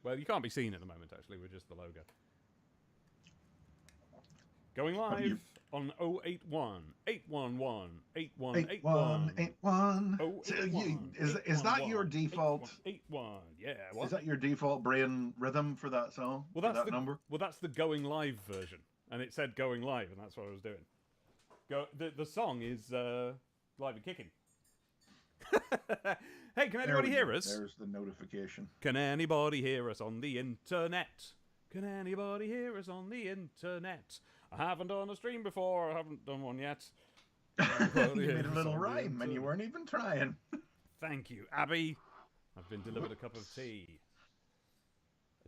Well, you can't be seen at the moment, actually. We're just the logo. Going live on 081 811 8181 8181. Is that your default? 81, yeah. What? Is that your default brain rhythm for that song? Well, that's that number. Well, that's the going live version, and it said going live, and that's what I was doing. The song is live and kicking. Hey, can anybody hear us? There's the notification. Can anybody hear us on the internet? Can anybody hear us on the internet? I haven't done a stream before. I haven't done one yet. You made a little rhyme, and you weren't even trying. Thank you, Abby. I've been delivered a cup of tea.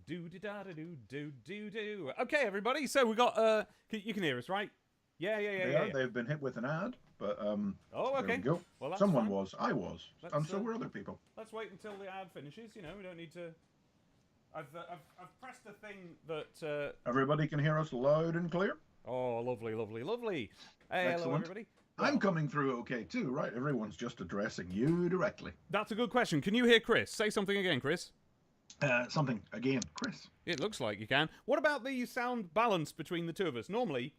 Do-de-da-da-do-do-do-do. Okay, everybody. So we got. You can hear us, right? Yeah. They've been hit with an ad, but Oh, okay. There we go. Well, someone fine. was. I was. And so were other people. Let's wait until the ad finishes. You know, we don't need to. I've pressed the thing that. Everybody can hear us loud and clear. Oh, lovely, lovely, lovely. Hey, Excellent. hello, everybody. I'm coming through okay too, right? Everyone's just addressing you directly. That's a good question. Can you hear Chris? Say something again, Chris. Something again, Chris. It looks like you can. What about the sound balance between the two of us? Normally,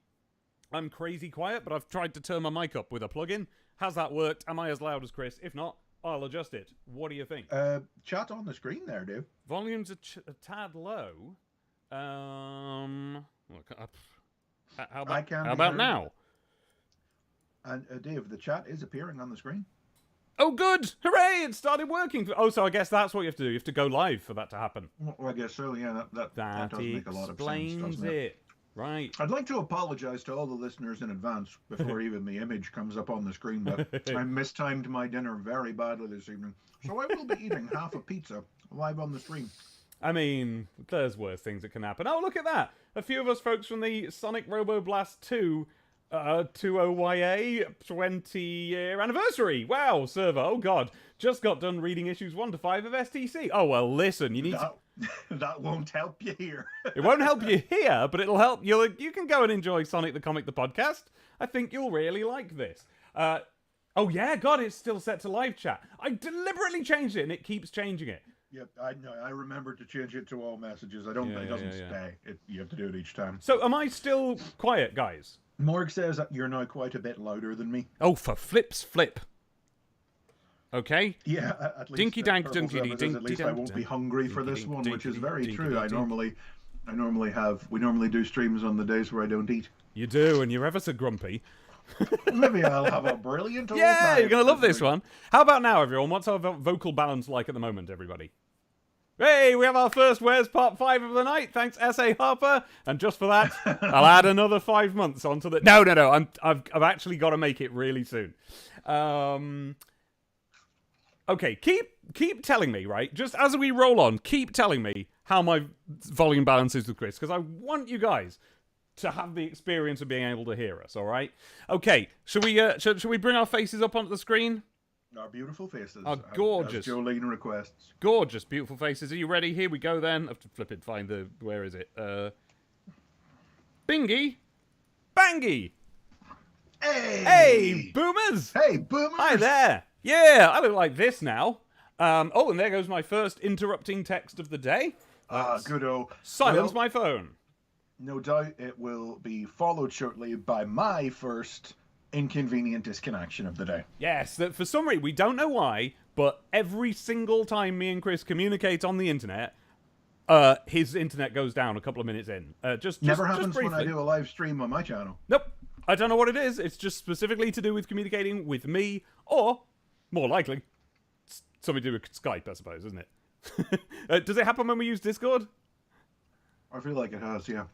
I'm crazy quiet, but I've tried to turn my mic up with a plug-in. Has that worked? Am I as loud as Chris? If not, I'll adjust it. What do you think? Chat on the screen there, dude. Volume's a tad low. How about now? And Dave, the chat is appearing on the screen. Oh, good! Hooray! It started working. Oh, so I guess that's what you have to do. You have to go live for that to happen. Well, I guess so. Yeah, that does make a lot of sense, doesn't it? Right. I'd like to apologize to all the listeners in advance before even the image comes up on the screen, but I mistimed my dinner very badly this evening. So I will be eating half a pizza live on the stream. I mean, there's worse things that can happen. Oh, look at that! A few of us folks from the Sonic Robo Blast 2 20YA 20-year anniversary. Wow, server. Oh, God. Just got done reading issues 1 to 5 of STC. Oh, well, listen, you need to... That won't help you here. It won't help you here, but it'll help you. You can go and enjoy Sonic the Comic, the podcast. I think you'll really like this. Oh, yeah, God, it's still set to live chat. I deliberately changed it, and it keeps changing it. Yep, I know. I remember to change it to all messages. It doesn't stay. You have to do it each time. So, am I still quiet, guys? Morg says that you're now quite a bit louder than me. Oh, for flips flip. Okay. Yeah, at least. Dinky dank, dinky dink. At least I won't be hungry for this one, which is very true. We normally do streams on the days where I don't eat. You do, and you're ever so grumpy. Maybe I'll have a brilliant old Yeah, time. you're going to love this one. How about now, everyone? What's our vocal balance like at the moment, everybody? Hey, we have our first Where's Part 5 of the night. Thanks, S.A. Harper. And just for that, I'll add another 5 months onto the... No. I've actually got to make it really soon. Okay, keep telling me, right? Just as we roll on, keep telling me how my volume balance is with Chris, because I want you guys to have the experience of being able to hear us, all right? Okay, should we bring our faces up onto the screen? Our beautiful faces. Our gorgeous. As Jolene requests. Gorgeous, beautiful faces. Are you ready? Here we go then. I have to flip it, find the... Where is it? Bingy. Bangy. Hey, boomers. Hey, boomers. Hi there. Yeah, I look like this now. Oh, and there goes my first interrupting text of the day. Good old... Silence my phone. No doubt it will be followed shortly by my first... inconvenient disconnection of the day. Yes, that for some reason, we don't know why, but every single time me and Chris communicate on the internet, his internet goes down a couple of minutes in. Never happens when I do a live stream on my channel. Nope. I don't know what it is. It's just specifically to do with communicating with me, or, more likely, something to do with Skype, I suppose, isn't it? Does it happen when we use Discord? I feel like it has, yeah.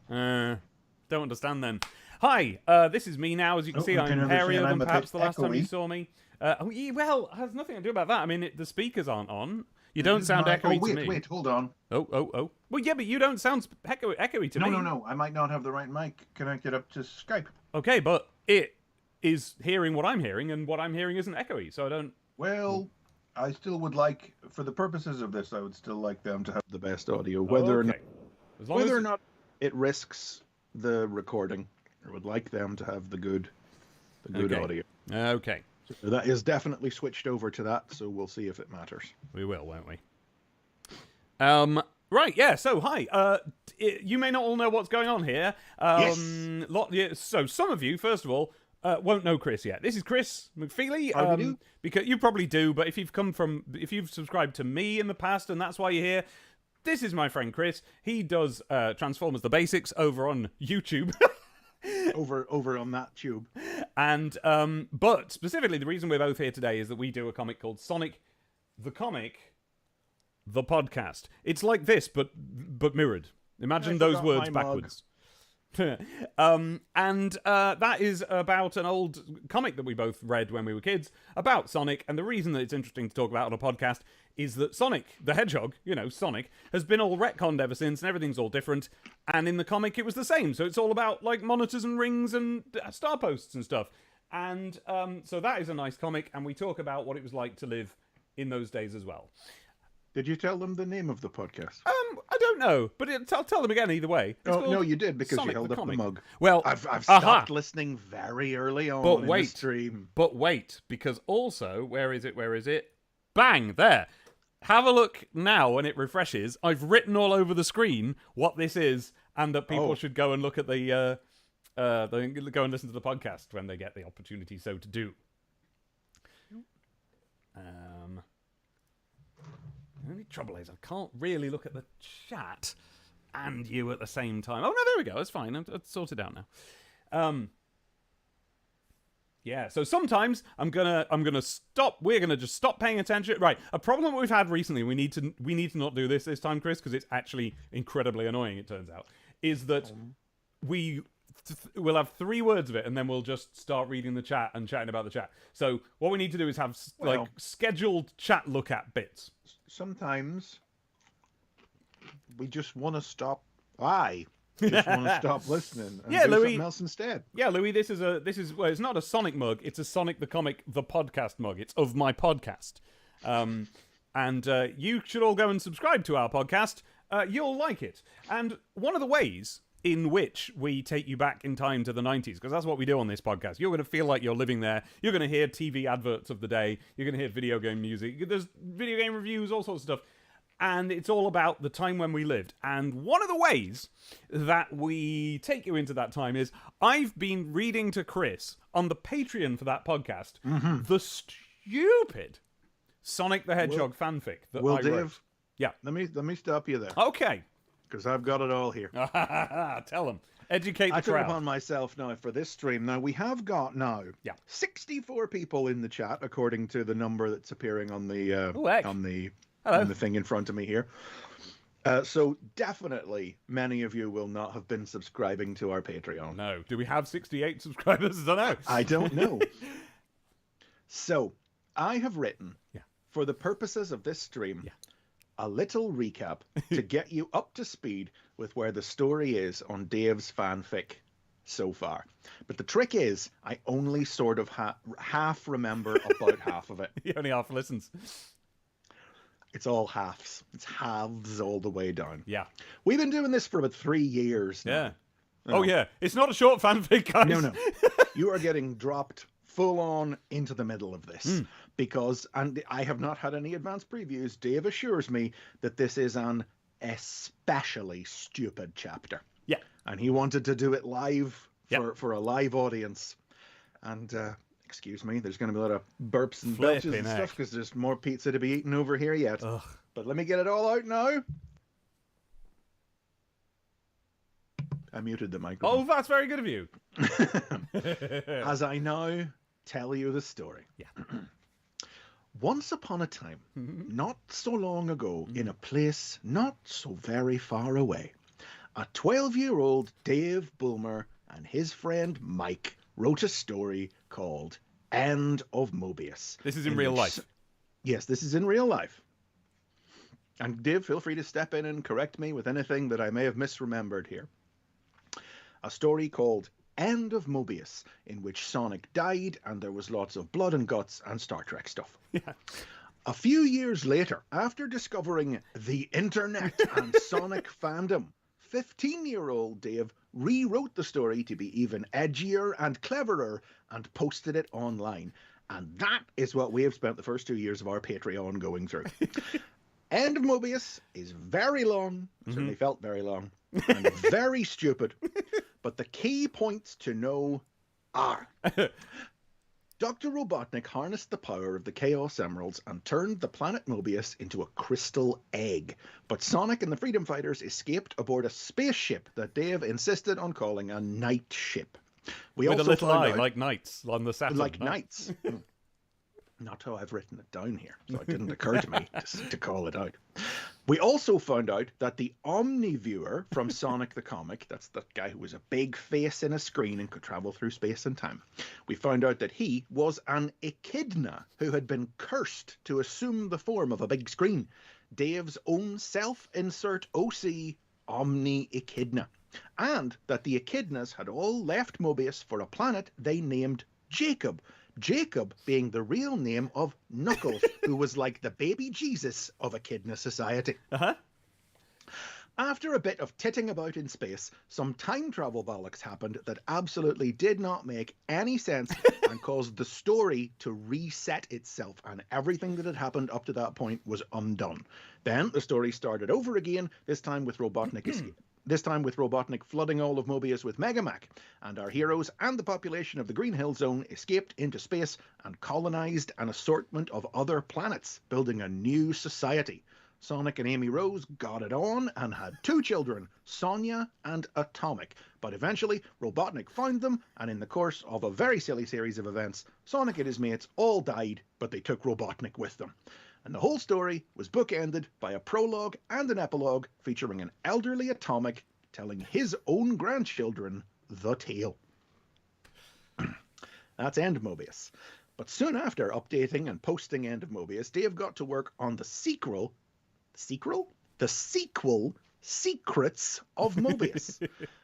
Don't understand then. Hi, this is me now. As you can see, I'm hairier than perhaps the last time you saw me. Well, it has nothing to do about that. I mean, the speakers aren't on. You don't sound echoey to me. Wait, hold on. Oh. Well, yeah, but you don't sound echoey to me. No. I might not have the right mic connected up to Skype. Okay, but it is hearing what I'm hearing, and what I'm hearing isn't echoey, so I don't... Well, I still would like, for the purposes of this, I would still like them to have the best audio, whether or not it risks the recording. I would like them to have the good audio. Okay. So that is definitely switched over to that, so we'll see if it matters. We will, won't we? Right, yeah, so hi. You may not all know what's going on here. So some of you, first of all, won't know Chris yet. This is Chris McFeely. Because you probably do, but if you've subscribed to me in the past and that's why you're here, this is my friend Chris. He does Transformers the Basics over on YouTube. over on that tube. And but specifically the reason we're both here today is that we do a comic called Sonic the Comic, the podcast. It's like this, but mirrored. Imagine those words backwards. And that is about an old comic that we both read when we were kids about Sonic. And the reason that it's interesting to talk about on a podcast is that Sonic the Hedgehog, Sonic, has been all retconned ever since, and everything's all different. And in the comic, it was the same. So it's all about like monitors and rings and star posts and stuff. And so that is a nice comic, and we talk about what it was like to live in those days as well. Did you tell them the name of the podcast? I don't know, but I'll tell them again either way. No, you did, because Sonic you held up the mug. Well, I've stopped listening very early on in the stream. But wait, because also, where is it? Bang, there. Have a look now when it refreshes. I've written all over the screen what this is, and that people should go and look at go and listen to the podcast when they get the opportunity so to do. The only trouble is I can't really look at the chat and you at the same time. Oh no, there we go. It's fine. It's sorted out now. Yeah. So sometimes I'm gonna stop. We're gonna just stop paying attention. Right. A problem we've had recently. We need to not do this time, Chris, because it's actually incredibly annoying. It turns out is that we'll have 3 words of it, and then we'll just start reading the chat and chatting about the chat. So what we need to do is have scheduled chat look at bits. Sometimes we just want to stop. I just want to stop listening and do Louis, something else instead. Yeah, Louis, this is well, it's not a Sonic mug. It's a Sonic the Comic, the podcast mug. It's of my podcast. And you should all go and subscribe to our podcast. You'll like it. And one of the ways in which we take you back in time to the 90s, because that's what we do on this podcast. You're going to feel like you're living there. You're going to hear TV adverts of the day. You're going to hear video game music. There's video game reviews, all sorts of stuff. And it's all about the time when we lived. And one of the ways that we take you into that time is I've been reading to Chris on the Patreon for that podcast the stupid Sonic the Hedgehog fanfic that I Dave, wrote. Yeah. Let me stop you there. Okay. Because I've got it all here. Tell them. Educate the crowd. I took upon myself now for this stream. Now, we have got 64 people in the chat, according to the number that's appearing on the thing in front of me here. So definitely many of you will not have been subscribing to our Patreon. No. Do we have 68 subscribers? I don't know. I don't know. So I have written, for the purposes of this stream, a little recap to get you up to speed with where the story is on Dave's fanfic so far. But the trick is, I only sort of half remember about half of it. You only half listens. It's all halves. It's halves all the way down. Yeah. We've been doing this for about 3 years now. Yeah. Oh, yeah. It's not a short fanfic, guys. No. You are getting dropped full on into the middle of this. Because, and I have not had any advanced previews, Dave assures me that this is an especially stupid chapter. Yeah. And he wanted to do it live for a live audience. And, excuse me, there's going to be a lot of burps and belches and stuff because there's more pizza to be eaten over here yet. Ugh. But let me get it all out now. I muted the microphone. Oh, that's very good of you. As I now tell you the story. Yeah. Once upon a time, not so long ago, in a place not so very far away, a 12-year-old Dave Bulmer and his friend Mike wrote a story called End of Mobius. This is in real life. Yes, this is in real life. And Dave, feel free to step in and correct me with anything that I may have misremembered here. A story called End of Mobius, in which Sonic died and there was lots of blood and guts and Star Trek stuff. Yeah. A few years later, after discovering the internet and Sonic fandom, 15-year-old Dave rewrote the story to be even edgier and cleverer and posted it online. And that is what we have spent the first 2 years of our Patreon going through. End of Mobius is very long, certainly felt very long, and very stupid, but the key points to know are... Dr. Robotnik harnessed the power of the Chaos Emeralds and turned the planet Mobius into a crystal egg. But Sonic and the Freedom Fighters escaped aboard a spaceship that Dave insisted on calling a night ship. With a little eye, like knights on the Saturn. Like knights. Not how I've written it down here, so it didn't occur to me to call it out. We also found out that the Omniviewer from Sonic the Comic, that's the guy who was a big face in a screen and could travel through space and time, we found out that he was an echidna who had been cursed to assume the form of a big screen. Dave's own self-insert OC Omni-Echidna. And that the echidnas had all left Mobius for a planet they named Jacob. Jacob being the real name of Knuckles, who was like the baby Jesus of Echidna society. After a bit of titting about in space, some time travel bollocks happened that absolutely did not make any sense and caused the story to reset itself, and everything that had happened up to that point was undone. Then the story started over again, this time with Robotnik flooding all of Mobius with Megamac, and our heroes and the population of the Green Hill Zone escaped into space and colonized an assortment of other planets, building a new society. Sonic and Amy Rose got it on and had 2 children, Sonia and Atomic. But eventually, Robotnik found them, and in the course of a very silly series of events, Sonic and his mates all died, but they took Robotnik with them. And the whole story was bookended by a prologue and an epilogue featuring an elderly Atomic telling his own grandchildren the tale. That's End of Mobius. But soon after updating and posting End of Mobius, Dave got to work on the sequel, Secrets of Mobius.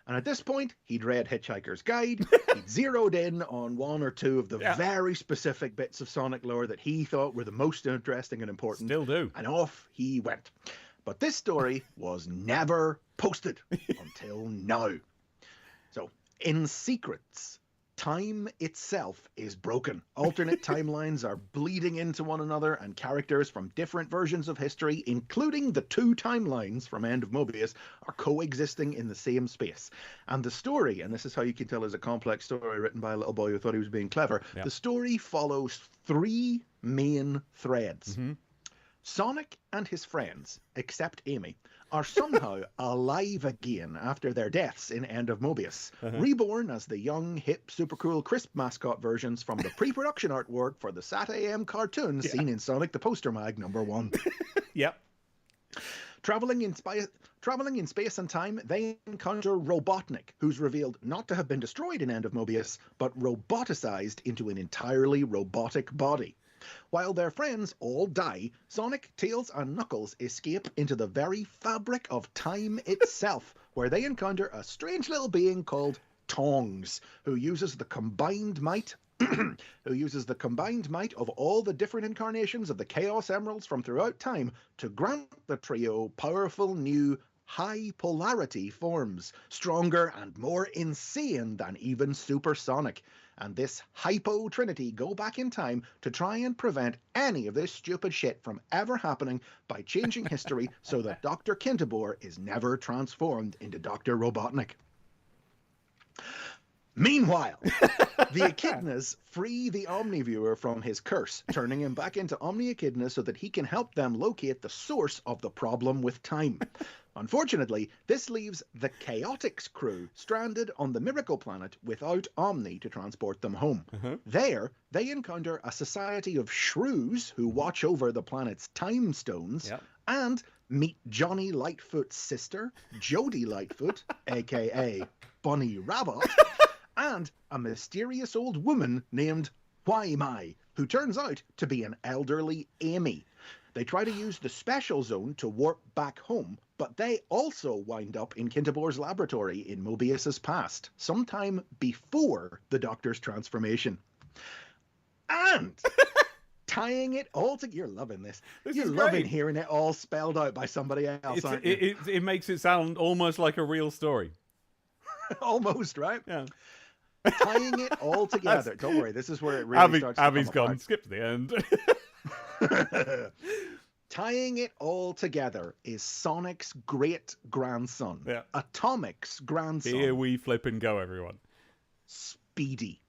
And at this point, he'd read Hitchhiker's Guide, he'd zeroed in on 1 or 2 of the very specific bits of Sonic lore that he thought were the most interesting and important. Still do. And off he went. But this story was never posted until now. So, in Secrets, time itself is broken. Alternate timelines are bleeding into one another, and characters from different versions of history, including the 2 timelines from End of Mobius, are coexisting in the same space. And the story, and this is how you can tell is a complex story written by a little boy who thought he was being clever, the story follows 3 main threads. Sonic and his friends, except Amy, are somehow alive again after their deaths in End of Mobius, reborn as the young, hip, super cool, crisp mascot versions from the pre-production artwork for the Sat AM cartoon seen in Sonic the Poster Mag #1. Yep. Traveling in space and time, they encounter Robotnik, who's revealed not to have been destroyed in End of Mobius, but roboticized into an entirely robotic body. While their friends all die, Sonic, Tails and Knuckles escape into the very fabric of time itself, where they encounter a strange little being called Tongs, who uses the combined might of all the different incarnations of the Chaos Emeralds from throughout time to grant the trio powerful new high polarity forms, stronger and more insane than even Super Sonic. And this hypo trinity go back in time to try and prevent any of this stupid shit from ever happening by changing history so that Dr. Kintobor is never transformed into Dr. Robotnik. Meanwhile, the Echidnas free the Omniviewer from his curse, turning him back into Omni-Echidna so that he can help them locate the source of the problem with time. Unfortunately, this leaves the Chaotix crew stranded on the Miracle Planet without Omni to transport them home. There, they encounter a society of shrews who watch over the planet's time stones, and meet Johnny Lightfoot's sister, Jody Lightfoot, aka Bunny Rabbit, and a mysterious old woman named Why Mai, who turns out to be an elderly Amy. They try to use the special zone to warp back home, but they also wind up in Kintobor's laboratory in Mobius's past, sometime before the Doctor's transformation. And tying it all together, you're loving this. You're loving hearing it all spelled out by somebody else, aren't you? It makes it sound almost like a real story. Almost, right? Yeah. Tying it all together. Don't worry, this is where it really starts to Abby's come gone. apart. Skip to the end. Tying it all together is Sonic's great-grandson. Yeah. Atomic's grandson. Here we flip and go, everyone. Speedy.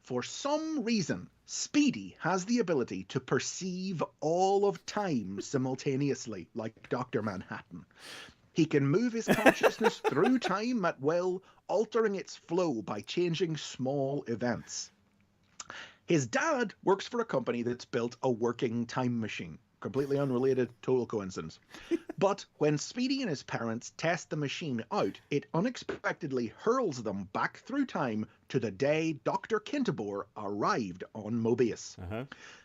For some reason, Speedy has the ability to perceive all of time simultaneously, like Dr. Manhattan. He can move his consciousness through time at will, altering its flow by changing small events. His dad works for a company that's built a working time machine. Completely unrelated, total coincidence. But when Speedy and his parents test the machine out, it unexpectedly hurls them back through time to the day Dr. Kintabor arrived on Mobius.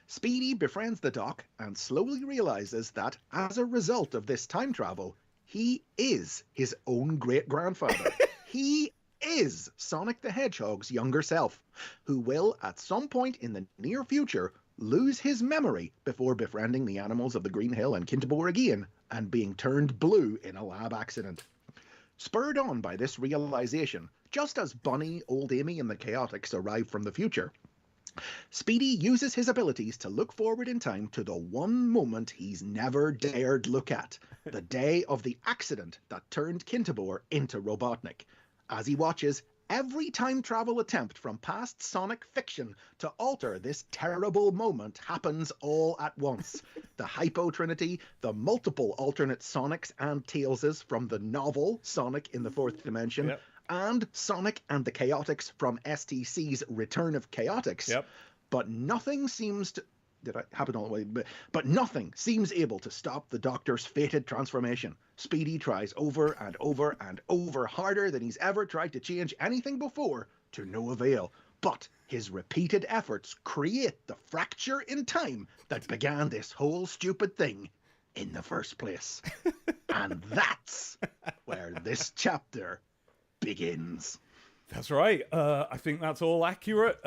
Speedy befriends the Doc and slowly realizes that as a result of this time travel, he is his own great-grandfather. He is Sonic the Hedgehog's younger self, who will, at some point in the near future, lose his memory before befriending the animals of the Green Hill and Kintabor again and being turned blue in a lab accident. Spurred on by this realization, just as Bunny, Old Amy, and the Chaotix arrive from the future, Speedy uses his abilities to look forward in time to the one moment he's never dared look at, the day of the accident that turned Kintabor into Robotnik. As he watches every time travel attempt from past Sonic fiction to alter this terrible moment happens all at once. The Hypo Trinity, the multiple alternate Sonics and Tailses from the novel Sonic in the Fourth Dimension, and Sonic and the Chaotix from STC's Return of Chaotix. But nothing seems to... Did I happen all the way? But nothing seems able to stop the Doctor's fated transformation. Speedy tries over and over and over harder than he's ever tried to change anything before, to no avail. But his repeated efforts create the fracture in time that began this whole stupid thing in the first place. And that's where this chapter begins. That's right. I think that's all accurate.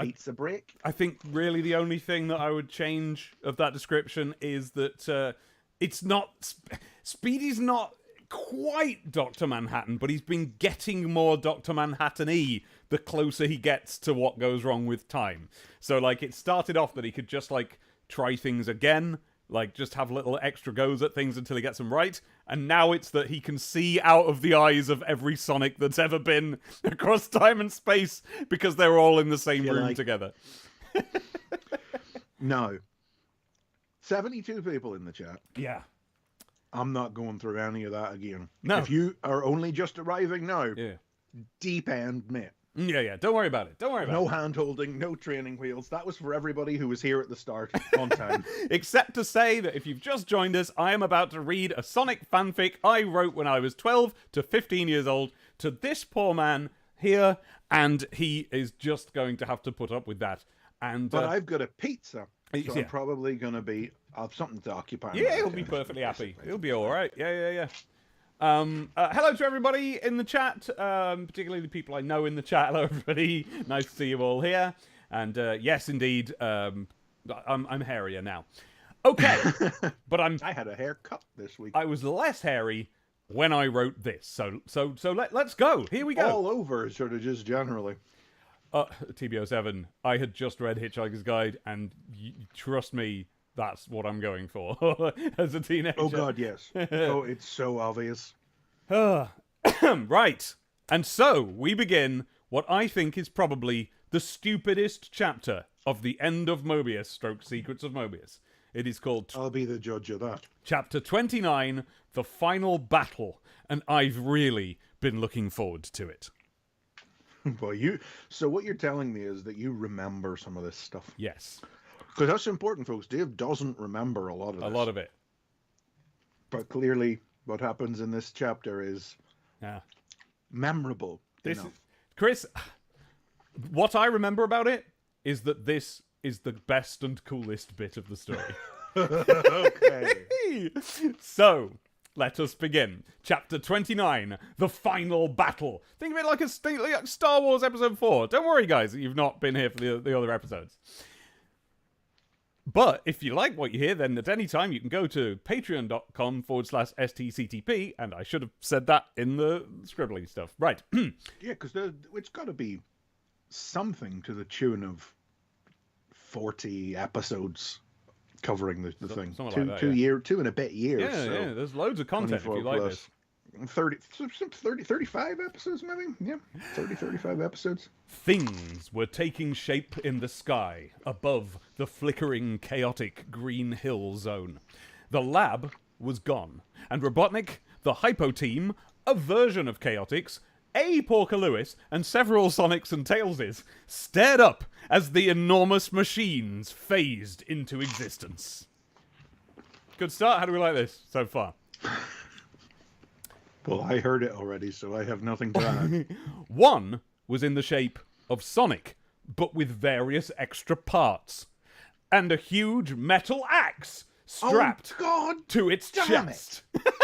Beats a break. I think really the only thing that I would change of that description is that it's not... Speedy's not quite Dr. Manhattan, but he's been getting more Dr. Manhattan-y the closer he gets to what goes wrong with time. So, like, it started off that he could just, like, try things again, like, just have little extra goes at things until he gets them right. And now it's that he can see out of the eyes of every Sonic that's ever been across time and space because they're all in the same room together. No. 72 people in the chat. Yeah. I'm not going through any of that again. No. If you are only just arriving now, yeah. Deep end, mate. Yeah. Don't worry about it. Don't worry about it. No hand-holding, no training wheels. That was for everybody who was here at the start on time. Except to say that if you've just joined us, I am about to read a Sonic fanfic I wrote when I was 12 to 15 years old to this poor man here, and he is just going to have to put up with that. But I've got a pizza, so I'm probably going to have something to occupy. Yeah, he'll be perfectly happy. He'll be all right. Yeah. Hello to everybody in the chat, particularly the people I know in the chat. Hello, everybody. Nice to see you all here. And yes, indeed, I'm hairier now. Okay, but I had a haircut this week. I was less hairy when I wrote this. So let's go. Here we go. All over, sort of just generally. TBO7, I had just read Hitchhiker's Guide, and trust me, that's what I'm going for as a teenager. Oh, God, yes. Oh, it's so obvious. Right. And so, we begin what I think is probably the stupidest chapter of the End of Mobius, / Secrets of Mobius. It is called... I'll be the judge of that. Chapter 29, The Final Battle. And I've really been looking forward to it. Well, so what you're telling me is that you remember some of this stuff. Yes. Because that's important, folks. Dave doesn't remember a lot of this. A lot of it. But clearly, what happens in this chapter is memorable enough. Chris, what I remember about it is that this is the best and coolest bit of the story. Okay. So... let us begin. Chapter 29, The Final Battle. Think of it like a Star Wars Episode 4. Don't worry, guys, that you've not been here for the other episodes. But if you like what you hear, then at any time you can go to patreon.com/STCTP, and I should have said that in the scribbly stuff. Right. Yeah, because it's got to be something to the tune of 40 episodes covering the thing. Something like that, 2 and a bit years. Yeah, so yeah. There's loads of content if you like this. 35 episodes, maybe? Yeah, 35 episodes. Things were taking shape in the sky above the flickering, chaotic green hill zone. The lab was gone, and Robotnik, the Hypo team, a version of Chaotix, a Porker Lewis, and several Sonics and Tailses stared up as the enormous machines phased into existence. Good start. How do we like this so far? Well, I heard it already, so I have nothing to add. One was in the shape of Sonic, but with various extra parts, and a huge metal axe strapped to its chest.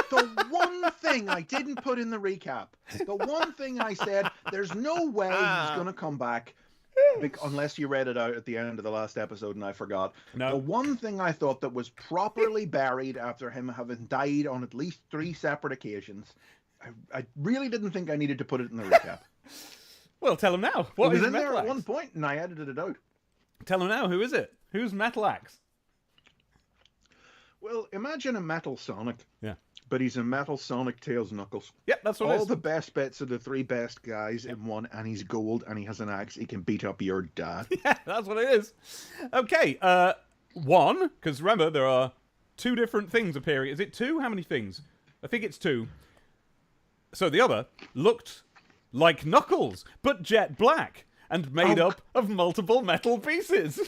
The one thing I didn't put in the recap, the one thing I said, there's no way he's going to come back, unless you read it out at the end of the last episode and I forgot. No. The one thing I thought that was properly buried after him having died on at least 3 separate occasions, I really didn't think I needed to put it in the recap. Well, tell him now. What was in there at one point and I edited it out. Tell him now. Who is it? Who's Metal Axe? Well, imagine a Metal Sonic. Yeah. But he's a Metal Sonic Tails Knuckles. Yep, that's what it is. All the best bits of the 3 best guys in one, and he's gold, and he has an axe. He can beat up your dad. Yeah, that's what it is. Okay, one, because remember, there are 2 different things appearing. Is it 2? How many things? I think it's 2. So the other looked like Knuckles, but jet black, and made up of multiple metal pieces.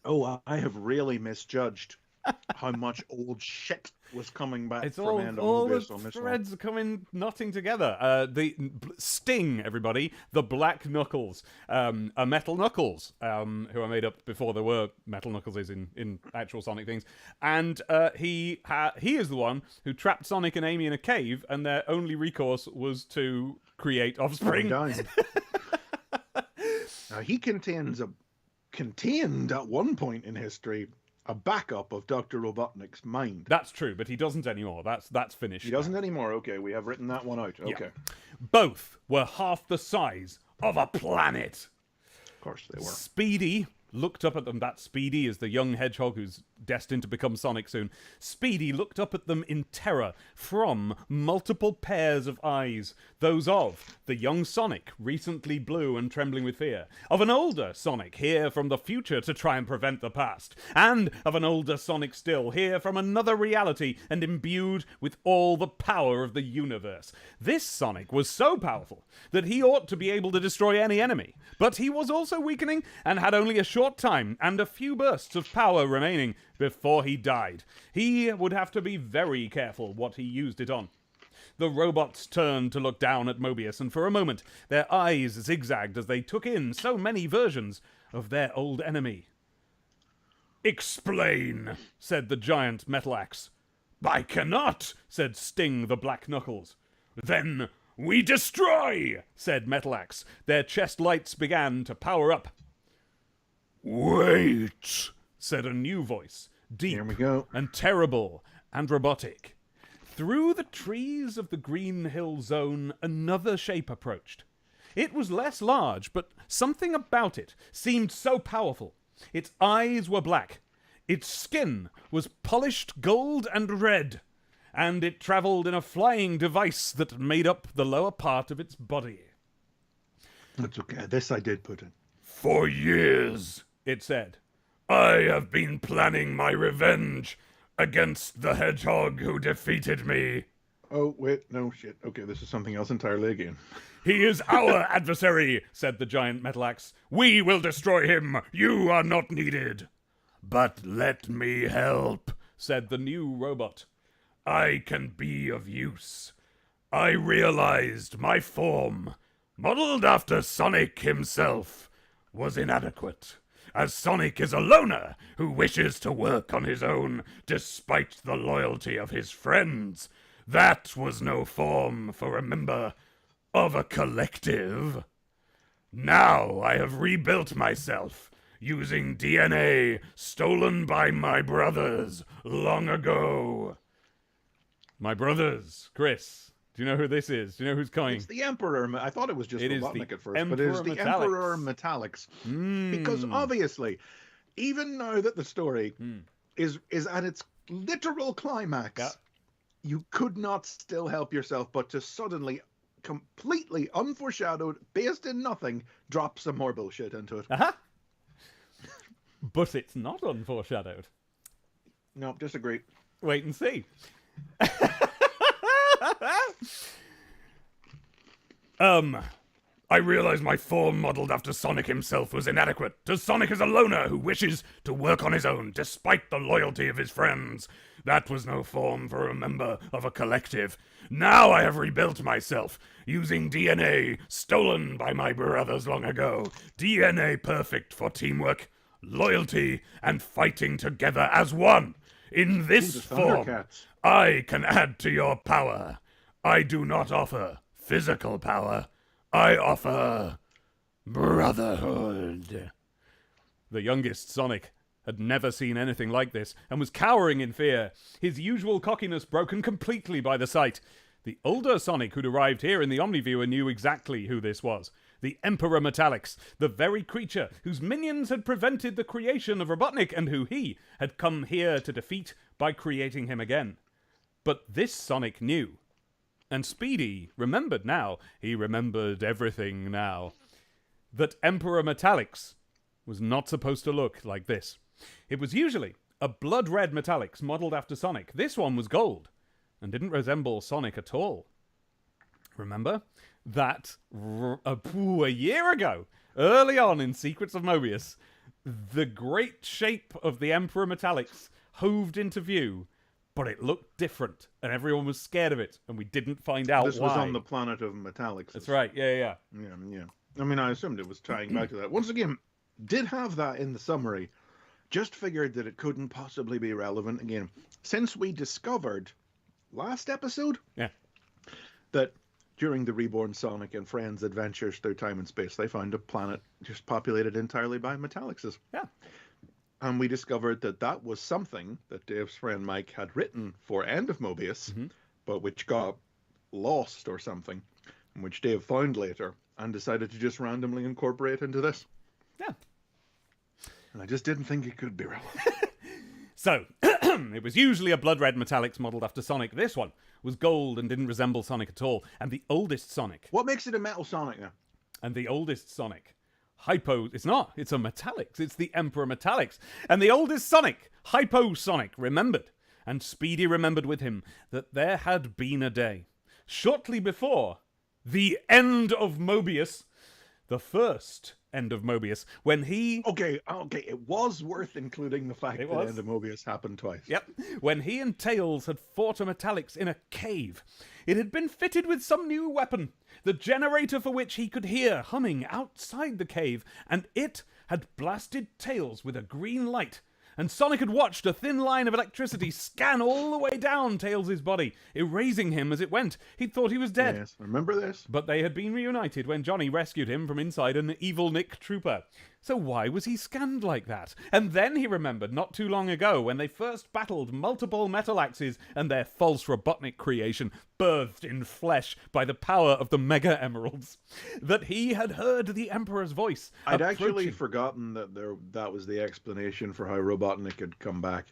Oh, I have really misjudged how much old shit was coming back from End of Mobius on this one. All the threads are coming, knotting together. The Sting, everybody, the Black Knuckles, a Metal Knuckles, who are made up before there were Metal Knuckleses in actual Sonic things, and he is the one who trapped Sonic and Amy in a cave, and their only recourse was to create offspring. Now he contained at one point in history a backup of Dr. Robotnik's mind. That's true, but he doesn't anymore. That's finished. He doesn't anymore. Okay, we have written that one out. Okay. Yeah. Both were half the size of a planet. Of course they were. Speedy looked up at them. That Speedy is the young hedgehog who's destined to become Sonic soon. Speedy looked up at them in terror from multiple pairs of eyes. Those of the young Sonic, recently blue and trembling with fear. Of an older Sonic, here from the future to try and prevent the past. And of an older Sonic still, here from another reality and imbued with all the power of the universe. This Sonic was so powerful that he ought to be able to destroy any enemy. But he was also weakening and had only a short time and a few bursts of power remaining before he died. He would have to be very careful what he used it on. The robots turned to look down at Mobius, and for a moment their eyes zigzagged as they took in so many versions of their old enemy. "Explain," said the giant Metal Axe. "I cannot," said Sting the Black Knuckles. "Then we destroy," said Metal Axe. Their chest lights began to power up. "Wait," said a new voice, deep Here we go. and terrible and robotic. Through the trees of the Green Hill Zone, another shape approached. It was less large, but something about it seemed so powerful. Its eyes were black. Its skin was polished gold and red. And it travelled in a flying device that made up the lower part of its body. That's okay. This I did put in. "For years," it said, "I have been planning my revenge against the hedgehog who defeated me." Oh, wait, no, shit. Okay, this is something else entirely again. "He is our adversary," said the giant Metal Axe. "We will destroy him. You are not needed." "But let me help," said the new robot. "I can be of use. I realized my form, modeled after Sonic himself, was inadequate, as Sonic is a loner who wishes to work on his own despite the loyalty of his friends. That was no form for a member of a collective. Now I have rebuilt myself using DNA stolen by my brothers long ago." My brothers, Chris. Do you know who this is? Do you know who's coming? It's the Emperor. I thought it was just Robotnik at first, but Emperor it's the Metallics. Emperor Metallics. Because obviously, even now that the story is at its literal climax, you could not still help yourself but to suddenly, completely unforeshadowed, based in nothing, drop some more bullshit into it. But it's not unforeshadowed. No, disagree. Wait and see. I realized my form modeled after Sonic himself was inadequate, as Sonic is a loner who wishes to work on his own despite the loyalty of his friends. That was no form for a member of a collective. Now I have rebuilt myself, using DNA stolen by my brothers long ago. DNA perfect for teamwork, loyalty, and fighting together as one. In this form, I can add to your power. I do not offer physical power. I offer brotherhood. The youngest Sonic had never seen anything like this and was cowering in fear, his usual cockiness broken completely by the sight. The older Sonic who'd arrived here in the Omniviewer knew exactly who this was. The Emperor Metallix, the very creature whose minions had prevented the creation of Robotnik and who he had come here to defeat by creating him again. But this Sonic knew. And Speedy remembered now, he remembered everything now, that Emperor Metallix was not supposed to look like this. It was usually a blood-red Metallix modeled after Sonic. This one was gold and didn't resemble Sonic at all. Remember that a year ago, early on in Secrets of Mobius, the great shape of the Emperor Metallix hoved into view, but it looked different, and everyone was scared of it, and we didn't find out why. This was on the planet of Metallix. That's right, yeah. I mean, I assumed it was tying back to that. Once again, did have that in the summary, just figured that it couldn't possibly be relevant again. Since we discovered, last episode, that during the Reborn Sonic and Friends adventures through time and space, they found a planet just populated entirely by Metallixes. Yeah. And we discovered that that was something that Dave's friend Mike had written for End of Mobius, but which got lost or something, and which Dave found later and decided to just randomly incorporate into this. Yeah. And I just didn't think it could be relevant. So, it was usually a blood-red Metallix modeled after Sonic. This one was gold and didn't resemble Sonic at all. And the oldest Sonic... What makes it a metal Sonic now? And the oldest Sonic... It's not. It's a Metallix. It's the Emperor Metallix. And the oldest Sonic, Hypo Sonic, remembered, and Speedy remembered with him, that there had been a day, shortly before the End of Mobius, the first End of Mobius, when he... Okay, it was worth including the fact that End of Mobius happened twice. Yep, when he and Tails had fought a Metallix in a cave. It had been fitted with some new weapon, the generator for which he could hear humming outside the cave, and it had blasted Tails with a green light. And Sonic had watched a thin line of electricity scan all the way down Tails' body, erasing him as it went. He'd thought he was dead. Yes, remember this? But they had been reunited when Johnny rescued him from inside an evil Nick Trooper. So why was he scanned like that? And then he remembered not too long ago when they first battled multiple metal axes and their false Robotnik creation, birthed in flesh by the power of the Mega Emeralds, that he had heard the Emperor's voice. I'd actually forgotten that that was the explanation for how Robotnik had come back.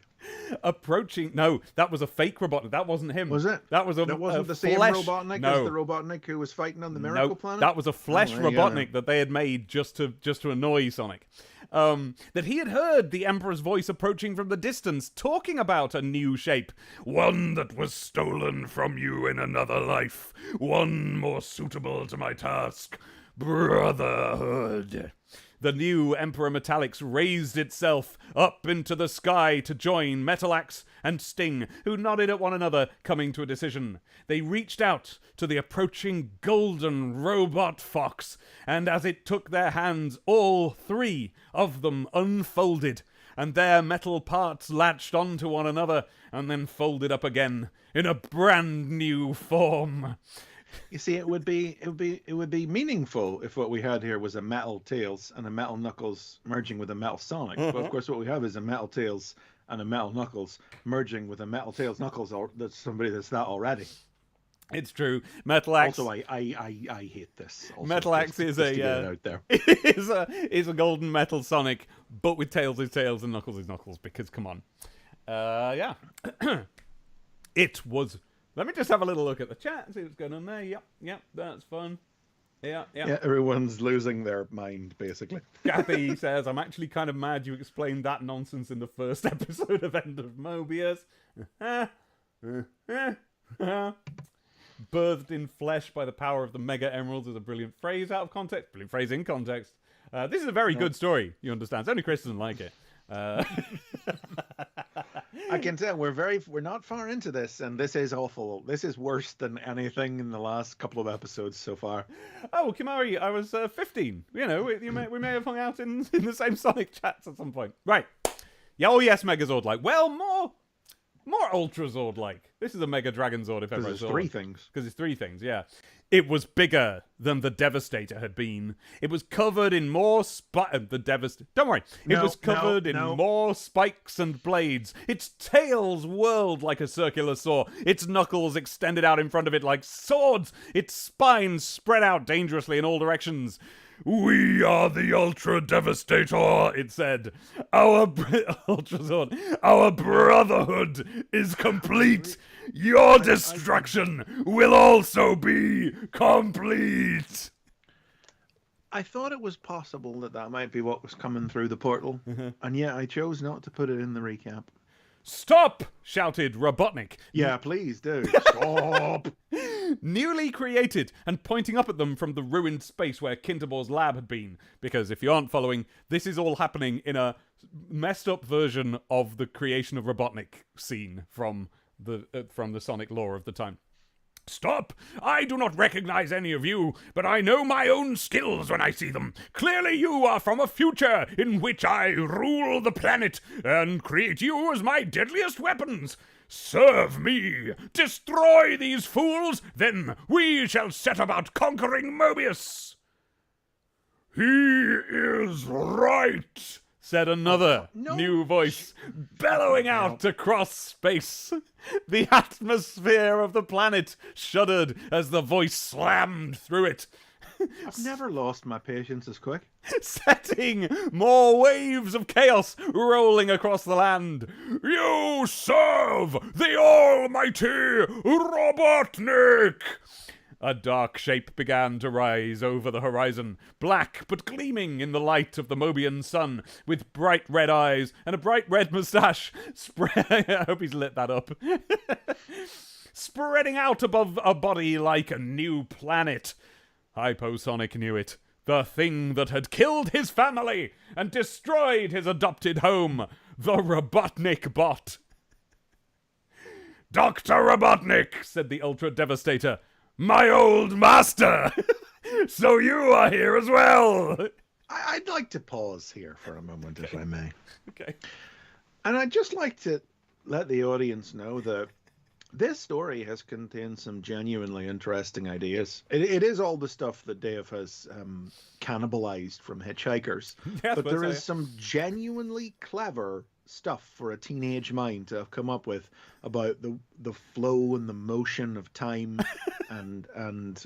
No, that was a fake Robotnik. That wasn't him. Was it? That wasn't the same flesh... Robotnik as the Robotnik who was fighting on the Miracle Planet? That was a flesh Robotnik that they had made just to annoy Sonic. That he had heard the Emperor's voice approaching from the distance, talking about a new shape. One that was stolen from you in another life. One more suitable to my task. Brotherhood. The new Emperor Metallix raised itself up into the sky to join Metalax and Sting, who nodded at one another, coming to a decision. They reached out to the approaching golden robot fox, and as it took their hands, all three of them unfolded, and their metal parts latched onto one another, and then folded up again in a brand new form. You see, it would be meaningful if what we had here was a metal Tails and a metal Knuckles merging with a metal Sonic. But of course, what we have is a metal Tails and a metal Knuckles merging with a metal Tails Knuckles. That's somebody that's that already. It's true. Metal Axe. Also, I hate this. Also, Metal Axe is to get it out there. is a golden metal Sonic, but with Tails is Tails and Knuckles is Knuckles. Because come on, yeah. It was. Let me just have a little look at the chat and see what's going on there. Yep, that's fun. Yeah. Everyone's losing their mind, basically. Kathy says, I'm actually kind of mad you explained that nonsense in the first episode of End of Mobius. Birthed in flesh by the power of the Mega Emeralds is a brilliant phrase out of context. Brilliant phrase in context. This is a very good story, you understand. It's only Chris doesn't like it. I can tell we're not far into this, and this is awful. This is worse than anything in the last couple of episodes so far. Oh, Kimari, I was 15. You know, we may have hung out in the same Sonic chats at some point. Right. Yeah, oh yes, Megazord-like. Well, more Ultra Zord-like. This is a Mega Dragon Zord, if ever I saw. Because it's three things, yeah. It was bigger than the Devastator had been. It was covered in more the Devastator. Don't worry. It was covered in more spikes and blades. Its tails whirled like a circular saw. Its knuckles extended out in front of it like swords. Its spine spread out dangerously in all directions. We are the Ultra Devastator, it said. Our Ultra Zord, our brotherhood is complete. Your destruction will also be complete. I thought it was possible that might be what was coming through the portal, and yet I chose not to put it in the recap. Stop! Shouted Robotnik. Yeah, please do. Stop! Newly created and pointing up at them from the ruined space where Kinterbor's lab had been. Because if you aren't following, this is all happening in a messed up version of the creation of Robotnik scene from the Sonic lore of the time. Stop! I do not recognize any of you, but I know my own skills when I see them. Clearly you are from a future in which I rule the planet and create you as my deadliest weapons. Serve me! Destroy these fools, then we shall set about conquering Mobius! He is right, said another new voice, bellowing out across space. The atmosphere of the planet shuddered as the voice slammed through it. I've never lost my patience as quick. Setting more waves of chaos rolling across the land. You serve the almighty Robotnik! A dark shape began to rise over the horizon, black but gleaming in the light of the Mobian sun, with bright red eyes and a bright red moustache. I hope he's lit that up. Spreading out above a body like a new planet. Hyposonic knew it. The thing that had killed his family and destroyed his adopted home. The Robotnik bot. Dr. Robotnik, said the Ultra Devastator. My old master! So you are here as well! I'd like to pause here for a moment, if I may. Okay. And I'd just like to let the audience know that this story has contained some genuinely interesting ideas. It is all the stuff that Dave has cannibalized from Hitchhikers. Yeah, but there is some genuinely clever stuff for a teenage mind to have come up with about the flow and the motion of time and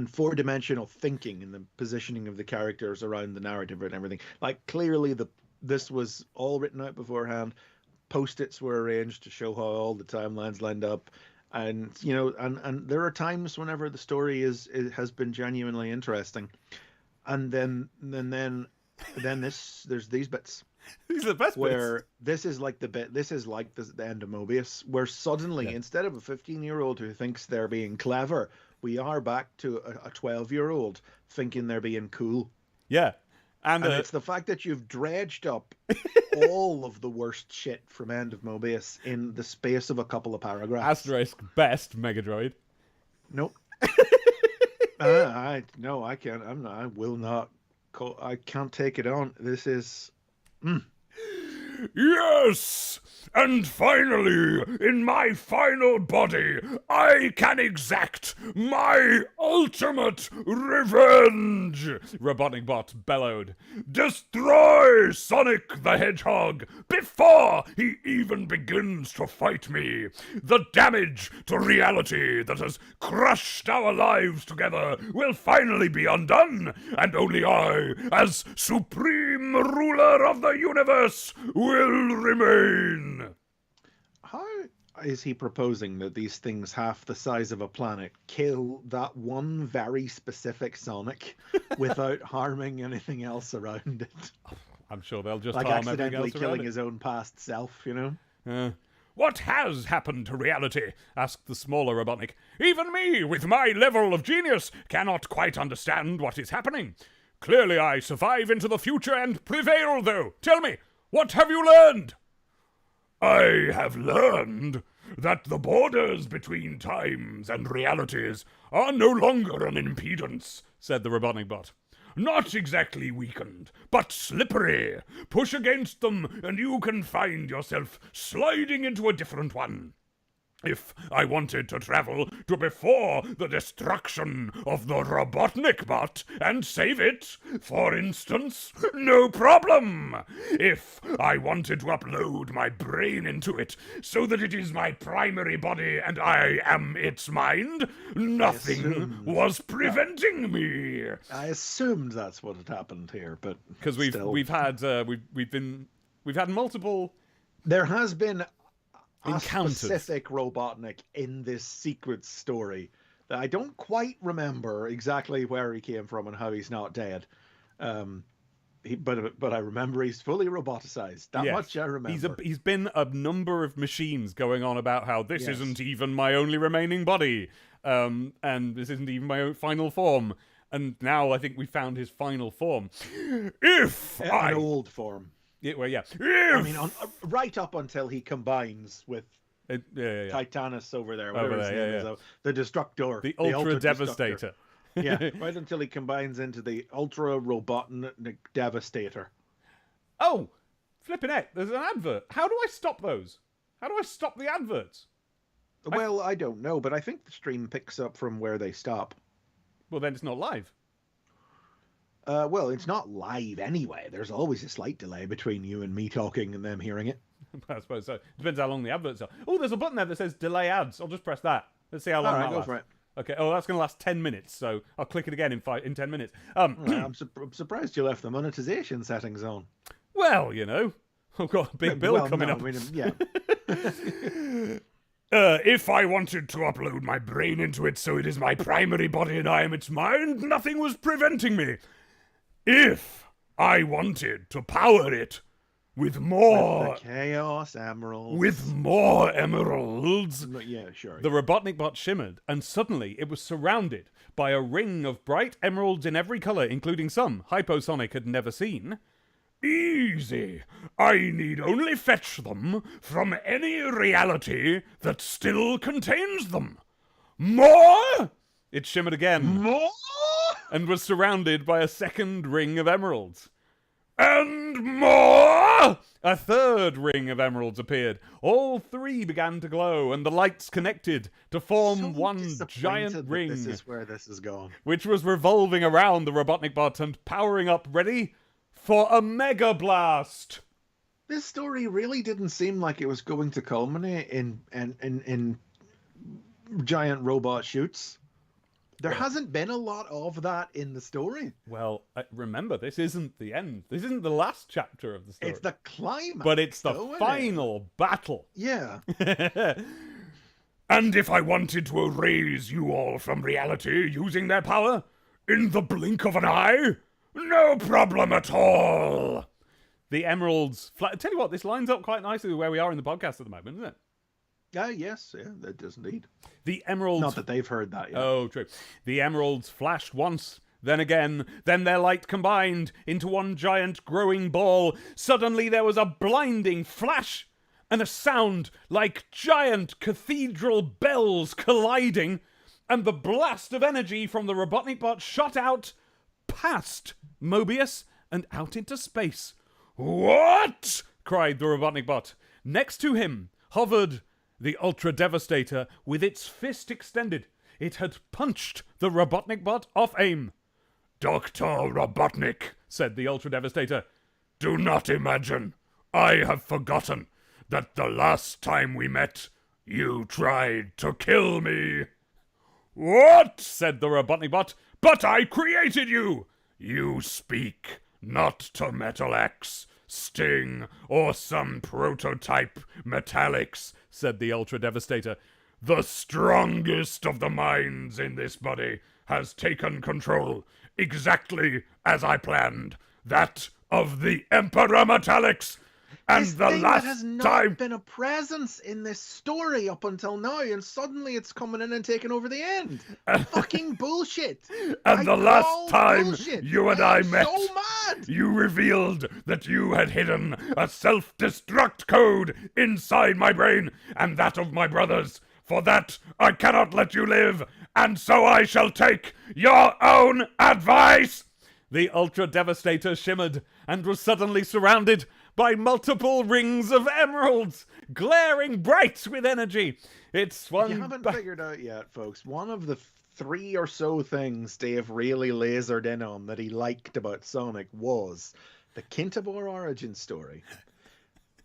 four-dimensional thinking and the positioning of the characters around the narrative and everything. Like, clearly this was all written out beforehand. Post-its were arranged to show how all the timelines lined up, and you know, and there are times whenever the story has been genuinely interesting, and then there's these bits. These are the best where bits. This is like the end of Mobius, where suddenly instead of a 15-year-old who thinks they're being clever, we are back to a 12-year-old thinking they're being cool. Yeah. And it's the fact that you've dredged up all of the worst shit from End of Mobius in the space of a couple of paragraphs. Asterisk best Mega Droid. Nope. I can't. I will not. I can't take it on. This is. Yes! And finally, in my final body, I can exact my ultimate revenge! Robotnikbot bellowed. Destroy Sonic the Hedgehog before he even begins to fight me! The damage to reality that has crushed our lives together will finally be undone, and only I, as supreme ruler of the universe, will remain! How is he proposing that these things half the size of a planet kill that one very specific Sonic without harming anything else around it? I'm sure they'll just like harm everything accidentally else killing around his own past self, you know? What has happened to reality? Asked the smaller Robotnik. Even me, with my level of genius, cannot quite understand what is happening. Clearly I survive into the future and prevail, though. Tell me, what have you learned? I have learned that the borders between times and realities are no longer an impedance, said the Robotnikbot. Not exactly weakened, but slippery. Push against them and you can find yourself sliding into a different one. If I wanted to travel to before the destruction of the Robotnikbot and save it, for instance, no problem. If I wanted to upload my brain into it so that it is my primary body and I am its mind, nothing was preventing me. I assumed that's what had happened here, but because we've had multiple. There has been encounters. A specific Robotnik in this secret story that I don't quite remember exactly where he came from and how he's not dead. But I remember he's fully roboticized. That much I remember. He's been a number of machines going on about how this isn't even my only remaining body, and this isn't even my final form. And now I think we found his final form. An old form. Yeah, well, yeah. I mean, right up until he combines with Titanus over there, whatever his name is, the Destructor, the Ultra Devastator. Yeah, right until he combines into the Ultra Robotnik Devastator. Oh, flipping heck! There's an advert. How do I stop those? How do I stop the adverts? Well, I don't know, but I think the stream picks up from where they stop. Well, then it's not live. Well, it's not live anyway. There's always a slight delay between you and me talking and them hearing it. I suppose so. Depends how long the adverts are. Oh, there's a button there that says delay ads. I'll just press that. Let's see how long that lasts. Go for it. Okay. Oh, that's going to last 10 minutes, so I'll click it again in 10 minutes. I'm surprised you left the monetization settings on. Well, you know, I've got a big bill coming up. I mean, yeah. If I wanted to upload my brain into it so it is my primary body and I am its mind, nothing was preventing me. If I wanted to power it with more... With the Chaos Emeralds. With more emeralds. Yeah, sure. The Robotnikbot shimmered, and suddenly it was surrounded by a ring of bright emeralds in every color, including some Hyposonic had never seen. Easy. I need only fetch them from any reality that still contains them. More? It shimmered again. More? And was surrounded by a second ring of emeralds. And more? A third ring of emeralds appeared. All three began to glow, and the lights connected to form one giant ring. This is where this is going. Which was revolving around the Robotnikbot and powering up, ready for a Mega Blast. This story really didn't seem like it was going to culminate in giant robot shoots. There hasn't been a lot of that in the story. Well, remember, this isn't the end. This isn't the last chapter of the story. It's the climax. But it's the final battle. Yeah. And if I wanted to erase you all from reality using their power, in the blink of an eye, no problem at all. The emeralds... Tell you what, this lines up quite nicely with where we are in the podcast at the moment, isn't it? Yes, that does indeed. The emeralds... Not that they've heard that yet. Oh, true. The emeralds flashed once, then again, then their light combined into one giant growing ball. Suddenly there was a blinding flash and a sound like giant cathedral bells colliding, and the blast of energy from the Robotnikbot shot out past Mobius and out into space. What? cried the Robotnik bot. Next to him hovered the Ultra Devastator with its fist extended. It had punched the Robotnik bot off aim. Dr. Robotnik, said the Ultra Devastator, do not imagine I have forgotten that the last time we met, you tried to kill me. What? Said the Robotnik bot. But I created you! You speak not to Metal X, Sting, or some prototype Metallics, said the Ultra Devastator. The strongest of the minds in this body has taken control, exactly as I planned. That of the Emperor Metallics. And this the thing last that has not time been a presence in this story up until now, and suddenly it's coming in and taking over the end. Fucking bullshit. And the last time bullshit. you and I met, so mad. you revealed that you had hidden a self-destruct code inside my brain and that of my brothers. For that, I cannot let you live, and so I shall take your own advice. The Ultra Devastator shimmered and was suddenly surrounded by multiple rings of emeralds, glaring bright with energy. It swung. If you haven't figured out yet, folks, one of the 3 or so things Dave really lasered in on that he liked about Sonic was the Kintabor origin story,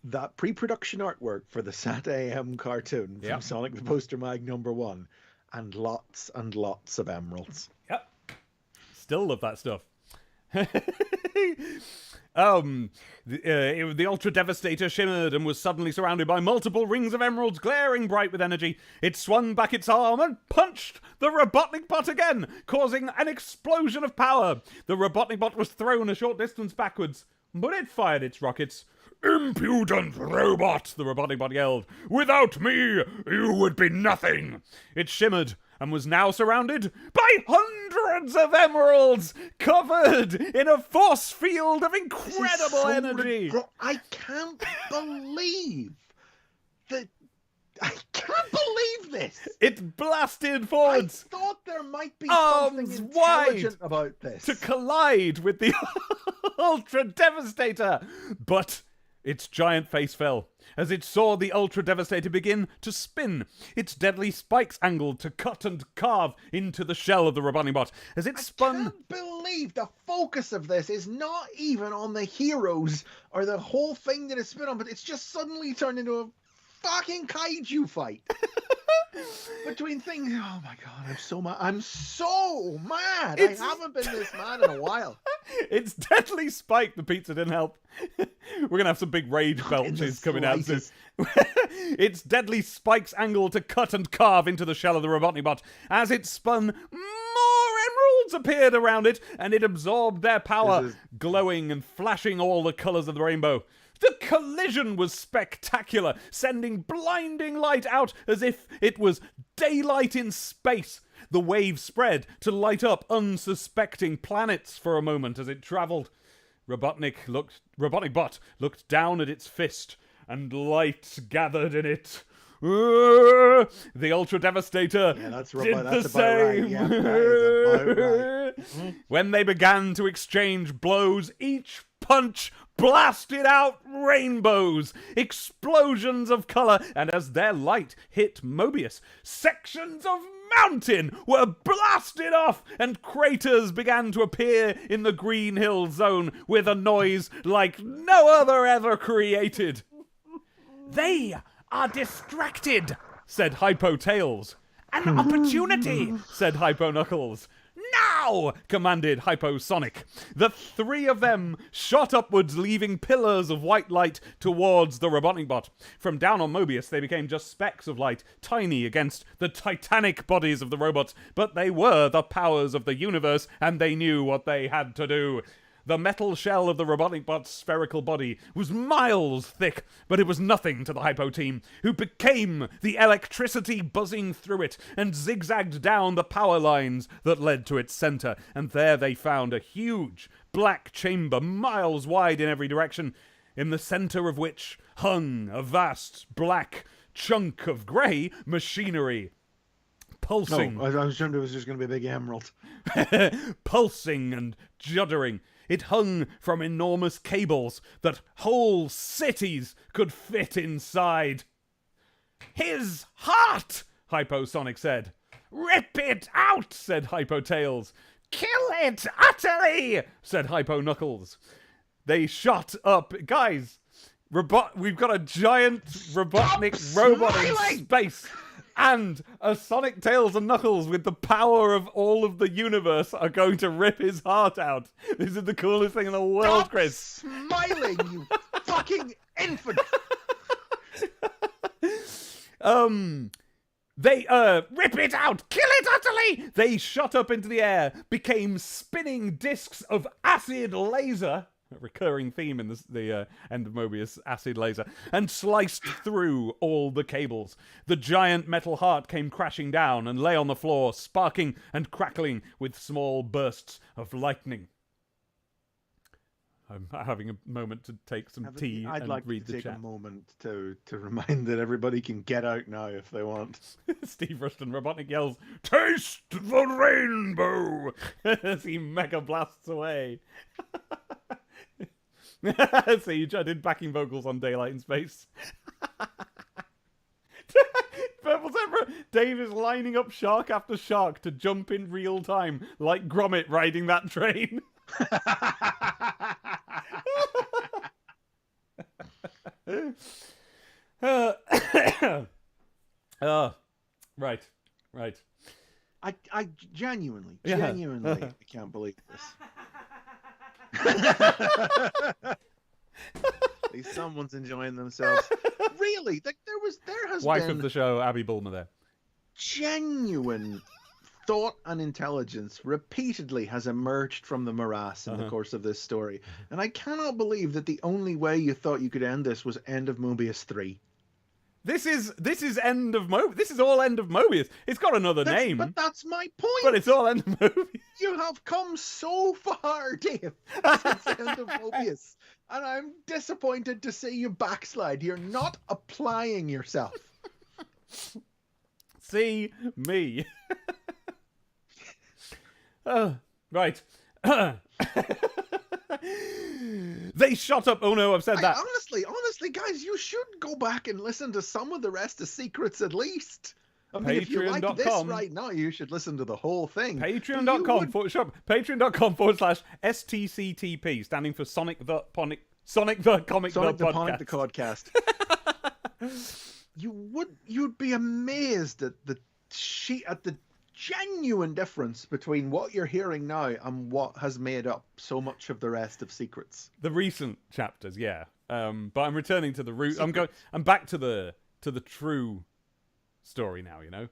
that pre-production artwork for the Sat AM cartoon from Sonic the Poster Mag #1, and lots of emeralds. Yep. Still love that stuff. The Ultra Devastator shimmered and was suddenly surrounded by multiple rings of emeralds glaring bright with energy. It swung back its arm and punched the Robotnik bot again, causing an explosion of power. The Robotnik bot was thrown a short distance backwards, but it fired its rockets. Impudent robot, the Robotnik bot yelled. Without me, you would be nothing. It shimmered and was now surrounded by hundreds of emeralds, covered in a force field of incredible energy. I can't believe that. I can't believe this. It blasted forwards. I thought there might be something intelligent about this. To collide with the Ultra Devastator. But its giant face fell as it saw the Ultra Devastator begin to spin, its deadly spikes angled to cut and carve into the shell of the Robotnik bot. As it spun... I can't believe the focus of this is not even on the heroes or the whole thing that it's spin on, but it's just suddenly turned into a fucking kaiju fight. Between things... Oh my god, I'm so mad. I'm so mad. I haven't been this mad in a while. It's deadly spike. The pizza didn't help. We're going to have some big rage belches coming out soon. Its deadly spikes angle to cut and carve into the shell of the Robotnik bot. As it spun, more emeralds appeared around it, and it absorbed their power, glowing and flashing all the colours of the rainbow. The collision was spectacular, sending blinding light out as if it was daylight in space. The wave spread to light up unsuspecting planets for a moment as it travelled. Robotnik bot looked down at its fist, and light gathered in it. The Ultra Devastator did the same. Right. Yeah, that is about right. When they began to exchange blows, each punch blasted out rainbows, explosions of colour, and as their light hit Mobius, sections of mountain were blasted off, and craters began to appear in the Green Hill Zone with a noise like no other ever created. They are distracted, said Hypo Tails. An opportunity, said Hypo Knuckles. Now! Commanded Hyposonic. The 3 of them shot upwards, leaving pillars of white light towards the Robotnik bot. From down on Mobius, they became just specks of light, tiny against the titanic bodies of the robots, but they were the powers of the universe, and they knew what they had to do. The metal shell of the Robotnik bot's spherical body was miles thick, but it was nothing to the Hypo team, who became the electricity buzzing through it and zigzagged down the power lines that led to its center. And there they found a huge black chamber, miles wide in every direction, in the center of which hung a vast black chunk of grey machinery. Pulsing. No, I was assumed it was just going to be a big emerald. Pulsing and juddering. It hung from enormous cables that whole cities could fit inside. His heart, Hyposonic said. Rip it out, said Hypotails. Kill it utterly, said Hypo Knuckles. They shot up. Guys, we've got a giant Robotnik robot in space. And a Sonic, Tails, and Knuckles with the power of all of the universe are going to rip his heart out. This is the coolest thing in the world, Stop Chris. Smiling, you fucking infant. They, rip it out! Kill it utterly! They shot up into the air, became spinning discs of acid laser, a recurring theme in the End of Mobius, acid laser, and sliced through all the cables. The giant metal heart came crashing down and lay on the floor, sparking and crackling with small bursts of lightning. I'm having a moment to take some tea I'd and like read to the take chat. a moment to remind that everybody can get out now if they want. Steve Rushton Robotnik yells, "Taste the rainbow!" as he mega blasts away. Siege, I did backing vocals on Daylight in Space. Purple Zebra, Dave is lining up shark after shark to jump in real time, like Gromit riding that train. Right. I genuinely, Yeah. I can't believe this. At least someone's enjoying themselves. Really, there has Wife been of the show, Abby Bulmer there. genuine thought and intelligence repeatedly has emerged from the morass in the course of this story. And I cannot believe that the only way you thought you could end this was End of Mobius 3. This is End of Mobius. This is all End of Mobius. It's got another name, But that's my point. but it's all End of Mobius. You have come so far, Dave, since End of Mobius. And I'm disappointed to see you backslide. You're not applying yourself. See me. Right. They shot up. Oh no, I've said that. Honestly, guys, you should go back and listen to some of the rest of Secrets at least. I mean, if you like this Patreon.com. right now, you should listen to the whole thing. Patreon.com/STCTP, standing for Sonic the Comic the Podcast. You'd be amazed at the genuine difference between what you're hearing now and what has made up so much of the rest of Secrets. The recent chapters, yeah. But I'm returning to the root. I'm back to the true story now. You know.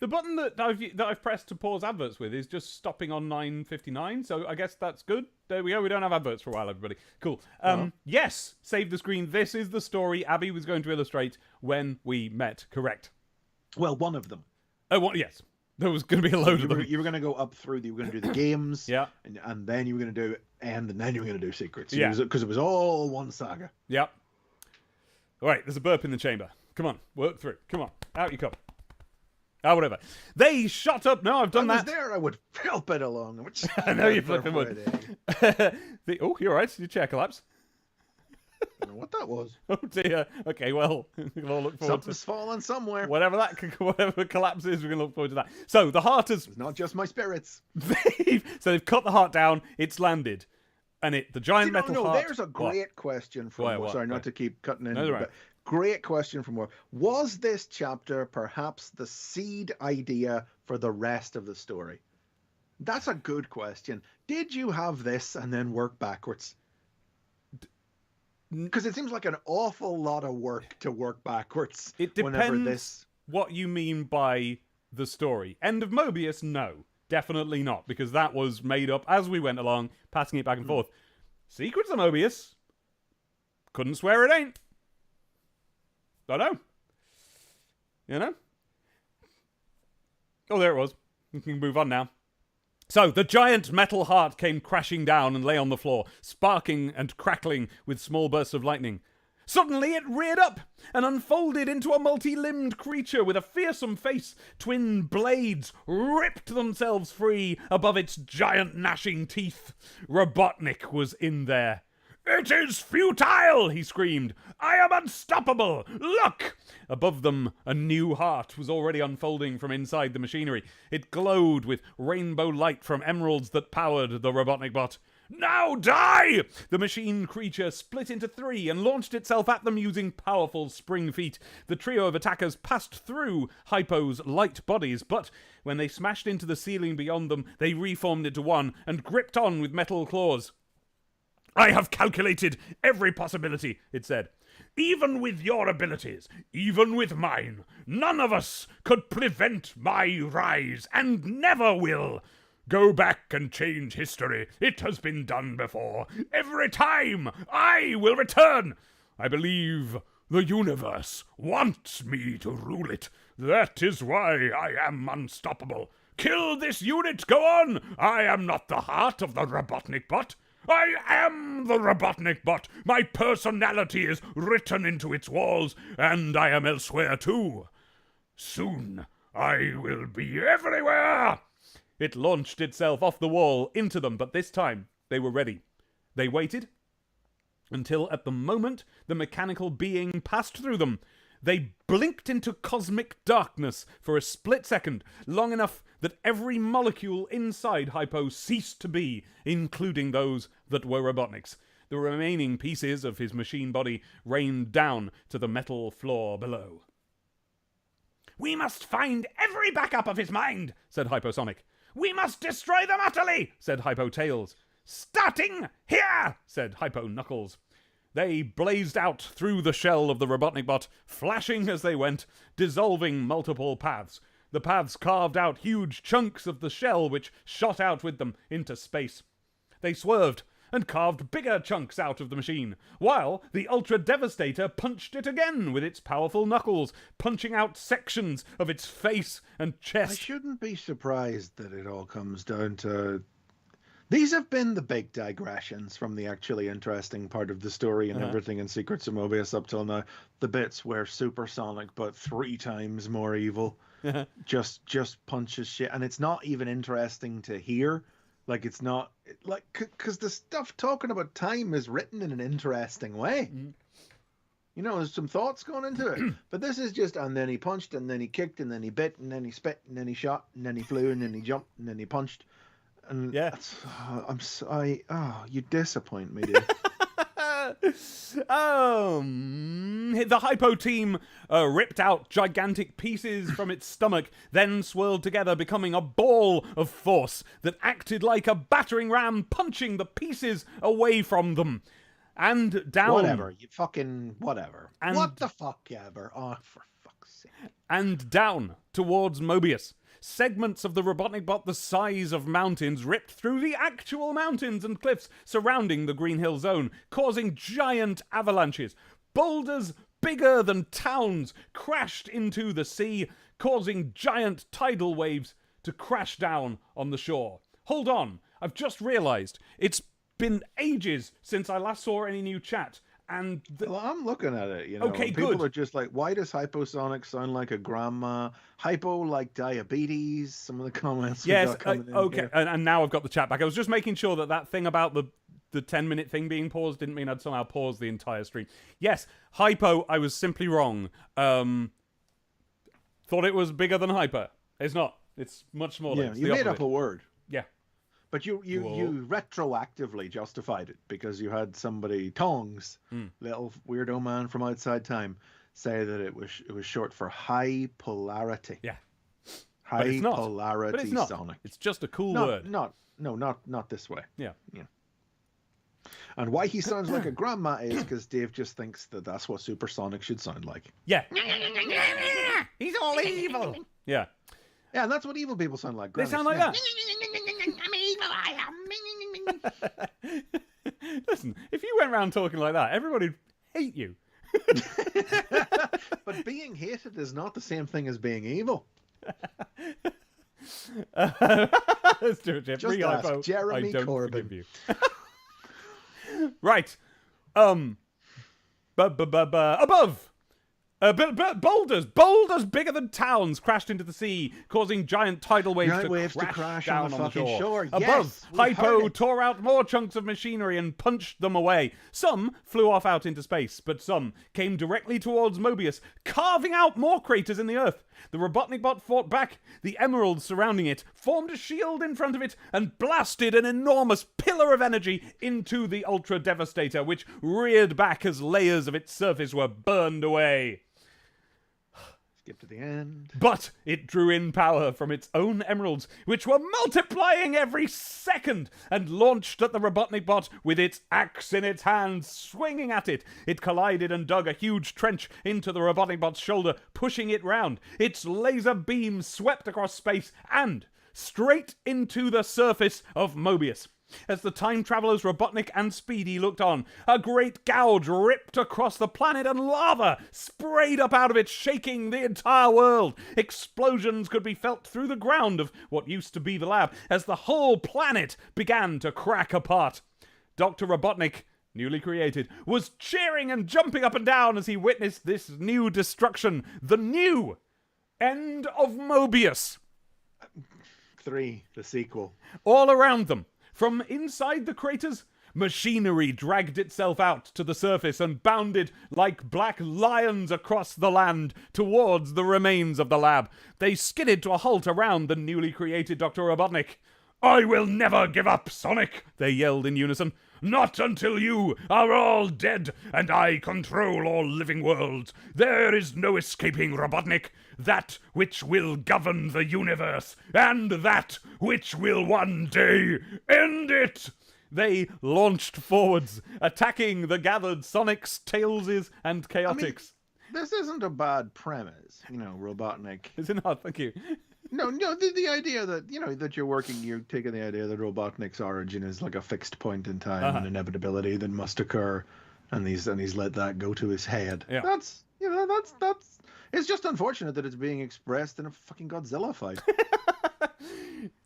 The button that I've pressed to pause adverts with is just stopping on 9:59. So I guess that's good. There we go. We don't have adverts for a while, everybody. Cool. Yes. Save the screen. This is the story Abby was going to illustrate when we met. Correct. Well, one of them. Oh, what? Yes. There was going to be a load of them. You were going to go up through. You were going to do the games. Yeah. And then you were going to do End, and then you were going to do Secrets. Yeah. Because it was all one saga. Yep. All right. There's a burp in the chamber. Come on. Work through. Come on. Out you come. Whatever. They shot up. No, I've done that. I was there. I would help it along. I know you flipping would. Oh, you're right. Your chair collapse. I don't know what that was. Oh dear. Okay, well, we'll all look forward Something's fallen somewhere. whatever collapse is. We're gonna look forward to that. So the heart has. It's not just my spirits. They've cut the heart down. It's landed, and the giant metal heart. There's a great question from. What? Sorry, not to keep cutting in. No, right. But great question from more. Was this chapter perhaps the seed idea for the rest of the story? That's a good question. Did you have this and then work backwards? Because it seems like an awful lot of work to work backwards. It depends what you mean by the story. End of Mobius, no. Definitely not, because that was made up as we went along, passing it back and forth. Secrets of Mobius, couldn't swear it ain't. Don't know. You know? Oh, there it was. We can move on now. So, the giant metal heart came crashing down and lay on the floor, sparking and crackling with small bursts of lightning. Suddenly it reared up and unfolded into a multi-limbed creature with a fearsome face. Twin blades ripped themselves free above its giant gnashing teeth. Robotnik was in there. "It is futile!" he screamed. "I am unstoppable! Look!" Above them, a new heart was already unfolding from inside the machinery. It glowed with rainbow light from emeralds that powered the Robotnik bot. "Now die!" The machine creature split into three and launched itself at them using powerful spring feet. The trio of attackers passed through Hypo's light bodies, but when they smashed into the ceiling beyond them, they reformed into one and gripped on with metal claws. "I have calculated every possibility," it said. "Even with your abilities, even with mine, none of us could prevent my rise, and never will. Go back and change history. It has been done before. Every time I will return. I believe the universe wants me to rule it. That is why I am unstoppable. Kill this unit, go on! I am not the heart of the Robotnik bot. I am the Robotnik bot. My personality is written into its walls, and I am elsewhere too. Soon I will be everywhere." It launched itself off the wall into them, but this time they were ready. They waited until at the moment the mechanical being passed through them, they blinked into cosmic darkness for a split second, long enough that every molecule inside Hypo ceased to be, including those that were Robotnik's. The remaining pieces of his machine body rained down to the metal floor below. "We must find every backup of his mind," said Hyposonic. "We must destroy them utterly," said Hypo Tails. "Starting here," said Hypo Knuckles. They blazed out through the shell of the Robotnik bot, flashing as they went, dissolving multiple paths. The paths carved out huge chunks of the shell which shot out with them into space. They swerved and carved bigger chunks out of the machine, while the Ultra Devastator punched it again with its powerful knuckles, punching out sections of its face and chest. I shouldn't be surprised that it all comes down to... These have been the big digressions from the actually interesting part of the story and everything in Secrets of Mobius up till now. The bits where Supersonic, but 3 times more evil, just punches shit. And it's not even interesting to hear. Like, it's not... like, because the stuff talking about time is written in an interesting way. You know, there's some thoughts going into it. But this is just, and then he punched, and then he kicked, and then he bit, and then he spit, and then he shot, and then he flew, and then he jumped, and then he punched. And you disappoint me, dude. The Hypo team ripped out gigantic pieces from its stomach, then swirled together, becoming a ball of force that acted like a battering ram, punching the pieces away from them. And down... Whatever, you fucking... whatever. And what the fuck ever? Oh, for fuck's sake. And down towards Mobius. Segments of the Robotnik bot the size of mountains ripped through the actual mountains and cliffs surrounding the Green Hill Zone, causing giant avalanches. Boulders bigger than towns crashed into the sea, causing giant tidal waves to crash down on the shore. Hold on, I've just realised it's been ages since I last saw any new chat. And well, I'm looking at it, you know. Okay, people are just like, why does Hyposonic sound like a grandma? Hypo like diabetes. Some of the comments. Yes, okay. And now I've got the chat back. I was just making sure that thing about the 10-minute thing being paused didn't mean I'd somehow paused the entire stream. Yes, Hypo, I was simply wrong. Thought it was bigger than Hyper. It's not. It's much smaller. Yeah, you made up a word. Yeah. But you retroactively justified it because you had somebody, Tongs, little weirdo man from outside time, say that it was short for high polarity. Yeah. High polarity but it's not. Sonic. It's just a cool word. Not this way. Yeah. Yeah. And why he sounds like a grandma is because Dave just thinks that that's what Supersonic should sound like. Yeah. He's all evil. Yeah. Yeah, and that's what evil people sound like. They sound like that. Listen, if you went around talking like that, everybody'd hate you. But being hated is not the same thing as being evil. Let's do it, Jeff. Just ask Jeremy I don't Corbyn. forgive you. Right. Above! Boulders bigger than towns crashed into the sea, causing giant tidal waves, to crash down on the shore. Above, Yes, Hypo tore out more chunks of machinery and punched them away. Some flew off out into space, but some came directly towards Mobius, carving out more craters in the earth. The Robotnik bot fought back. The emeralds surrounding it formed a shield in front of it and blasted an enormous pillar of energy into the Ultra Devastator, which reared back as layers of its surface were burned away. Skip to the end. But it drew in power from its own emeralds, which were multiplying every second, and launched at the Robotnik bot with its axe in its hand, swinging at it. It collided and dug a huge trench into the Robotnik bot's shoulder, pushing it round. Its laser beam swept across space and straight into the surface of Mobius. As the time travelers Robotnik and Speedy looked on, a great gouge ripped across the planet and lava sprayed up out of it, shaking the entire world. Explosions could be felt through the ground of what used to be the lab as the whole planet began to crack apart. Dr. Robotnik, newly created, was cheering and jumping up and down as he witnessed this new destruction, the new End of Mobius. 3, the sequel. All around them, from inside the craters, machinery dragged itself out to the surface and bounded like black lions across the land towards the remains of the lab. They skidded to a halt around the newly created Dr. Robotnik. "I will never give up, Sonic!" they yelled in unison. "Not until you are all dead and I control all living worlds. There is no escaping Robotnik, that which will govern the universe, and that which will one day end it!" They launched forwards, attacking the gathered Sonics, Tailses, and Chaotix. This isn't a bad premise, Robotnik. Is it not? Thank you. No, the idea that, that you're taking the idea that Robotnik's origin is like a fixed point in time and inevitability that must occur, and he's let that go to his head. Yeah. That's it's just unfortunate that it's being expressed in a fucking Godzilla fight.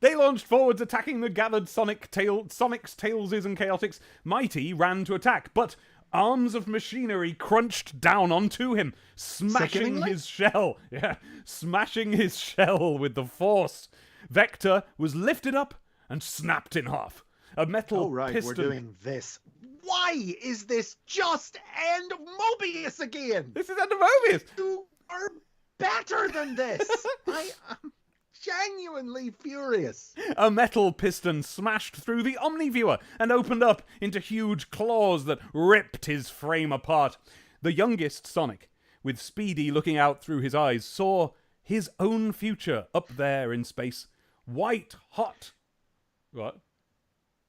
They launched forwards, attacking the gathered Sonics, Tailses, and Chaotix. Mighty ran to attack, but arms of machinery crunched down onto him, smashing his shell. Yeah, smashing his shell with the force. Vector was lifted up and snapped in half. A metal piston... we're doing this. Why is this just End of Mobius again? This is End of Mobius! You are better than this! I am genuinely furious. A metal piston smashed through the Omniviewer and opened up into huge claws that ripped his frame apart. The youngest Sonic, with Speedy looking out through his eyes, saw his own future up there in space. White hot. What?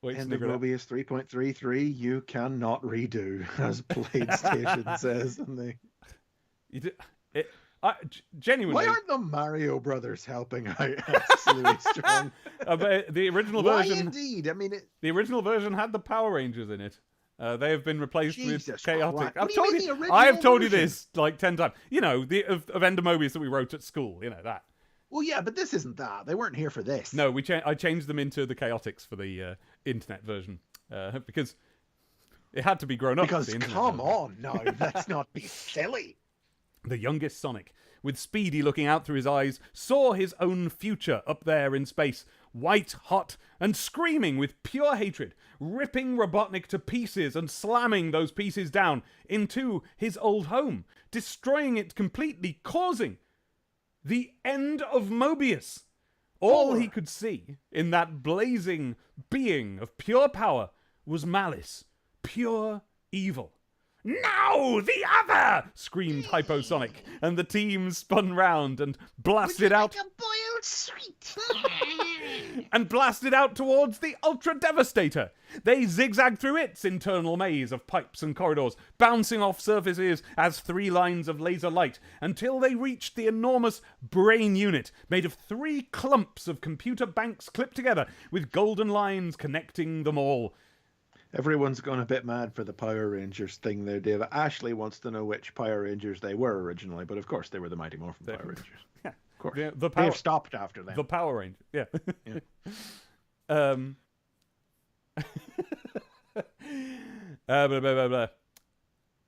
Wait, End of Mobius 3.33, you cannot redo, as PlayStation says. Genuinely. Why aren't the Mario Brothers helping out Louis Strong? The original Why version. Indeed? I mean, the original version had the Power Rangers in it. They have been replaced with Chaotic. Christ. I have told you this like 10 times. Of End of Mobius that we wrote at school. That. Well, yeah, but this isn't that. They weren't here for this. No, I changed them into the Chaotix for the internet version because it had to be grown up. Because come on, no, let's not be silly. The youngest Sonic, with Speedy looking out through his eyes, saw his own future up there in space, white hot and screaming with pure hatred, ripping Robotnik to pieces and slamming those pieces down into his old home, destroying it completely, causing the End of Mobius. All he could see in that blazing being of pure power was malice, pure evil. "Now the other!" screamed Hyposonic, and the team spun round and blasted out. Like a boiled sweet. And blasted out towards the Ultra Devastator. They zigzagged through its internal maze of pipes and corridors, bouncing off surfaces as 3 lines of laser light, until they reached the enormous brain unit, made of 3 clumps of computer banks clipped together, with golden lines connecting them all. Everyone's gone a bit mad for the Power Rangers thing there, Dave. Ashley wants to know which Power Rangers they were originally, but of course they were the Mighty Morphin Power Rangers. Yeah, of course. They've stopped after them. The Power Rangers, yeah. Blah, blah, blah, blah.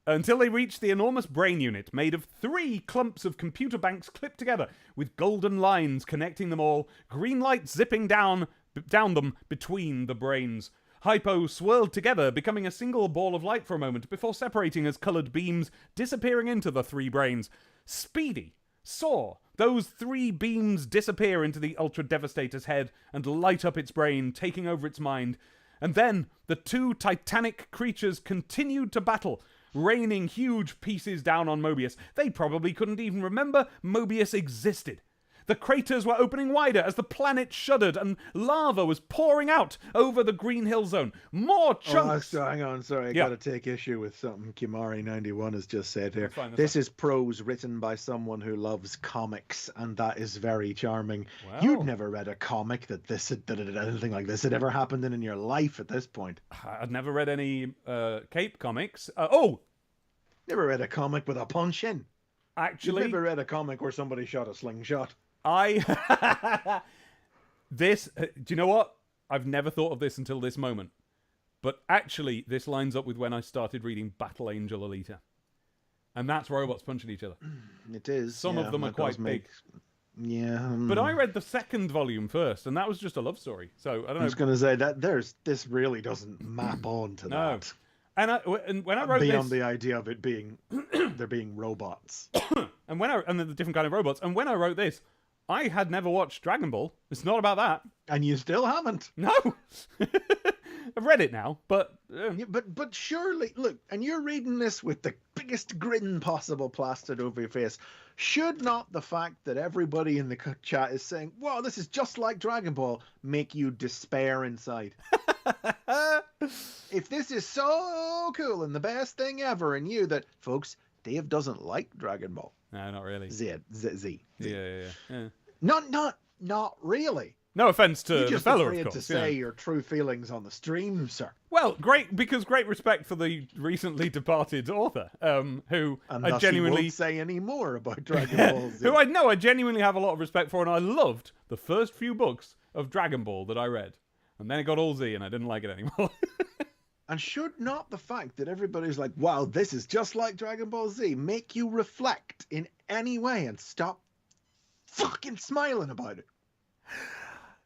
until they reached the enormous brain unit made of 3 clumps of computer banks clipped together with golden lines connecting them all, green light zipping down them between the brains. Hypo swirled together, becoming a single ball of light for a moment before separating as coloured beams, disappearing into the 3 brains. Speedy saw those 3 beams disappear into the Ultra Devastator's head and light up its brain, taking over its mind. And then the 2 titanic creatures continued to battle, raining huge pieces down on Mobius. They probably couldn't even remember Mobius existed. The craters were opening wider as the planet shuddered and lava was pouring out over the Green Hill Zone. More chunks... Oh, hang on, sorry. I gotta take issue with something Kimari91 has just said here. This is prose written by someone who loves comics, and that is very charming. Wow. You'd never read a comic that anything like this had ever happened in your life at this point. I'd never read any Cape comics. Never read a comic with a punch-in. Actually... You've never read a comic where somebody shot a slingshot. Do you know what? I've never thought of this until this moment. But actually, this lines up with when I started reading Battle Angel Alita. And that's robots punching each other. It is. Some of them are quite big. Yeah. But I read the 2nd volume first, and that was just a love story. So, I don't know. I was going to say, this really doesn't map on to that. And when I wrote beyond the idea of it being, there being robots. and the different kind of robots. And when I wrote this, I had never watched Dragon Ball. It's not about that. And you still haven't. No. I've read it now, but... But surely, look, and you're reading this with the biggest grin possible plastered over your face. Should not the fact that everybody in the chat is saying, wow, this is just like Dragon Ball, make you despair inside? If this is so cool and the best thing ever, and you that, folks, Dave doesn't like Dragon Ball. No, not really. Z. Yeah. Not really. No offense to the fella, of course. You're just afraid to say your true feelings on the stream, sir. Well, great respect for the recently departed author, who and I genuinely won't say any more about Dragon Ball Z. Who I genuinely have a lot of respect for, and I loved the first few books of Dragon Ball that I read, and then it got all Z, and I didn't like it anymore. And should not the fact that everybody's like, wow, this is just like Dragon Ball Z, make you reflect in any way and stop fucking smiling about it?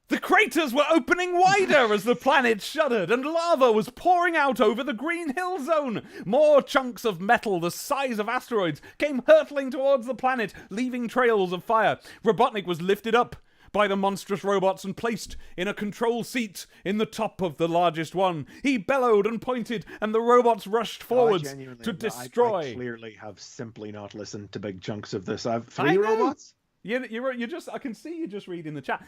The craters were opening wider as the planet shuddered, and lava was pouring out over the Green Hill Zone. More chunks of metal the size of asteroids came hurtling towards the planet, leaving trails of fire. Robotnik was lifted up by the monstrous robots and placed in a control seat in the top of the largest one. He bellowed and pointed, and the robots rushed forwards to destroy. I clearly have simply not listened to big chunks of this. I have 3 robots? You're just. I can see you just reading the chat.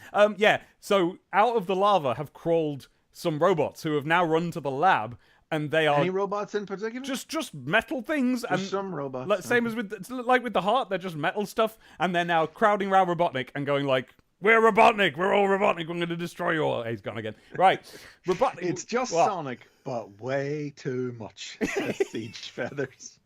So out of the lava have crawled some robots who have now run to the lab, and they are any robots in particular. Just metal things, and some robots. Same as with the heart, they're just metal stuff, and they're now crowding around Robotnik and going like, "We're Robotnik. We're all Robotnik. We're going to destroy you all." He's gone again. Right, Robotnik. It's just Sonic, but way too much. Siege feathers.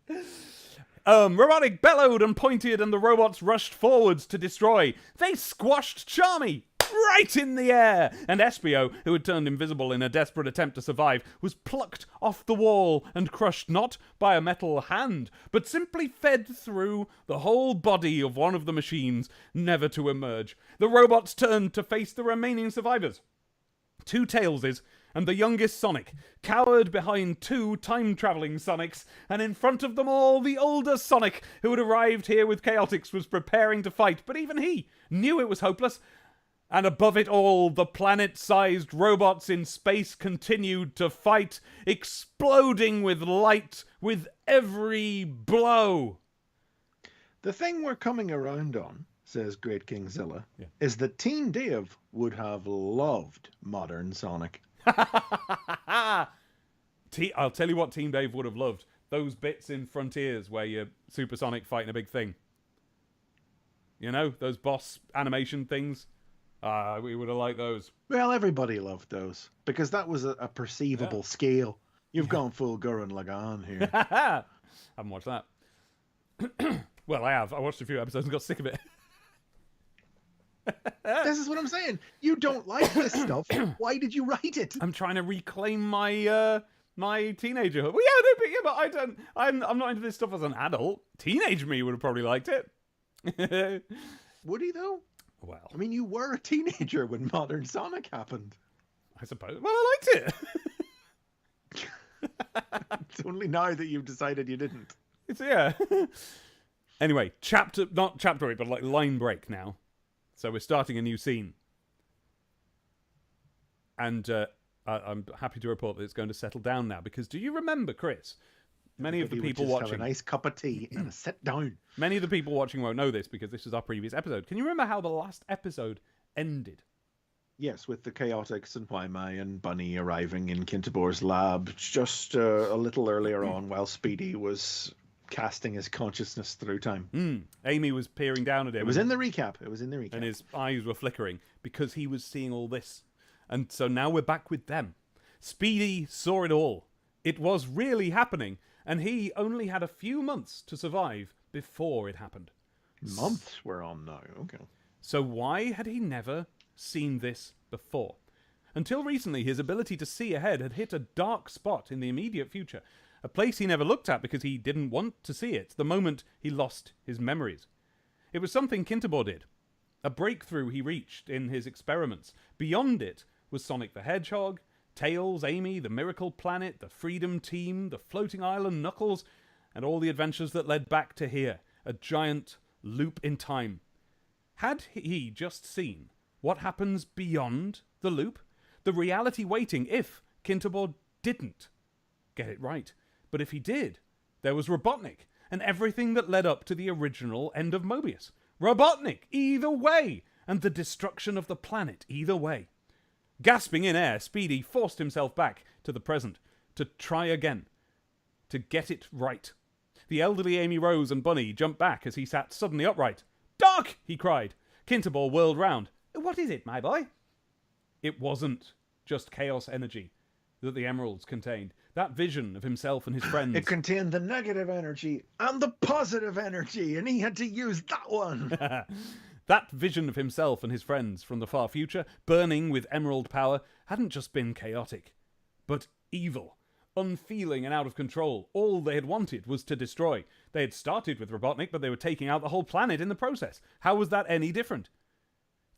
Robotnik bellowed and pointed, and the robots rushed forwards to destroy. They squashed Charmy right in the air, and Espio, who had turned invisible in a desperate attempt to survive, was plucked off the wall and crushed not by a metal hand, but simply fed through the whole body of one of the machines, never to emerge. The robots turned to face the remaining survivors. 2 Tailses and the youngest Sonic cowered behind 2 time-traveling Sonics, and in front of them all, the older Sonic, who had arrived here with Chaotix, was preparing to fight, but even he knew it was hopeless. And above it all, the planet-sized robots in space continued to fight, exploding with light with every blow. The thing we're coming around on, says Great King Zilla, is that Team Dave would have loved modern Sonic. I'll tell you what Team Dave would have loved. Those bits in Frontiers where you're Supersonic fighting a big thing. You know, those boss animation things. We would have liked those. Well, everybody loved those, because that was a perceivable scale. You've gone full Gurren Lagann here. Haven't watched that. Well, I have. I watched a few episodes and got sick of it. This is what I'm saying. You don't like this stuff. Why did you write it? I'm trying to reclaim my my teenager. Well, yeah, but I don't. I'm not into this stuff as an adult. Teenage me would have probably liked it. Would he though? Well, I mean, you were a teenager when Modern Sonic happened. I suppose. Well, I liked it. It's only now that you've decided you didn't. Yeah. Anyway, not chapter 8, but like line break now. So we're starting a new scene. And I'm happy to report that it's going to settle down now. Because do you remember, Chris? Many of the people watching... have a nice cup of tea and a sit down. Many of the people watching won't know this because this is our previous episode. Can you remember how the last episode ended? Yes, with the Chaotix and Waimai and Bunny arriving in Kintabor's lab just a little earlier on while Speedy was casting his consciousness through time. Amy was peering down at him. It was in the recap. And his eyes were flickering because he was seeing all this. And so now we're back with them. Speedy saw it all. It was really happening. And he only had a few months to survive before it happened. Months we're on now. Okay. So why had he never seen this before? Until recently, his ability to see ahead had hit a dark spot in the immediate future, a place he never looked at because he didn't want to see it the moment he lost his memories. It was something Kintabor did, a breakthrough he reached in his experiments. Beyond it was Sonic the Hedgehog, Tails, Amy, the Miracle Planet, the Freedom Team, the Floating Island, Knuckles, and all the adventures that led back to here, a giant loop in time. Had he just seen what happens beyond the loop? The reality waiting if Kintabor didn't get it right. But if he did, there was Robotnik and everything that led up to the original End of Mobius. Robotnik, either way, and the destruction of the planet, either way. Gasping in air, Speedy forced himself back to the present, to try again, to get it right. The elderly Amy Rose and Bunny jumped back as he sat suddenly upright. "Doc!" he cried. Kintabor whirled round. "What is it, my boy?" It wasn't just chaos energy that the emeralds contained. That vision of himself and his friends. It contained the negative energy and the positive energy, and he had to use that one. That vision of himself and his friends from the far future, burning with emerald power, hadn't just been chaotic, but evil, unfeeling and out of control. All they had wanted was to destroy. They had started with Robotnik, but they were taking out the whole planet in the process. How was that any different?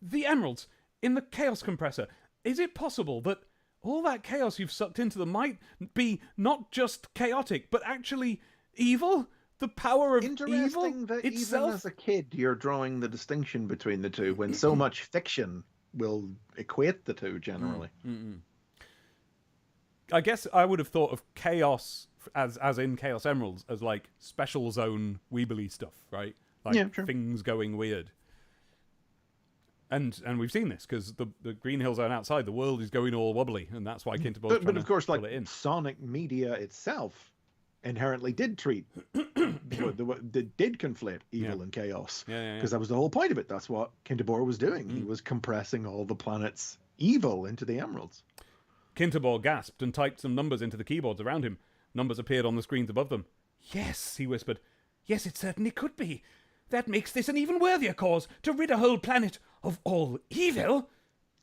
The emeralds in the chaos compressor. Is it possible that all that chaos you've sucked into them might be not just chaotic, but actually evil? The power of Interesting evil that itself? even as a kid you're drawing the distinction between the two when so much fiction will equate the two generally. I guess I would have thought of chaos as in Chaos Emeralds as like special zone Weebly stuff, right? Like Yeah, sure. things going weird. And we've seen this because the Green Hill Zone outside, the world is going all wobbly, and that's why Kintabor's But of course, pull like it in. Sonic media itself inherently did treat, did conflate evil and chaos. Because that was the whole point of it. That's what Kintabor was doing. He was compressing all the planet's evil into the emeralds. Kintabor gasped and typed some numbers into the keyboards around him. Numbers appeared on the screens above them. "Yes," he whispered. "Yes, it certainly could be. That makes this an even worthier cause, to rid a whole planet of all evil."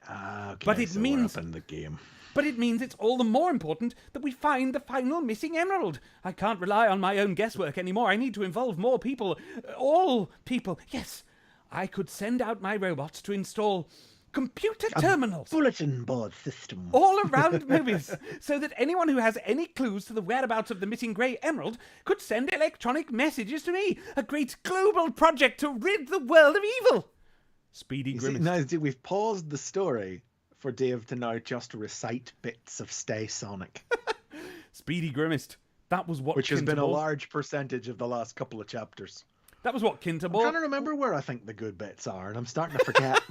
Okay, But it so means- we're up in the game. "But it means it's all the more important that we find the final missing emerald. I can't rely on my own guesswork anymore. I need to involve more people. All people. Yes, I could send out my robots to install computer terminals Bulletin board system. all around Mobius, so that anyone who has any clues to the whereabouts of the missing grey emerald could send electronic messages to me. A great global project to rid the world of evil." Speedy grimaced. Now, we've paused the story for Dave to now just recite bits of Stay Sonic. Speedy grimaced. That was what Which has been a Kintabor- large percentage of the last couple of chapters. That was what I'm Kintabor... trying to remember where I think the good bits are, and I'm starting to forget.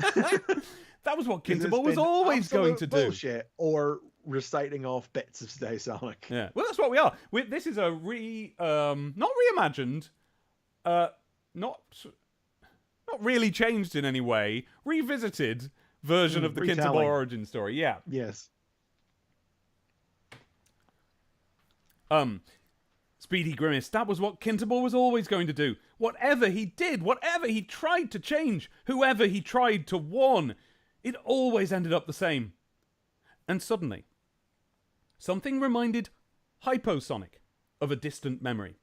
That was what 'Cause it's Kintabor was been always going to absolute do. bullshit, or reciting off bits of Stay Sonic. Yeah. Well, that's what we are. This is a not reimagined, not really changed in any way, revisited version of the Kintabor retelling. origin story. Yeah. Yes. Speedy grimaced. That was what Kintabor was always going to do. Whatever he did, whatever he tried to change, whoever he tried to warn, it always ended up the same. And suddenly, something reminded hyposonic, of a distant memory.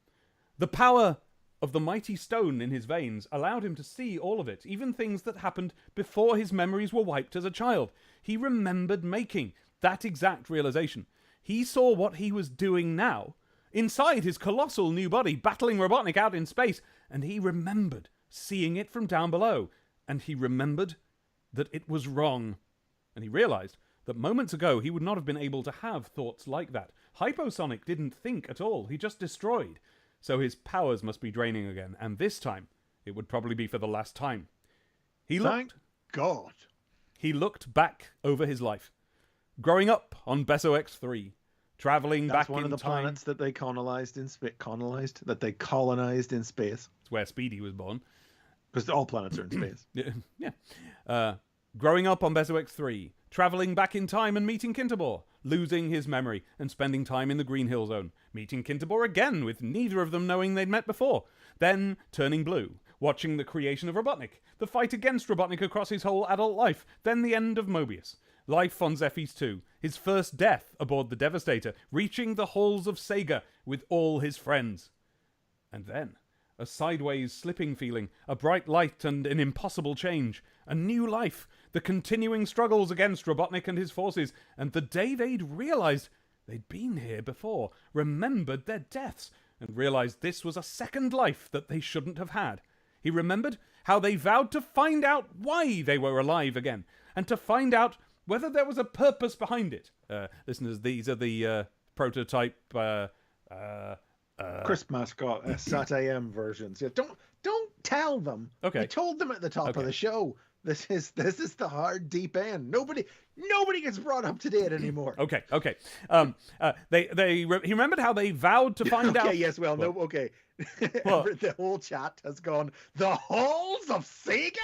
The power of the mighty stone in his veins allowed him to see all of it, even things that happened before his memories were wiped as a child. He remembered making that exact realization. He saw what he was doing now, inside his colossal new body, battling Robotnik out in space, and he remembered seeing it from down below, and he remembered that it was wrong. And he realized that moments ago he would not have been able to have thoughts like that. Hyposonic didn't think at all, he just destroyed. So his powers must be draining again, and this time it would probably be for the last time. Thank God. He looked back over his life, growing up on Besso X3, traveling back in time. That's one of the planets that they colonized in space. It's where Speedy was born. Because all planets are in space. Yeah. Growing up on Besso X3, traveling back in time and meeting Kintabor, losing his memory and spending time in the Green Hill Zone, meeting Kintabor again with neither of them knowing they'd met before, then turning blue, watching the creation of Robotnik, the fight against Robotnik across his whole adult life, then the end of Mobius, life on Zephyrs 2, his first death aboard the Devastator, reaching the halls of Sega with all his friends. And then a sideways slipping feeling, a bright light and an impossible change, a new life, the continuing struggles against Robotnik and his forces, and the day they'd realized they'd been here before, remembered their deaths, and realized this was a second life that they shouldn't have had. He remembered how they vowed to find out why they were alive again, and to find out whether there was a purpose behind it. Listeners, these are the prototype Crisp Mascot Sat AM versions. Yeah, don't tell them. Okay. You told them at the top of the show. This is the hard deep end. Nobody gets brought up to date anymore. Okay. He remembered how they vowed to find out. Okay, yes, well, no, okay. The whole chat has gone, the halls of Sega?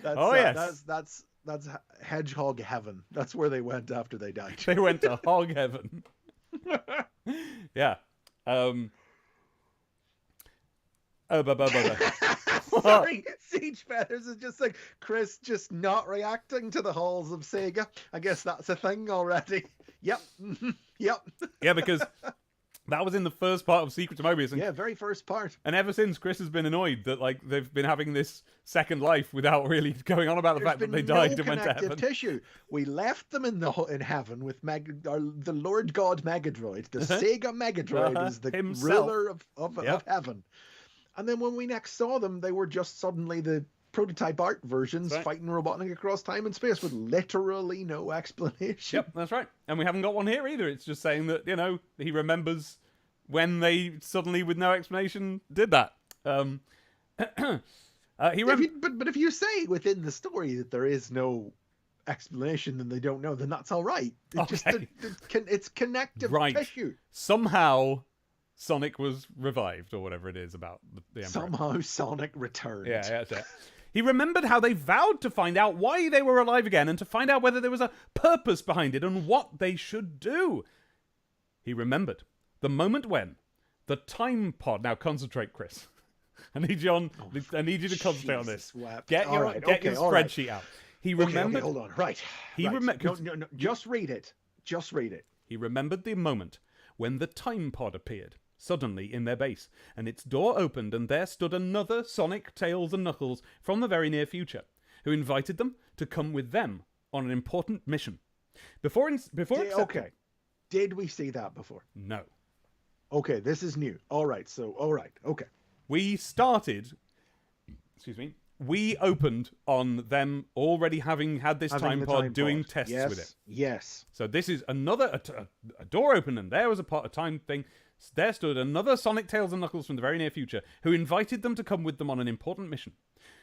Yes. That's hedgehog heaven. That's where they went after they died. They went to hog heaven. Yeah. Sorry, Siege Feathers is just like, Chris just not reacting to the halls of Sega. I guess that's a thing already. Yep. Yep. Yeah, because that was in the first part of Secret to Mobius. And, yeah, very first part. And ever since, Chris has been annoyed that like they've been having this second life without really going on about the fact that they died and went to heaven. Tissue. We left them in heaven with the Lord God Megadroid. The Sega Megadroid is the ruler of heaven. And then when we next saw them, they were just suddenly the prototype art versions fighting Robotnik across time and space with literally no explanation. Yep, that's right. And we haven't got one here either. It's just saying that, he remembers when they suddenly, with no explanation, did that. But if you say within the story that there is no explanation and they don't know, then that's all right. It's connective tissue. Somehow Sonic was revived, or whatever it is about the Emperor. Somehow Sonic returned. Yeah, that's it. He remembered how they vowed to find out why they were alive again and to find out whether there was a purpose behind it and what they should do. He remembered the moment when the time pod... Now concentrate, Chris. I need you to concentrate on this. Get your spreadsheet out. He remembered... Okay, hold on. Right. No, just read it. Just read it. He remembered the moment when the time pod appeared, suddenly in their base, and its door opened and there stood another Sonic, Tails and Knuckles from the very near future, who invited them to come with them on an important mission. Before accepting... Okay. Did we see that before? No. Okay, this is new. All right, okay. We opened on them already having had this time pod doing tests with it. Yes. So this is another a door opened and there was a time thing. There stood another Sonic, Tails and Knuckles from the very near future who invited them to come with them on an important mission.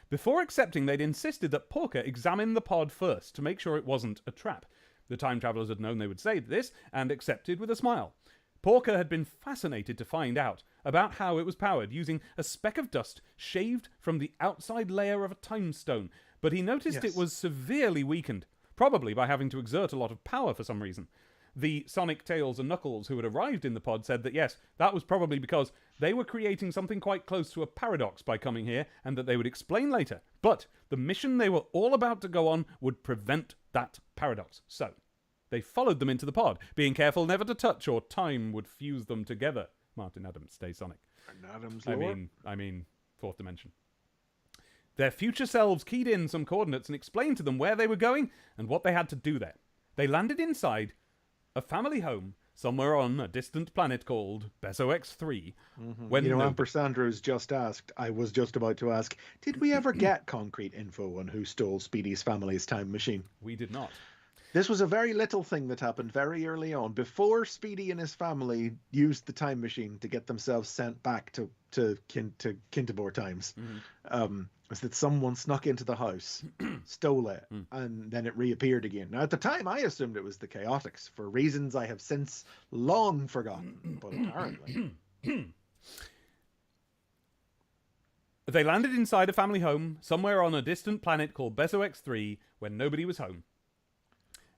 Before accepting, they'd insisted that Porker examine the pod first to make sure it wasn't a trap. The time travelers had known they would say this and accepted with a smile. Porker had been fascinated to find out about how it was powered using a speck of dust shaved from the outside layer of a time stone, but he noticed it was severely weakened, probably by having to exert a lot of power for some reason. The Sonic, Tails and Knuckles who had arrived in the pod said that yes, that was probably because they were creating something quite close to a paradox by coming here, and that they would explain later. But the mission they were all about to go on would prevent that paradox. So, They followed them into the pod, being careful never to touch or time would fuse them together. Martin Adams, stay Sonic. Adams I mean, fourth dimension. Their future selves keyed in some coordinates and explained to them where they were going and what they had to do there. They landed inside a family home somewhere on a distant planet called Bezo X3. When Ampersandro's just asked, I was just about to ask, did we ever get concrete info on who stole Speedy's family's time machine? We did not. This was a very little thing that happened very early on, before Speedy and his family used the time machine to get themselves sent back to Kintobor times. Was that someone snuck into the house, stole it, and then it reappeared again. Now, at the time, I assumed it was the Chaotix, for reasons I have since long forgotten, but apparently. They landed inside a family home somewhere on a distant planet called Bezo X3 when nobody was home.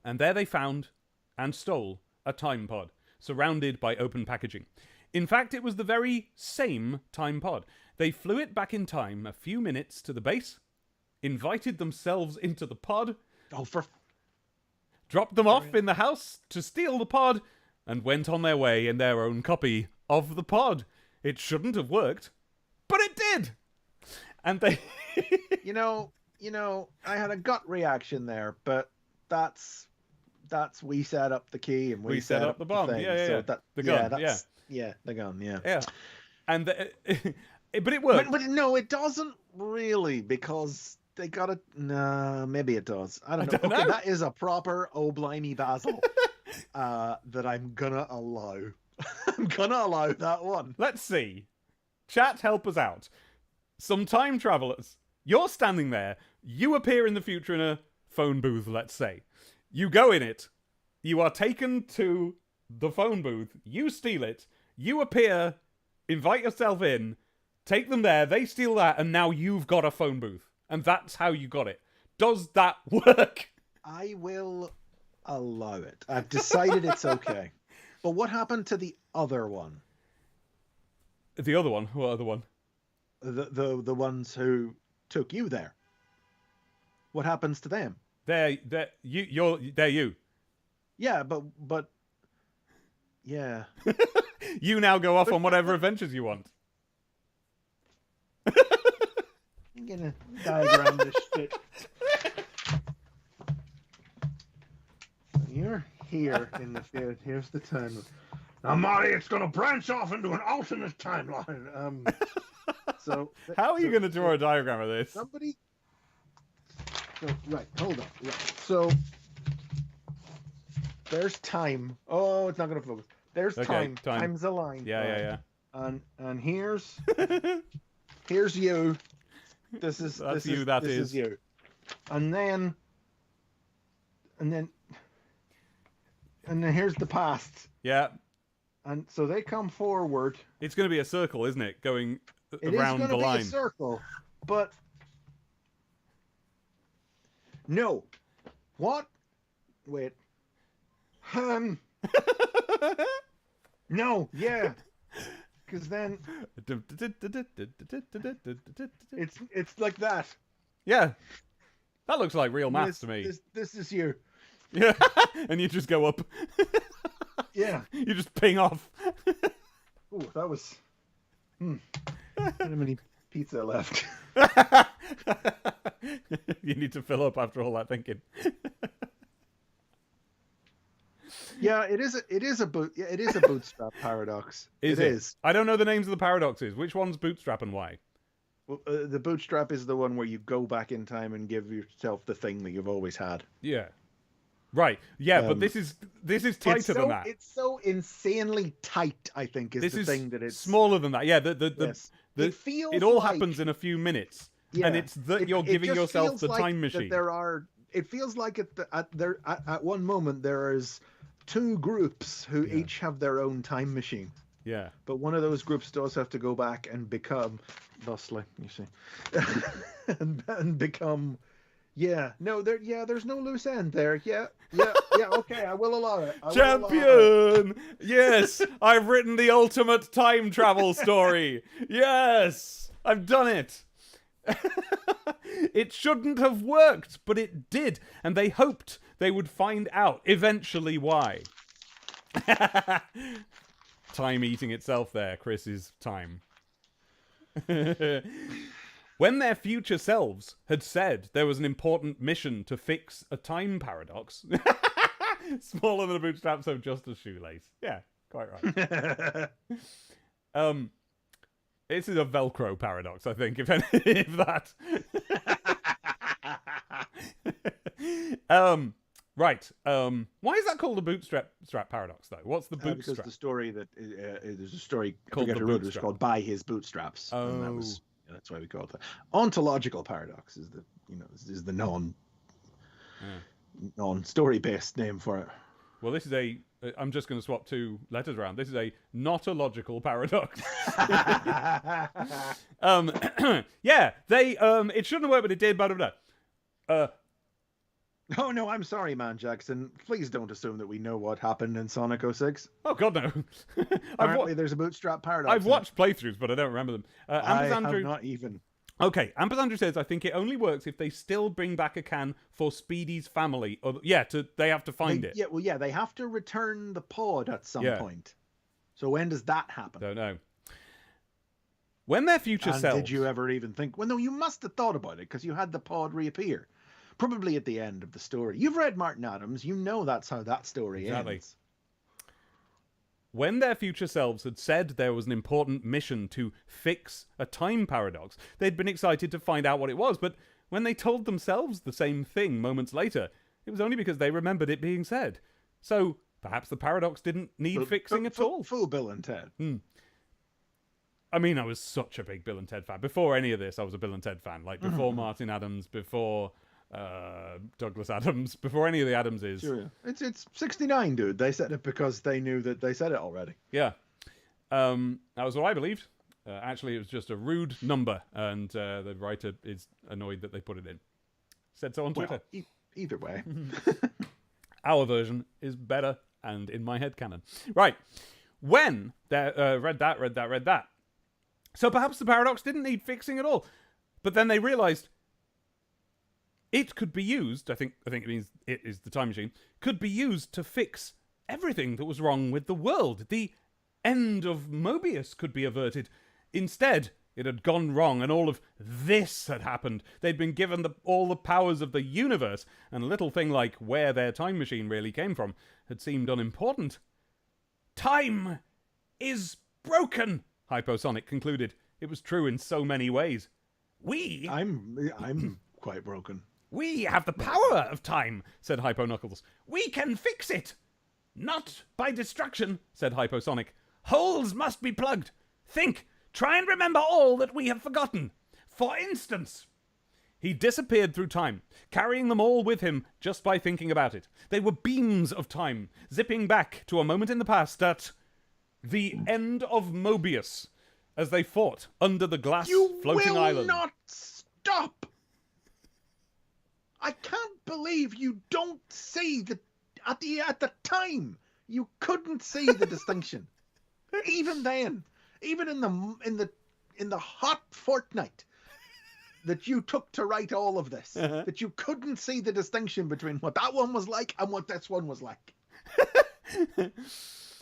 And there they found and stole a time pod, surrounded by open packaging. In fact, it was the very same time pod. They flew it back in time a few minutes to the base, invited themselves into the pod, dropped them off in the house to steal the pod, and went on their way in their own copy of the pod. It shouldn't have worked, but it did! And they... you know, I had a gut reaction there, but that's we set up the key and we set up the bomb. The gun. The gun. Yeah. And but it worked. But no, it doesn't really, because they got it. Nah, maybe it does. I don't know. Okay, that is a proper blimey Basil that I'm gonna allow. I'm gonna allow that one. Let's see. Chat, help us out. Some time travelers. You're standing there. You appear in the future in a phone booth, let's say. You go in it. You are taken to the phone booth. You steal it. You appear, invite yourself in, take them there, they steal that, and now you've got a phone booth. And that's how you got it. Does that work? I will allow it. I've decided it's okay. But what happened to the other one? The other one? What other one? The ones who took you there. What happens to them? They're you. Yeah, but yeah. You now go off on whatever adventures you want. I'm gonna diagram this shit. You're here in the field. Here's the time. Now, Marty, it's gonna branch off into an alternate timeline. So how are you gonna draw a diagram of this? Somebody. So, right, hold on. Right. So there's time. Oh, it's not gonna focus. There's time. Time's a line. Yeah. And here's you. This is you. This is you. And then here's the past. Yeah. And so they come forward. It's going to be a circle, isn't it? Going around the line. It is going to be a circle, but no. What? Wait. No. Yeah. Because then it's like that. Yeah. That looks like real maths to me. This is you. Yeah. And you just go up. Yeah. You just ping off. Oh, that was... How many pizza left? You need to fill up after all that thinking. Yeah, it is a bootstrap paradox. It is. I don't know the names of the paradoxes. Which one's bootstrap and why? Well, the bootstrap is the one where you go back in time and give yourself the thing that you've always had. Yeah. Right. Yeah, but this is tighter than that. It's so insanely tight, I think, is the thing that it's smaller than that. Yeah, it all like, happens in a few minutes. Yeah, and it's that you're giving yourself the time machine. It feels like at one moment there is two groups who each have their own time machine. Yeah. But one of those groups does have to go back and become, thusly, you see, and become. Yeah, no, there's no loose end there. Yeah, okay, I will allow it. Champion! Yes, I've written the ultimate time travel story. Yes, I've done it. It shouldn't have worked, but it did, and they hoped they would find out eventually why. Time eating itself there, Chris's time. When their future selves had said there was an important mission to fix a time paradox. Smaller than a bootstrap, so just a shoelace. Yeah, quite right. This is a Velcro paradox, I think, if that. Right. Why is that called a bootstrap paradox, though? What's the bootstrap? Because the story that there's a story Called I forget The who wrote it. It's Bootstrap. called "By His Bootstraps." Oh. And that's why we call it that. Ontological paradox is the non-story based name for it. Well, this is I'm just going to swap two letters around. This is a not a logical paradox. Yeah, it shouldn't have worked, but it did. Blah, blah, blah. Oh no, I'm sorry, man, Jackson. Please don't assume that we know what happened in Sonic 06. Oh God, no. Apparently, there's a bootstrap paradox. I've watched playthroughs, but I don't remember them. I have not even. Okay, Ampasandrew says, I think it only works if they still bring back a can for Speedy's family. They have to find it. Yeah, they have to return the pod at some point. So when does that happen? Don't know. When their future selves... Did you ever even think... Well, no, you must have thought about it, because you had the pod reappear. Probably at the end of the story. You've read Martin Adams. You know that's how that story ends. When their future selves had said there was an important mission to fix a time paradox, they'd been excited to find out what it was, but when they told themselves the same thing moments later, it was only because they remembered it being said. So, perhaps the paradox didn't need fixing at all. Full Bill and Ted. I mean, I was such a big Bill and Ted fan. Before any of this, I was a Bill and Ted fan. Like, before Martin Adams, before... Douglas Adams, before any of the Adamses. Sure. It's 69, dude. They said it because they knew that they said it already. Yeah. That was what I believed. Actually, it was just a rude number, and the writer is annoyed that they put it in. Said so on Twitter. Either way. Our version is better, and in my head canon. Right. When they read that. So perhaps the paradox didn't need fixing at all. But then they realized it could be used, I think it means it is the time machine, could be used to fix everything that was wrong with the world. The end of Mobius could be averted. Instead, it had gone wrong and all of this had happened. They'd been given all the powers of the universe, and a little thing like where their time machine really came from had seemed unimportant. Time is broken, Hyposonic concluded. It was true in so many ways. I'm quite broken. We have the power of time, said Hypo Knuckles. We can fix it. Not by destruction, said Hyposonic. Holes must be plugged. Think. Try and remember all that we have forgotten. For instance... He disappeared through time, carrying them all with him just by thinking about it. They were beams of time, zipping back to a moment in the past at the End of Mobius, as they fought under the glass floating island. You will not stop! I can't believe you don't see that at the time you couldn't see the distinction. Even then, even in the hot fortnight that you took to write all of this, that you couldn't see the distinction between what that one was like and what this one was like.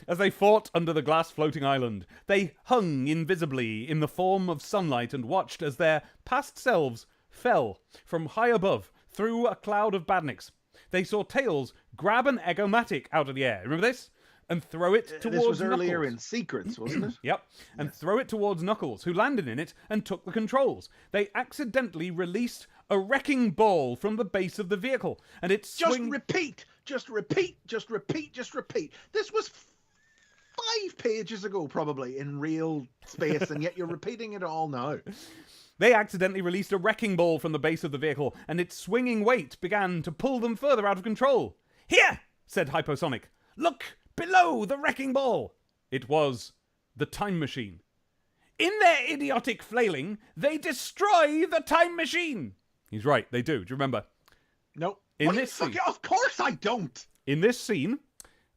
As they fought under the glass floating island, they hung invisibly in the form of sunlight and watched as their past selves fell from high above through a cloud of badniks. They saw Tails grab an Eggomatic out of the air. Remember this? And throw it towards Knuckles. This was earlier in Secrets, wasn't it? Yep. And throw it towards Knuckles, who landed in it and took the controls. They accidentally released a wrecking ball from the base of the vehicle, and it Just repeat. This was 5 pages ago, probably, in real space, and yet you're repeating it all now. They accidentally released a wrecking ball from the base of the vehicle, and its swinging weight began to pull them further out of control. Here, said Hyposonic. Look below the wrecking ball. It was the time machine. In their idiotic flailing, they destroy the time machine. He's right, they do. Do you remember? No. Of course I don't. In this scene,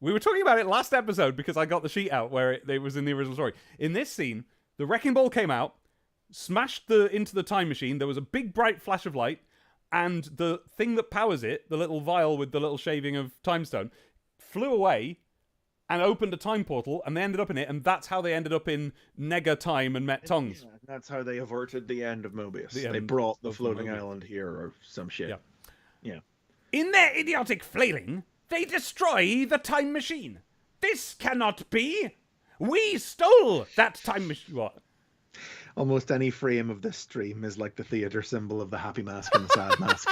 we were talking about it last episode because I got the sheet out where it was in the original story. In this scene, the wrecking ball came out, smashed into the time machine. There was a big bright flash of light, and the thing that powers it, the little vial with the little shaving of time stone, flew away and opened a time portal, and they ended up in it, and that's how they ended up in Nega time and met Tongs. Yeah, that's how they averted the end of Mobius. The They end brought the of floating Mobius. island here or some shit. Yeah. Yeah. In their idiotic flailing, they destroy the time machine. This cannot be. We stole that time machine. What? Almost any frame of this stream is like the theater symbol of the happy mask and the sad mask.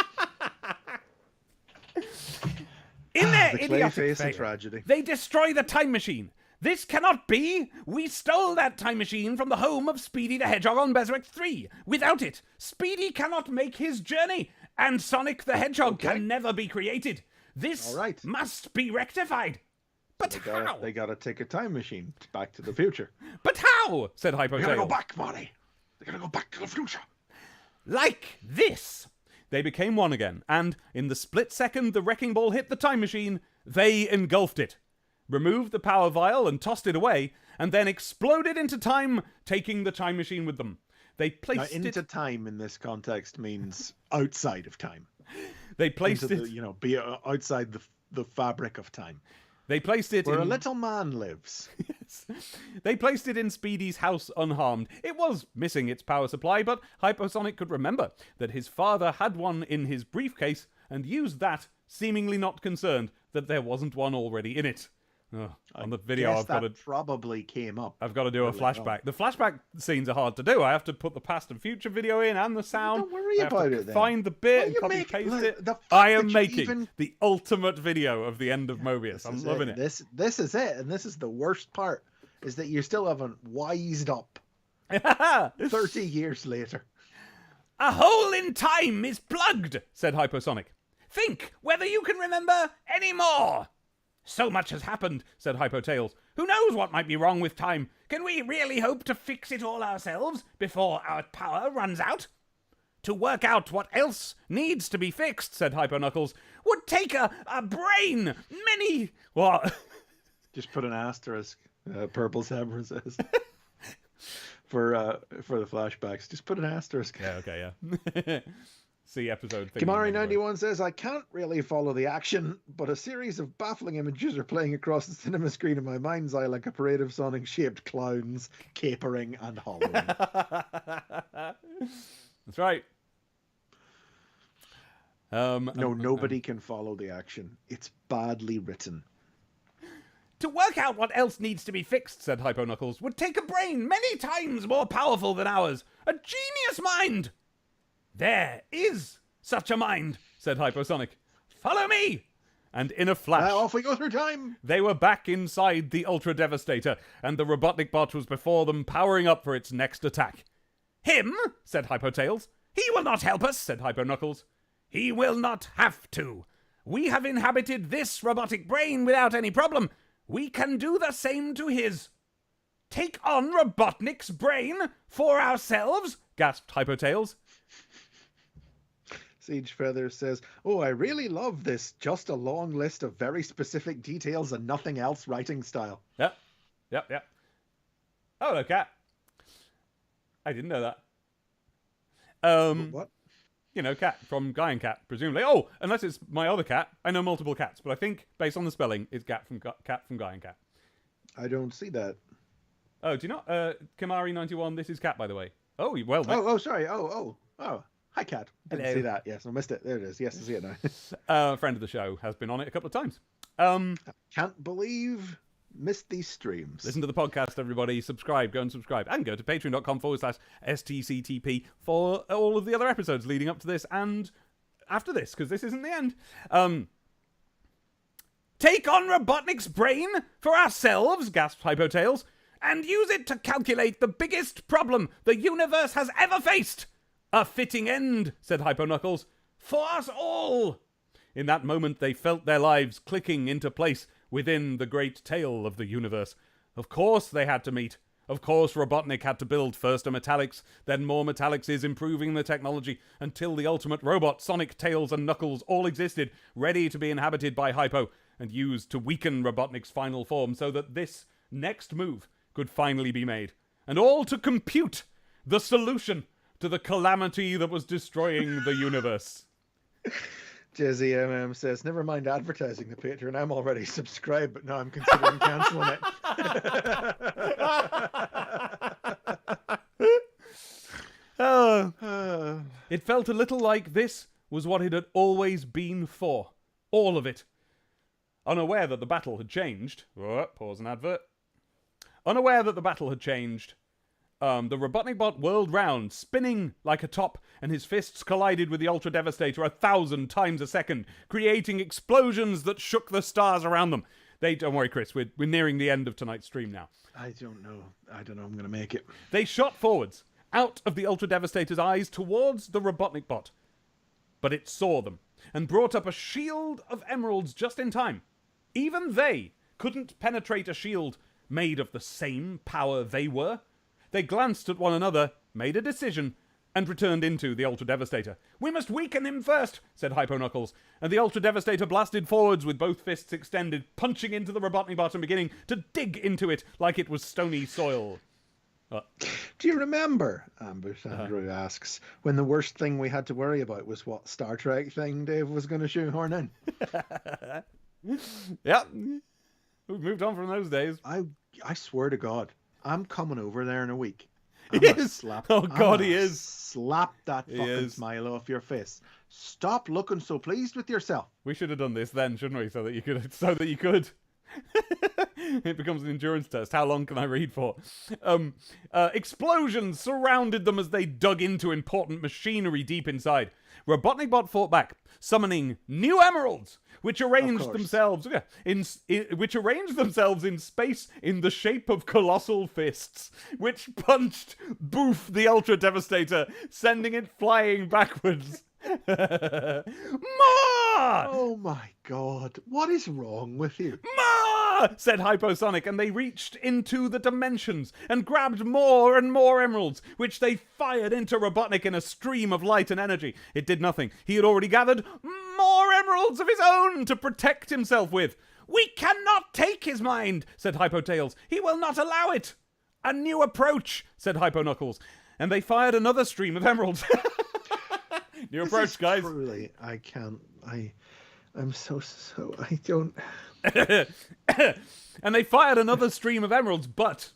In their The idiotic Clayface fail, of tragedy. they destroy the time machine. This cannot be. We stole that time machine from the home of Speedy the Hedgehog on Bezrec 3. Without it, Speedy cannot make his journey, and Sonic the Hedgehog can never be created. This All right. must be rectified. But how? They gotta take a time machine back to the future. But how? Said They gotta go Hypotail. back, Marty. They gotta go back to the future. Like this. They became one again, and in the split second the wrecking ball hit the time machine, they engulfed it, removed the power vial and tossed it away, and then exploded into time, taking the time machine with them. They Now, placed into it. time in this context means outside of time. They placed Into it. the, be outside the fabric of time. They placed it Where in. a little man lives. They placed it in Speedy's house unharmed. It was missing its power supply, but Hyposonic could remember that his father had one in his briefcase and used that, seemingly not concerned that there wasn't one already in it. On the video, Guess I've got to. that probably came up. I've got to do a early flashback. on. The flashback scenes are hard to do. I have to put the past and future video in and the sound. Don't worry I have about to it then. Find the bit Well, and you copy make- paste look, it. the fact I that am you making even- the ultimate video of the end of Mobius. I'm This is loving it. This is it, and this is the worst part, is that you still haven't wised up 30 years later. A hole in time is plugged, said Hyposonic. Think whether you can remember any more. So much has happened, said Hypotails. Who knows what might be wrong with time? Can we really hope to fix it all ourselves before our power runs out? To work out what else needs to be fixed, said Hypoknuckles, would take a brain, many... What? Just put an asterisk. Purple Zebra says. For the flashbacks, just put an asterisk. Yeah, okay, yeah. See episode. Kimari91 says, I can't really follow the action, but a series of baffling images are playing across the cinema screen in my mind's eye like a parade of Sonic-shaped clowns, capering and hollowing. That's right. No, nobody can follow the action. It's badly written. To work out what else needs to be fixed, said Hypoknuckles, would take a brain many times more powerful than ours. A genius mind! There is such a mind, said Hyposonic. Follow me! And in a flash, Off we go through time! they were back inside the Ultra Devastator, and the Robotnik bot was before them, powering up for its next attack. Him? Said Hypotails. He will not help us, Said Hypoknuckles. He will not have to. We have inhabited this robotic brain without any problem. We can do the same to his. Take on Robotnik's brain for ourselves? Gasped Hypotails. Siege Feather says, oh, I really love this just a long list of very specific details and nothing else writing style. Yep. Oh, look, cat. I didn't know that. What? You know, cat from Guy and Cat, presumably. Oh, unless it's my other cat. I know multiple cats, but I think, based on the spelling, it's cat from Guy and Cat. I don't see that. Oh, do you not? Kamari91, this is Cat, by the way. Oh, well. Sorry. Oh. Hi, Cat. Didn't Hello. see that. Yes, I missed it. There it is. Yes, I see it now. Friend of the show has been on it a couple of times. Can't believe missed these streams. Listen to the podcast, everybody. Subscribe. Go and subscribe. And go to patreon.com/STCTP for all of the other episodes leading up to this and after this, because this isn't the end. Take on Robotnik's brain for ourselves, gasped Hypotails, and use it to calculate the biggest problem the universe has ever faced. A fitting end, said Hypoknuckles, for us all. In that moment, they felt their lives clicking into place within the great tale of the universe. Of course they had to meet. Of course Robotnik had to build first a Metallics, then more Metallicses, improving the technology until the ultimate robot, Sonic, Tails, and Knuckles all existed, ready to be inhabited by Hypo and used to weaken Robotnik's final form so that this next move could finally be made. And all to compute the solution to the calamity that was destroying the universe. Jizzy says, never mind advertising the Patreon. I'm already subscribed, but now I'm considering cancelling it. It felt a little like this was what it had always been for. All of it. Unaware that the battle had changed. Pause an advert. Unaware that the battle had changed, the Robotnik bot whirled round, spinning like a top, and his fists collided with the Ultra Devastator 1,000 times a second, creating explosions that shook the stars around them. Don't worry, Chris, we're nearing the end of tonight's stream now. I don't know I'm going to make it. They shot forwards, out of the Ultra Devastator's eyes, towards the Robotnik bot. But it saw them, and brought up a shield of emeralds just in time. Even they couldn't penetrate a shield made of the same power they were. They glanced at one another, made a decision, and returned into the Ultra Devastator. "We must weaken him first," said Hypo Knuckles, and the Ultra Devastator blasted forwards with both fists extended, punching into the Robotnik bot and beginning to dig into it like it was stony soil. Do you remember, Ambush Andrew asks, when the worst thing we had to worry about was what Star Trek thing Dave was going to shoehorn in? Yeah. We've moved on from those days. I swear to God, I'm coming over there in a week. He is. He is. Slap that fucking smile off your face. Stop looking so pleased with yourself. We should have done this then, shouldn't we? So that you could. It becomes an endurance test. How long can I read for? Explosions surrounded them as they dug into important machinery deep inside. Robotnik bot fought back, summoning new emeralds, which arranged themselves in space in the shape of colossal fists, which punched Boof the Ultra Devastator, sending it flying backwards. More! Oh my God, what is wrong with you? More! Said Hyposonic, and they reached into the dimensions and grabbed more and more emeralds, which they fired into Robotnik in a stream of light and energy. It did nothing. He had already gathered more emeralds of his own to protect himself with. "We cannot take his mind," said Hypotails. "He will not allow it." "A new approach," said Hypo Knuckles, and they fired another stream of emeralds. New approach, guys. Truly, I can't. I'm so. I don't. And they fired another stream of emeralds, but...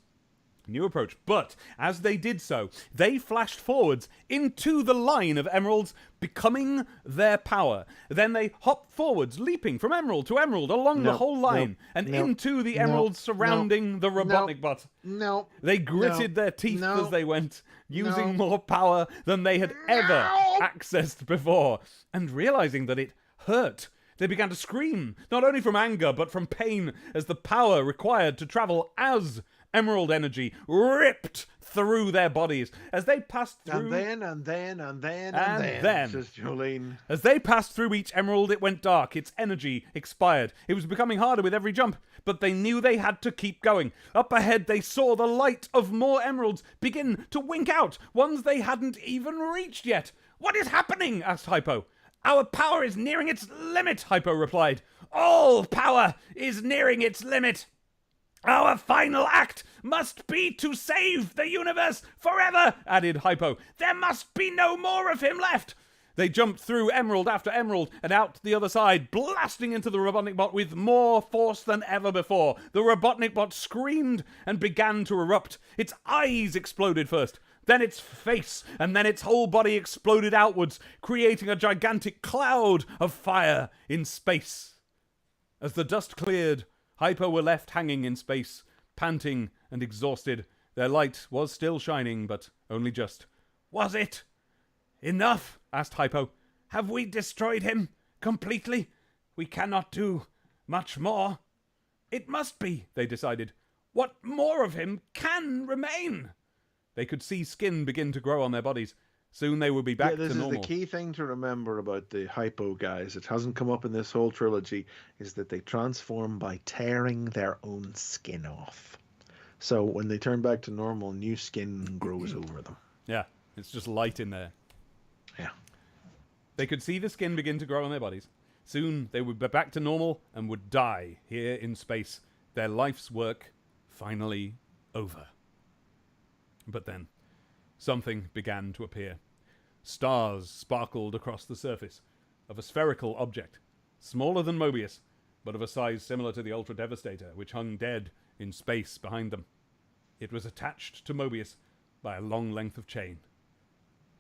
New approach. But, as they did so, they flashed forwards into the line of emeralds, becoming their power. Then they hopped forwards, leaping from emerald to emerald along the whole line, and into the emeralds surrounding the Robotnik bot. No. They gritted their teeth as they went, using more power than they had ever accessed before, and realizing that it hurt. They began to scream, not only from anger, but from pain, as the power required to travel as emerald energy ripped through their bodies. As they passed through... And then, says Jolene. As they passed through each emerald, it went dark. Its energy expired. It was becoming harder with every jump, but they knew they had to keep going. Up ahead, they saw the light of more emeralds begin to wink out, ones they hadn't even reached yet. "What is happening?" asked Hypo. "Our power is nearing its limit," Hypo replied. "All power is nearing its limit. Our final act must be to save the universe forever," added Hypo. "There must be no more of him left." They jumped through emerald after emerald and out the other side, blasting into the Robotnik bot with more force than ever before. The Robotnik bot screamed and began to erupt. Its eyes exploded first, then its face, and then its whole body exploded outwards, creating a gigantic cloud of fire in space. As the dust cleared, Hypo were left hanging in space, panting and exhausted. Their light was still shining, but only just. "Was it enough?" asked Hypo. "Have we destroyed him completely? We cannot do much more." "It must be," they decided. "What more of him can remain?" They could see skin begin to grow on their bodies. Soon they would be back to normal. This is the key thing to remember about the Hypo guys. It hasn't come up in this whole trilogy, is that they transform by tearing their own skin off. So when they turn back to normal, new skin grows over them. Yeah, it's just light in there. Yeah. They could see the skin begin to grow on their bodies. Soon they would be back to normal and would die here in space. Their life's work finally over. But then, something began to appear. Stars sparkled across the surface. of a spherical object, smaller than Mobius, but of a size similar to the Ultra Devastator, which hung dead in space behind them. It was attached to Mobius by a long length of chain.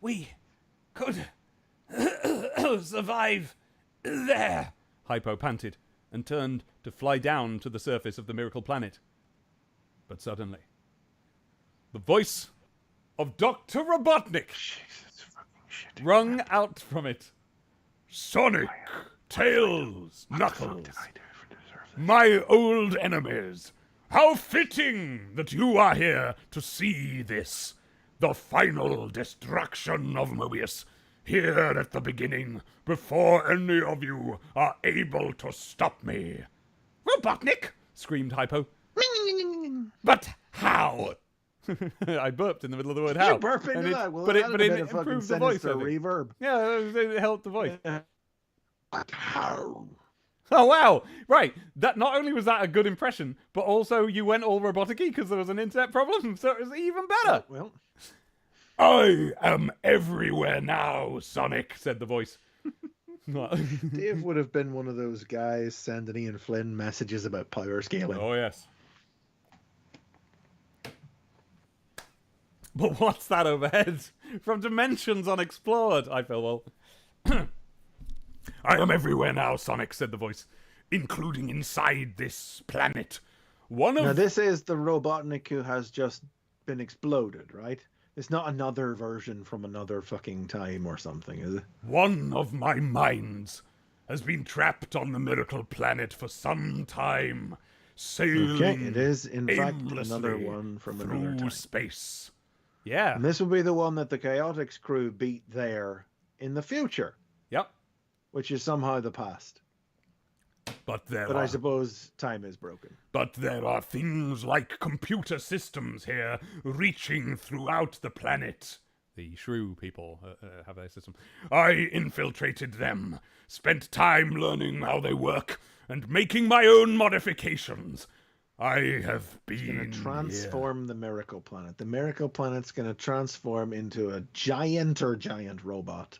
"We could survive there," Hypo panted, and turned to fly down to the surface of the miracle planet. But suddenly, the voice of Dr. Robotnik rung out from it. "Sonic, Tails, Knuckles, my old enemies, how fitting that you are here to see this, the final destruction of Mobius, here at the beginning, before any of you are able to stop me." "Robotnik!" screamed Hypo. "But how?" I burped in the middle of the word "how." You burp into that. Well, but it a bit of improved the voice. reverb. Yeah, it helped the voice. But how? Oh, wow. Right. That not only was that a good impression, but also you went all robotic-y because there was an internet problem, so it was even better. Well, "I am everywhere now, Sonic," said the voice. Dave would have been one of those guys sending Ian Flynn messages about power scaling. Oh, yes. But what's that overhead? From dimensions unexplored. I feel well. "I am everywhere now, Sonic," said the voice, "including inside this planet. Now, this is the Robotnik who has just been exploded, right? It's not another version from another fucking time or something, is it? One of my minds has been trapped on the miracle planet for some time, sailing Okay, it is, in fact, aimlessly another one from through another time. space. Yeah. And this will be the one that the Chaotix crew beat there in the future, Yep. which is somehow the past. But I suppose time is broken. But there are things like computer systems here reaching throughout the planet. The shrew people have their system. I infiltrated them, spent time learning how they work, and making my own modifications. I have been Going to transform the Miracle Planet. The Miracle Planet's going to transform into a giant robot.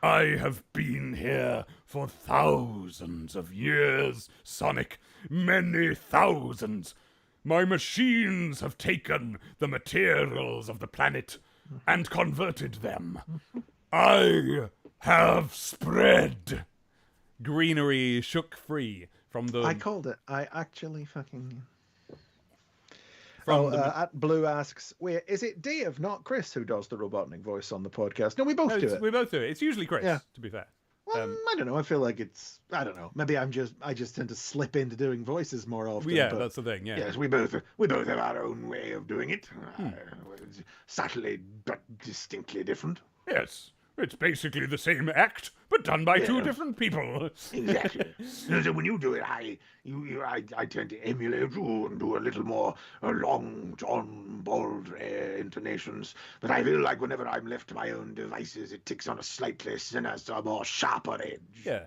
I have been here for thousands of years, Sonic. Many thousands. My machines have taken the materials of the planet and converted them. I have spread. Greenery shook free from the... I called it. I actually fucking... At Blue asks, wait, is it Dave, not Chris, who does the Robotnik voice on the podcast? No, we both do it. We both do it. It's usually Chris, Yeah. to be fair. Well, I don't know. I feel like it's... I don't know. Maybe I just tend to slip into doing voices more often. Yeah, but that's the thing, yeah. Yes, we both have our own way of doing it. Subtly but distinctly different. Yes, it's basically the same act, but done by two Yes. different people. Exactly. So when you do it, I tend to emulate you and do a little more long, drawn, bold intonations. But I feel like whenever I'm left to my own devices, it takes on a slightly sinister, more sharper edge. Yeah.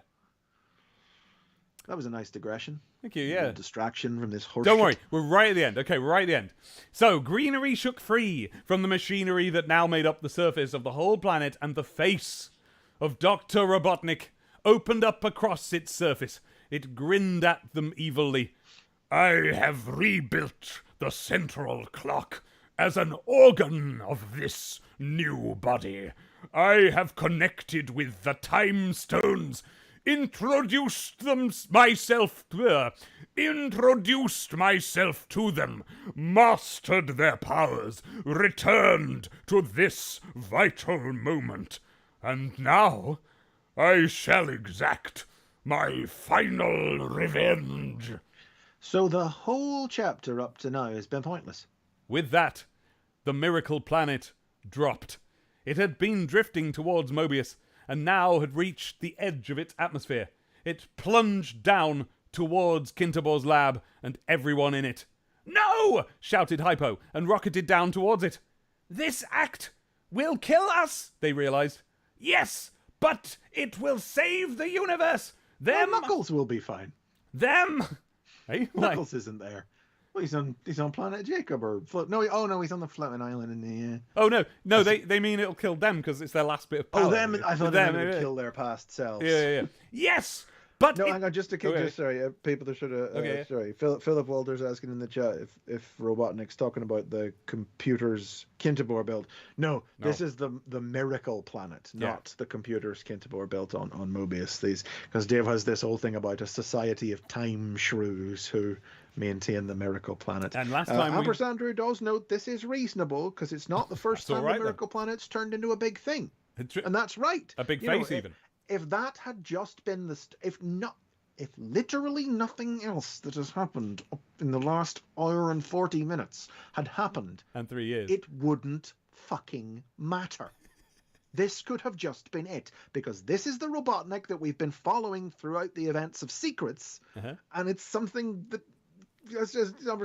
That was a nice digression. Thank you, yeah. A distraction from this horse. Don't worry, we're right at the end. Okay, we're right at the end. So, greenery shook free from the machinery that now made up the surface of the whole planet, and the face of Dr. Robotnik opened up across its surface. It grinned at them evilly. I have rebuilt the central clock as an organ of this new body. I have connected with the time stones, introduced myself to them, mastered their powers, returned to this vital moment, and now I shall exact my final revenge. So the whole chapter up to now has been pointless. With that, the miracle planet dropped. It had been drifting towards Mobius, and now had reached the edge of its atmosphere. It plunged down towards Kintabor's lab and everyone in it. "No!" shouted Hypo, and rocketed down towards it. "This act will kill us," they realized. "Yes, but it will save the universe. Well, Knuckles will be fine. Them... Hey, Knuckles isn't there. Well, he's on Planet Jacob or no, he's on the floating island in the. Oh no, they mean it'll kill them because it's their last bit of power. Oh, them! I thought them it would kill their past selves. Yeah. Yes, but no, hang on, just sorry, people that should have. Sorry, Philip Walters asking in the chat if Robotnik's talking about the computer's Kintabor build. No, this is the miracle planet, not the computer's Kintabor built on Mobius. Because Dave has this whole thing about a society of time shrews who maintain the miracle planet. And last time Ampersandrew does note this is reasonable because it's not the first time the miracle planet's turned into a big thing, and that's right. A big face even. If that had just been if literally nothing else that has happened up in the last hour and 40 minutes had happened, and 3 years, it wouldn't fucking matter. This could have just been it, because this is the Robotnik that we've been following throughout the events of Secrets, and it's something that, as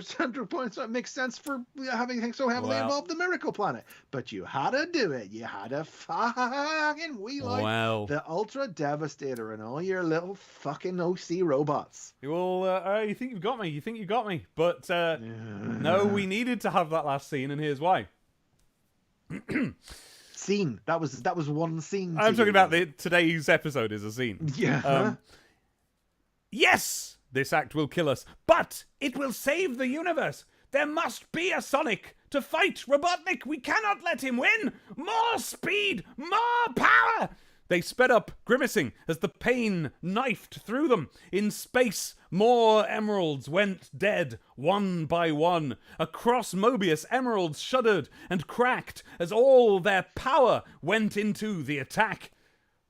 Sandra points out, makes sense for having things so heavily involved the miracle planet. But you had to do it. You had to fucking wheel out the Ultra Devastator and all your little fucking OC robots. Well, you think you've got me. But no, we needed to have that last scene, and here's why. Scene. That was one scene. I'm talking about today's episode is a scene. Yeah. Yes! This act will kill us, but it will save the universe. There must be a Sonic to fight Robotnik. We cannot let him win. More speed, more power. They sped up, grimacing as the pain knifed through them. In space, more emeralds went dead, one by one. Across Mobius, emeralds shuddered and cracked as all their power went into the attack.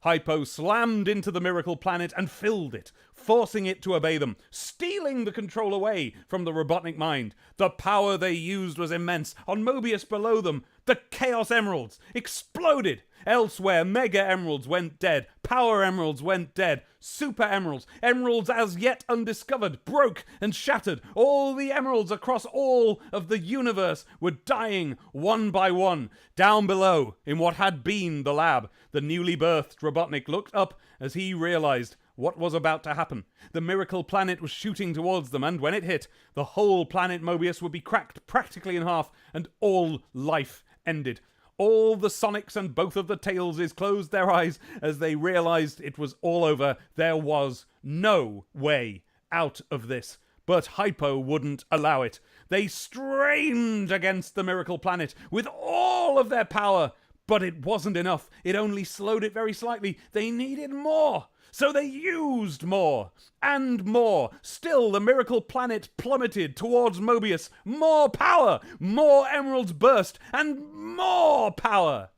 Hypo slammed into the miracle planet and filled it, forcing it to obey them, stealing the control away from the Robotnik mind. The power they used was immense. On Mobius below them, the Chaos Emeralds exploded. Elsewhere, Mega Emeralds went dead. Power Emeralds went dead. Super Emeralds, emeralds as yet undiscovered, broke and shattered. All the emeralds across all of the universe were dying one by one. Down below, in what had been the lab, the newly birthed Robotnik looked up as he realized what was about to happen. The miracle planet was shooting towards them, and when it hit, the whole planet Mobius would be cracked practically in half, and all life ended. All the Sonics and both of the Tailses closed their eyes as they realized it was all over. There was no way out of this. But Hypo wouldn't allow it. They strained against the miracle planet with all of their power, but it wasn't enough. It only slowed it very slightly. They needed more. So they used more and more. Still, the miracle planet plummeted towards Mobius. More power, more emeralds burst, and more power.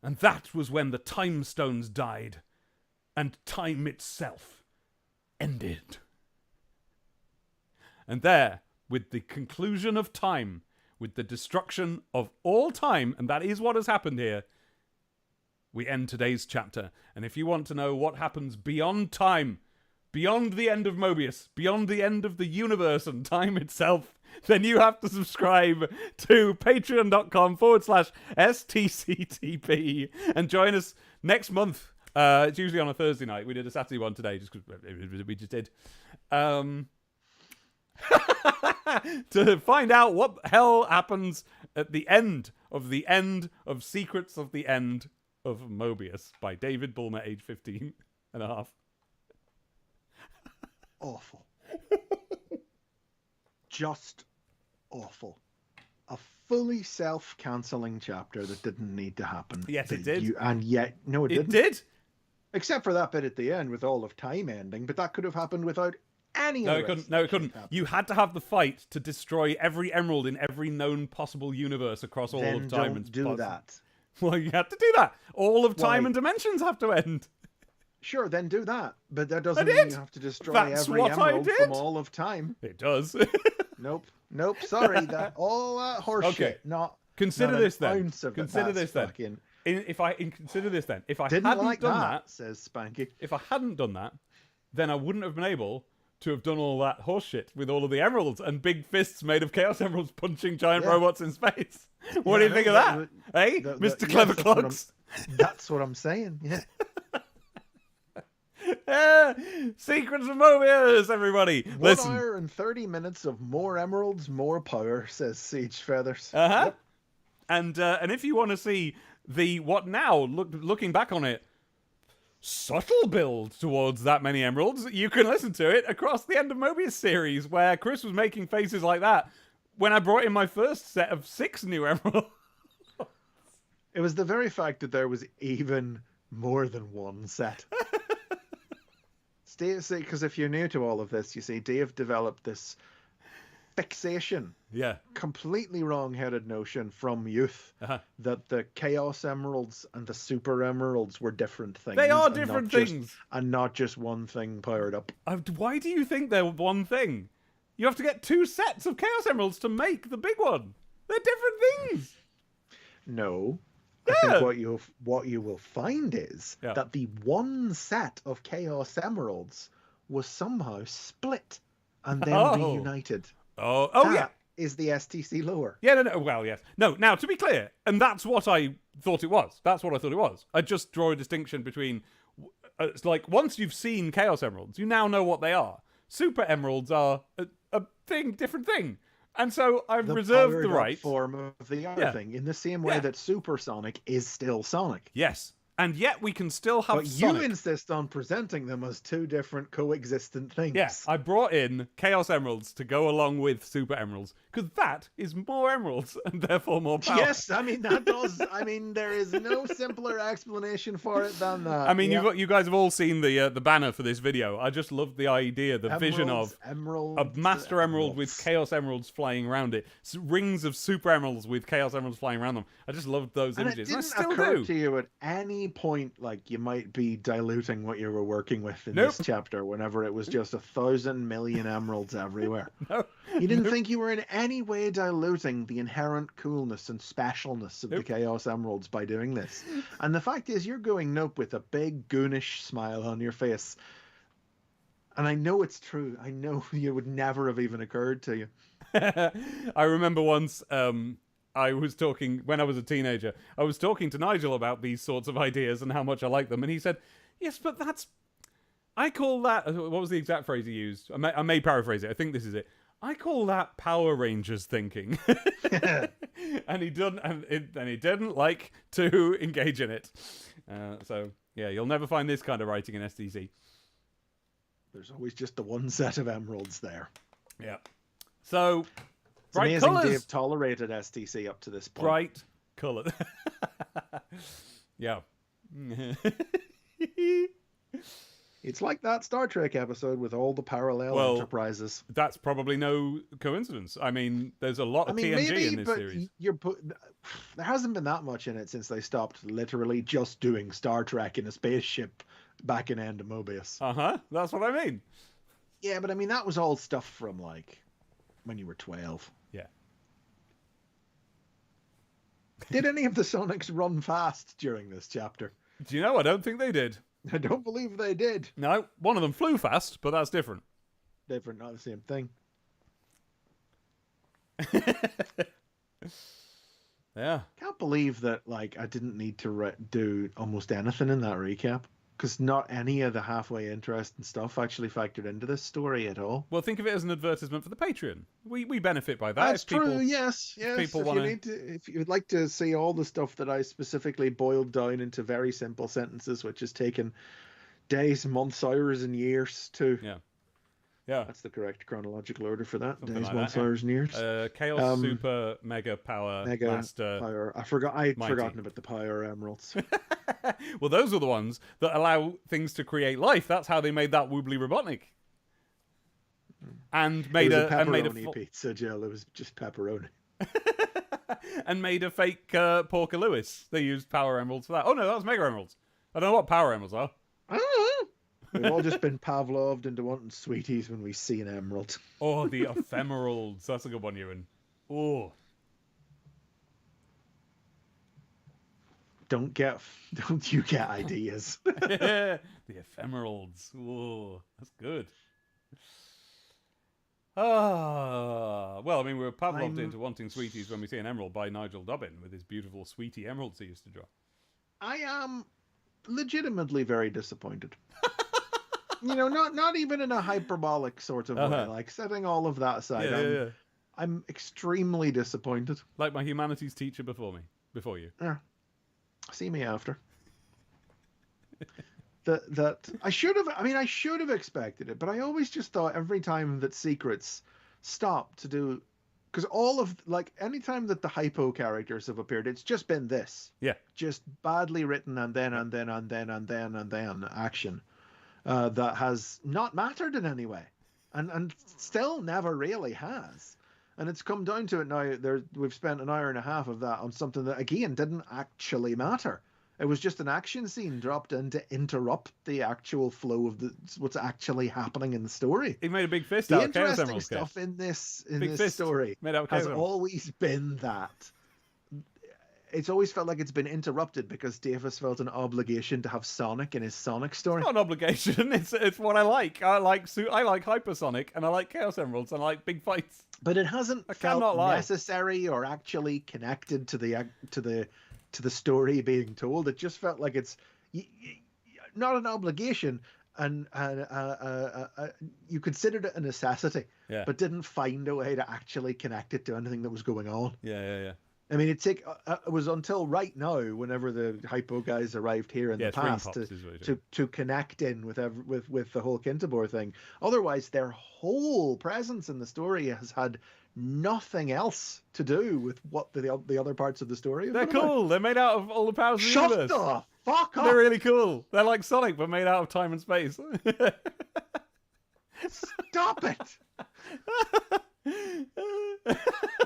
And that was when the time stones died, and time itself ended. And there, with the conclusion of time, with the destruction of all time, and that is what has happened here, we end today's chapter. And if you want to know what happens beyond time, beyond the end of Mobius, beyond the end of the universe and time itself, then you have to subscribe to patreon.com/STCTP and join us next month. It's usually on a Thursday night. We did a Saturday one today just because we just did. To find out what the hell happens at the end of Secrets of the End of Mobius by David Bulmer, age 15 and a half. Awful. Just awful. A fully self-cancelling chapter that didn't need to happen. Yes, it did. No, it didn't. It did? Except for that bit at the end with all of time ending, but that could have happened without any of it. No, it couldn't. You had to have the fight to destroy every emerald in every known possible universe across all of time. Then don't do that. Well, you had to do that. All of time and dimensions have to end. Sure, then do that. But that doesn't mean you have to destroy every emerald from all of time. It does. Nope. Sorry, all that horseshit. Okay. Consider this then. Consider this then. If I hadn't like done that, says Spanky. If I hadn't done that, then I wouldn't have been able to have done all that horseshit with all of the emeralds and big fists made of chaos emeralds punching giant robots in space. What do you think of that? Hey, Mr. Clever Clogs? That's what I'm saying, yeah. Secrets of Mobius, everybody. 1 hour and 30 minutes of more emeralds, more power, says Siege Feathers. Yep. And if you want to see the what now, looking back on it, subtle build towards that many emeralds, you can listen to it across the End of Mobius series, where Chris was making faces like that when I brought in my first set of 6 new emeralds. It was the very fact that there was even more than one set. Because if you're new to all of this, you see, Dave developed this fixation, completely wrong-headed notion from youth that the Chaos Emeralds and the Super Emeralds were different things. They are different things. And not just one thing powered up. Why do you think they're one thing? You have to get 2 sets of Chaos Emeralds to make the big one. They're different things. No. I think what you will find is that the one set of Chaos Emeralds was somehow split and then reunited. That is the STC lore. Yeah, no, well, yes. No, now, to be clear, and that's what I thought it was. That's what I thought it was. I just draw a distinction between, it's like, once you've seen Chaos Emeralds, you now know what they are. Super Emeralds are a different thing. And so I've reserved the right form of the other thing, in the same way that Supersonic is still Sonic. Yes. And yet we can still have But Sonic. You insist on presenting them as 2 different coexistent things. Yeah, I brought in Chaos Emeralds to go along with Super Emeralds, because that is more emeralds and therefore more power. Yes, I mean, that does. I mean, there is no simpler explanation for it than that. I mean, you guys have all seen the banner for this video. I just love the idea, the vision of a Master Emerald with Chaos Emeralds flying around it, rings of Super Emeralds with Chaos Emeralds flying around them. I just loved those images. And it didn't occur to you at any point like you might be diluting what you were working with in this chapter whenever it was just 1,000 million emeralds everywhere. You didn't think you were in any way diluting the inherent coolness and specialness of the Chaos Emeralds by doing this. And the fact is, you're going nope with a big goonish smile on your face. And I know it's true. I know it would never have even occurred to you. I remember once I was talking, when I was a teenager, I was talking to Nigel about these sorts of ideas and how much I like them. And he said, yes, but I call that, what was the exact phrase he used? I may paraphrase it. I think this is it. I call that Power Rangers thinking. And he didn't like to engage in it. So, yeah, you'll never find this kind of writing in STC. There's always just the one set of emeralds there. Yeah. So, it's amazing Dave tolerated STC up to this point. Bright colour. Yeah. It's like that Star Trek episode with all the parallel enterprises. That's probably no coincidence. I mean, there's a lot of TNG in this series. There hasn't been that much in it since they stopped literally just doing Star Trek in a spaceship back in End of Mobius. That's what I mean. Yeah, but I mean, that was all stuff from, like, when you were 12. Yeah. Did any of the Sonics run fast during this chapter? Do you know? I don't think they did. I don't believe they did. No, one of them flew fast, but that's different. Different, not the same thing. Yeah. Can't believe that, like, I didn't need to do almost anything in that recap. Because not any of the halfway interest and stuff actually factored into this story at all. Well, think of it as an advertisement for the Patreon. We benefit by that. That's true, yes. If you'd like to see all the stuff that I specifically boiled down into very simple sentences, which has taken days, months, hours, and years to... Yeah. That's the correct chronological order for that. Something days, like months, that, hours, and years. Chaos, Super, Mega Power, Master... Power. I'd forgotten about the Power Emeralds. Well, those are the ones that allow things to create life. That's how they made that Woobly Robotnik. And made a pepperoni pizza, Jill. It was just pepperoni. And made a fake Porker Lewis. They used Power Emeralds for that. Oh no, that was Mega Emeralds. I don't know what Power Emeralds are. I don't know. We've all just been Pavloved into wanting sweeties when we see an emerald. Oh, the ephemeralds. That's a good one, Ewan. Oh. Don't you get ideas? The ephemeralds. Oh, that's good. Well, I mean, we were Pavloved into wanting sweeties when we see an emerald by Nigel Dobbin with his beautiful sweetie emeralds he used to draw. I am legitimately very disappointed. not even in a hyperbolic sort of way. Like, setting all of that aside, I'm extremely disappointed. Like my humanities teacher before you. Yeah. See me after. that I should have expected it, but I always just thought every time that Secrets stopped to do, because anytime that the hypo characters have appeared, it's just been this. Yeah. Just badly written and then action that has not mattered in any way. And still never really has. And it's come down to it now. We've spent an hour and a half of that on something that, again, didn't actually matter. It was just an action scene dropped in to interrupt the actual flow of what's actually happening in the story. He made a big fist out of Chaos The Emeralds. interesting stuff in this story made out of has always been that. It's always felt like it's been interrupted because Davis felt an obligation to have Sonic in his Sonic story. It's not an obligation. It's what I like. I like Hypersonic, and I like Chaos Emeralds, and I like big fights. But it hasn't felt necessary or actually connected to the story being told. It just felt like it's not an obligation, and you considered it a necessity, but didn't find a way to actually connect it to anything that was going on. Yeah. I mean, it was until right now, whenever the hypo guys arrived here in the past, to connect in with the whole Kintobor thing. Otherwise, their whole presence in the story has had nothing else to do with what the other parts of the story. They're cool. About. They're made out of all the powers of the universe. Shut the fuck up! They're really cool. They're like Sonic, but made out of time and space. Stop it!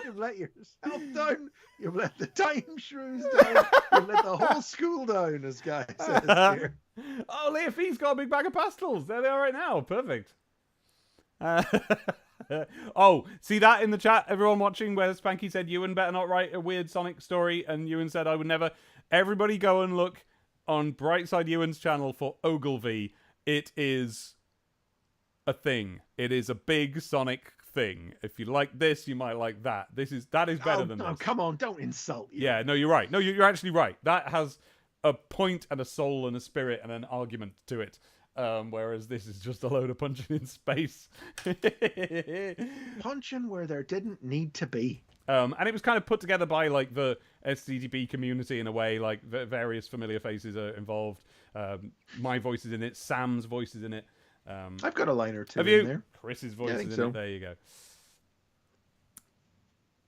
You've let yourself down. You've let the time shrews down. You've let the whole school down, as Guy says here. Oh, Leafy's got a big bag of pastels. There they are right now. Perfect. Oh, see that in the chat, everyone watching, where Spanky said Ewan better not write a weird Sonic story, and Ewan said I would never. Everybody go and look on Brightside Ewan's channel for Ogilvy. It is a thing. It is a big Sonic thing. If you like this, you might like that. That is better than this. Oh, come on, don't insult you. Yeah, no, you're right. No, you're actually right. That has a point and a soul and a spirit and an argument to it. Whereas this is just a load of punching in space. Punching where there didn't need to be. And it was kind of put together by like the SCTP community in a way, like various familiar faces are involved. My voice is in it. Sam's voice is in it. I've got a line or two have you? in there. Chris's voice is in it. There you go.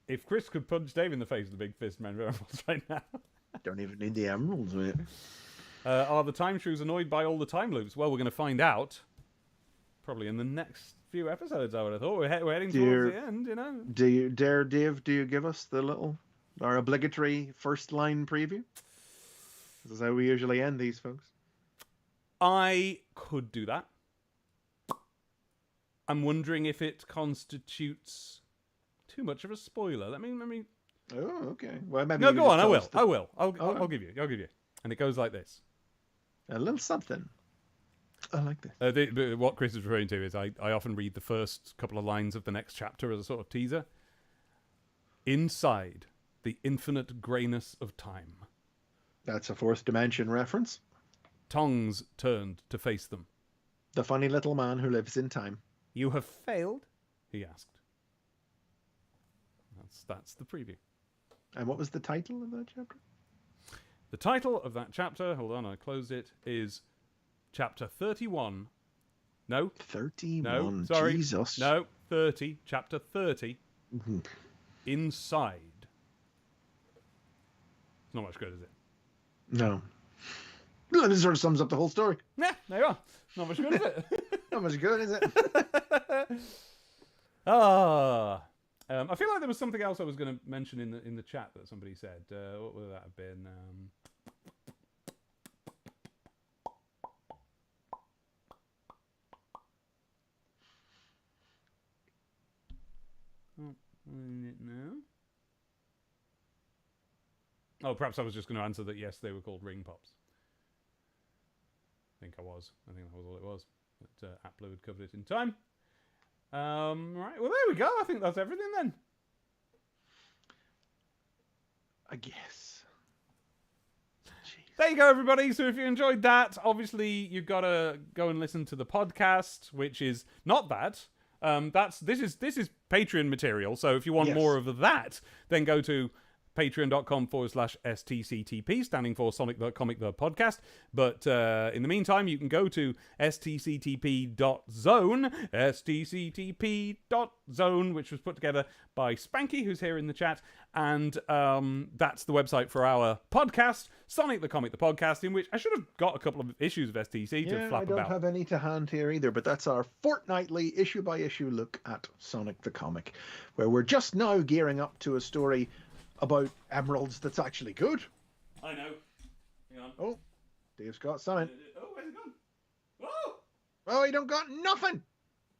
If Chris could punch Dave in the face with a big fist, man, right now. Don't even need the emeralds, mate. Are the time shrews annoyed by all the time loops? Well, we're going to find out probably in the next few episodes, I would have thought. We're heading towards the end, you know. Dave, do you give us our obligatory first line preview? This is how we usually end these, folks. I could do that. I'm wondering if it constitutes too much of a spoiler. Let me. Oh, okay. Well, maybe. No, go on. I will. I'll give you. And it goes like this. A little something. I like this. What Chris is referring to is I often read the first couple of lines of the next chapter as a sort of teaser. Inside the infinite greyness of time. That's a fourth dimension reference. Tongs turned to face them. The funny little man who lives in time. You have failed? He asked. That's the preview. And what was the title of that chapter? The title of that chapter, hold on, I closed it, is Chapter 31. No. 31. No, sorry. Jesus. No, 30. Chapter 30. Mm-hmm. Inside. It's not much good, is it? No. Well, this sort of sums up the whole story. Yeah, there you are. Not much good, is it? Not much good, is it? I feel like there was something else I was going to mention in the chat that somebody said. What would that have been? Oh, perhaps I was just going to answer that yes, they were called ring pops. I think that was all it was. But Appler had covered it in time. Right, well there we go. I think that's everything then. I guess. there you go, everybody. So if you enjoyed that, obviously you've got to go and listen to the podcast, which is not that. This is Patreon material. So if you want more of that, then go to patreon.com/STCTP, standing for Sonic the Comic the Podcast. But in the meantime, you can go to stctp.zone, which was put together by Spanky, who's here in the chat. And that's the website for our podcast, Sonic the Comic the Podcast, in which I should have got a couple of issues of STC to flap about. I don't have any to hand here either, but that's our fortnightly issue-by-issue look at Sonic the Comic, where we're just now gearing up to a story about emeralds that's actually good. I know. Hang on. Oh, Dave's got something. Oh, where's it gone? Whoa! Oh, he don't got nothing.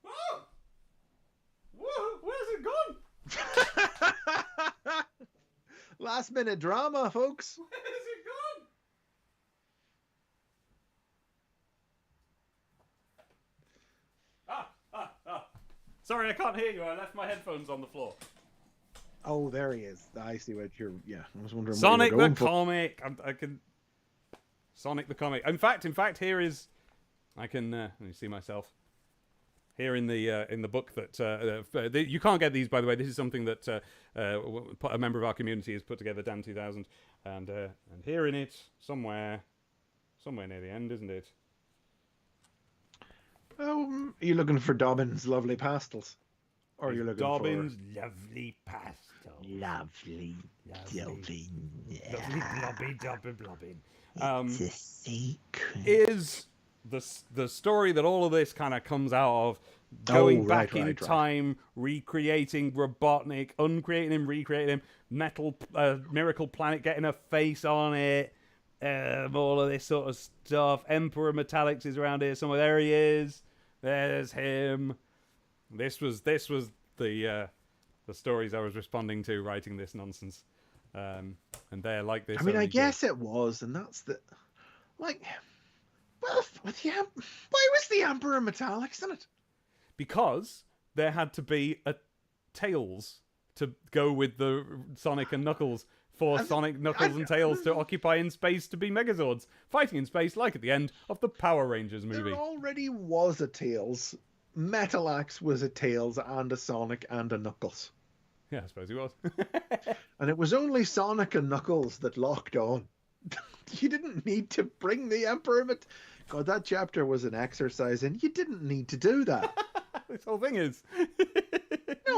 Whoa! Whoa! Where's it gone? Last minute drama, folks. Where's it gone? Ah. Sorry, I can't hear you. I left my headphones on the floor. Oh, there he is. I see what you're. Yeah, I was wondering. Sonic what you were the going Comic. I can. Sonic the Comic. In fact, here is. I can. Let me see myself. Here in the book that you can't get these, by the way. This is something that a member of our community has put together, Dan 2000, and here in it somewhere near the end, isn't it? Oh, are you looking for Dobbin's lovely pastels? Or are you looking Dobbin's for lovely pastel? Lovely. Lovely blobbing. It's a secret. Is the story that all of this kind of comes out of going back in time, recreating Robotnik, uncreating him, recreating him, Miracle Planet getting a face on it, all of this sort of stuff. Emperor Metallics is around here somewhere. There he is. There's him. This was the stories I was responding to writing this nonsense, and they're like this. I mean, I guess it was, and that's the like. Well, why was the Emperor Metallics in it? Because there had to be a Tails to go with the Sonic and Knuckles for Sonic, Knuckles, and Tails to occupy in space to be Megazords, fighting in space like at the end of the Power Rangers movie. There already was a Tails. Metalax was a Tails and a Sonic and a Knuckles. Yeah, I suppose he was. And it was only Sonic and Knuckles that locked on. You didn't need to bring the Emperor. God, that chapter was an exercise, and you didn't need to do that. This whole thing is. No,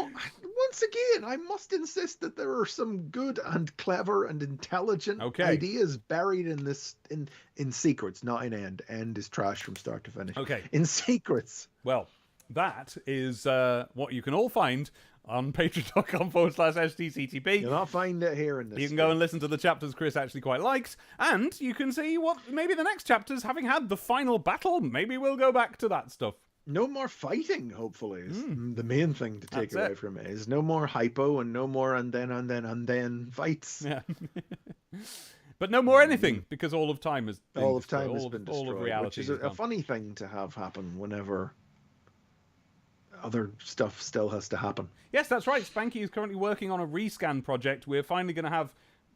once again, I must insist that there are some good and clever and intelligent ideas buried in this in secrets, not in End. End is trash from start to finish. Okay. In secrets. Well, that is what you can all find on patreon.com/STCTP. You'll not find it here in this. You can go and listen to the chapters Chris actually quite likes, and you can see what maybe the next chapters, having had the final battle, maybe we'll go back to that stuff. No more fighting, hopefully, is the main thing to take away from it. Is no more hypo and no more and then fights. Yeah. But no more anything, because all of time has been been destroyed. All of reality which is a funny thing to have happen whenever other stuff still has to happen. Yes, that's right. Spanky is currently working on a rescan project. We're finally going to have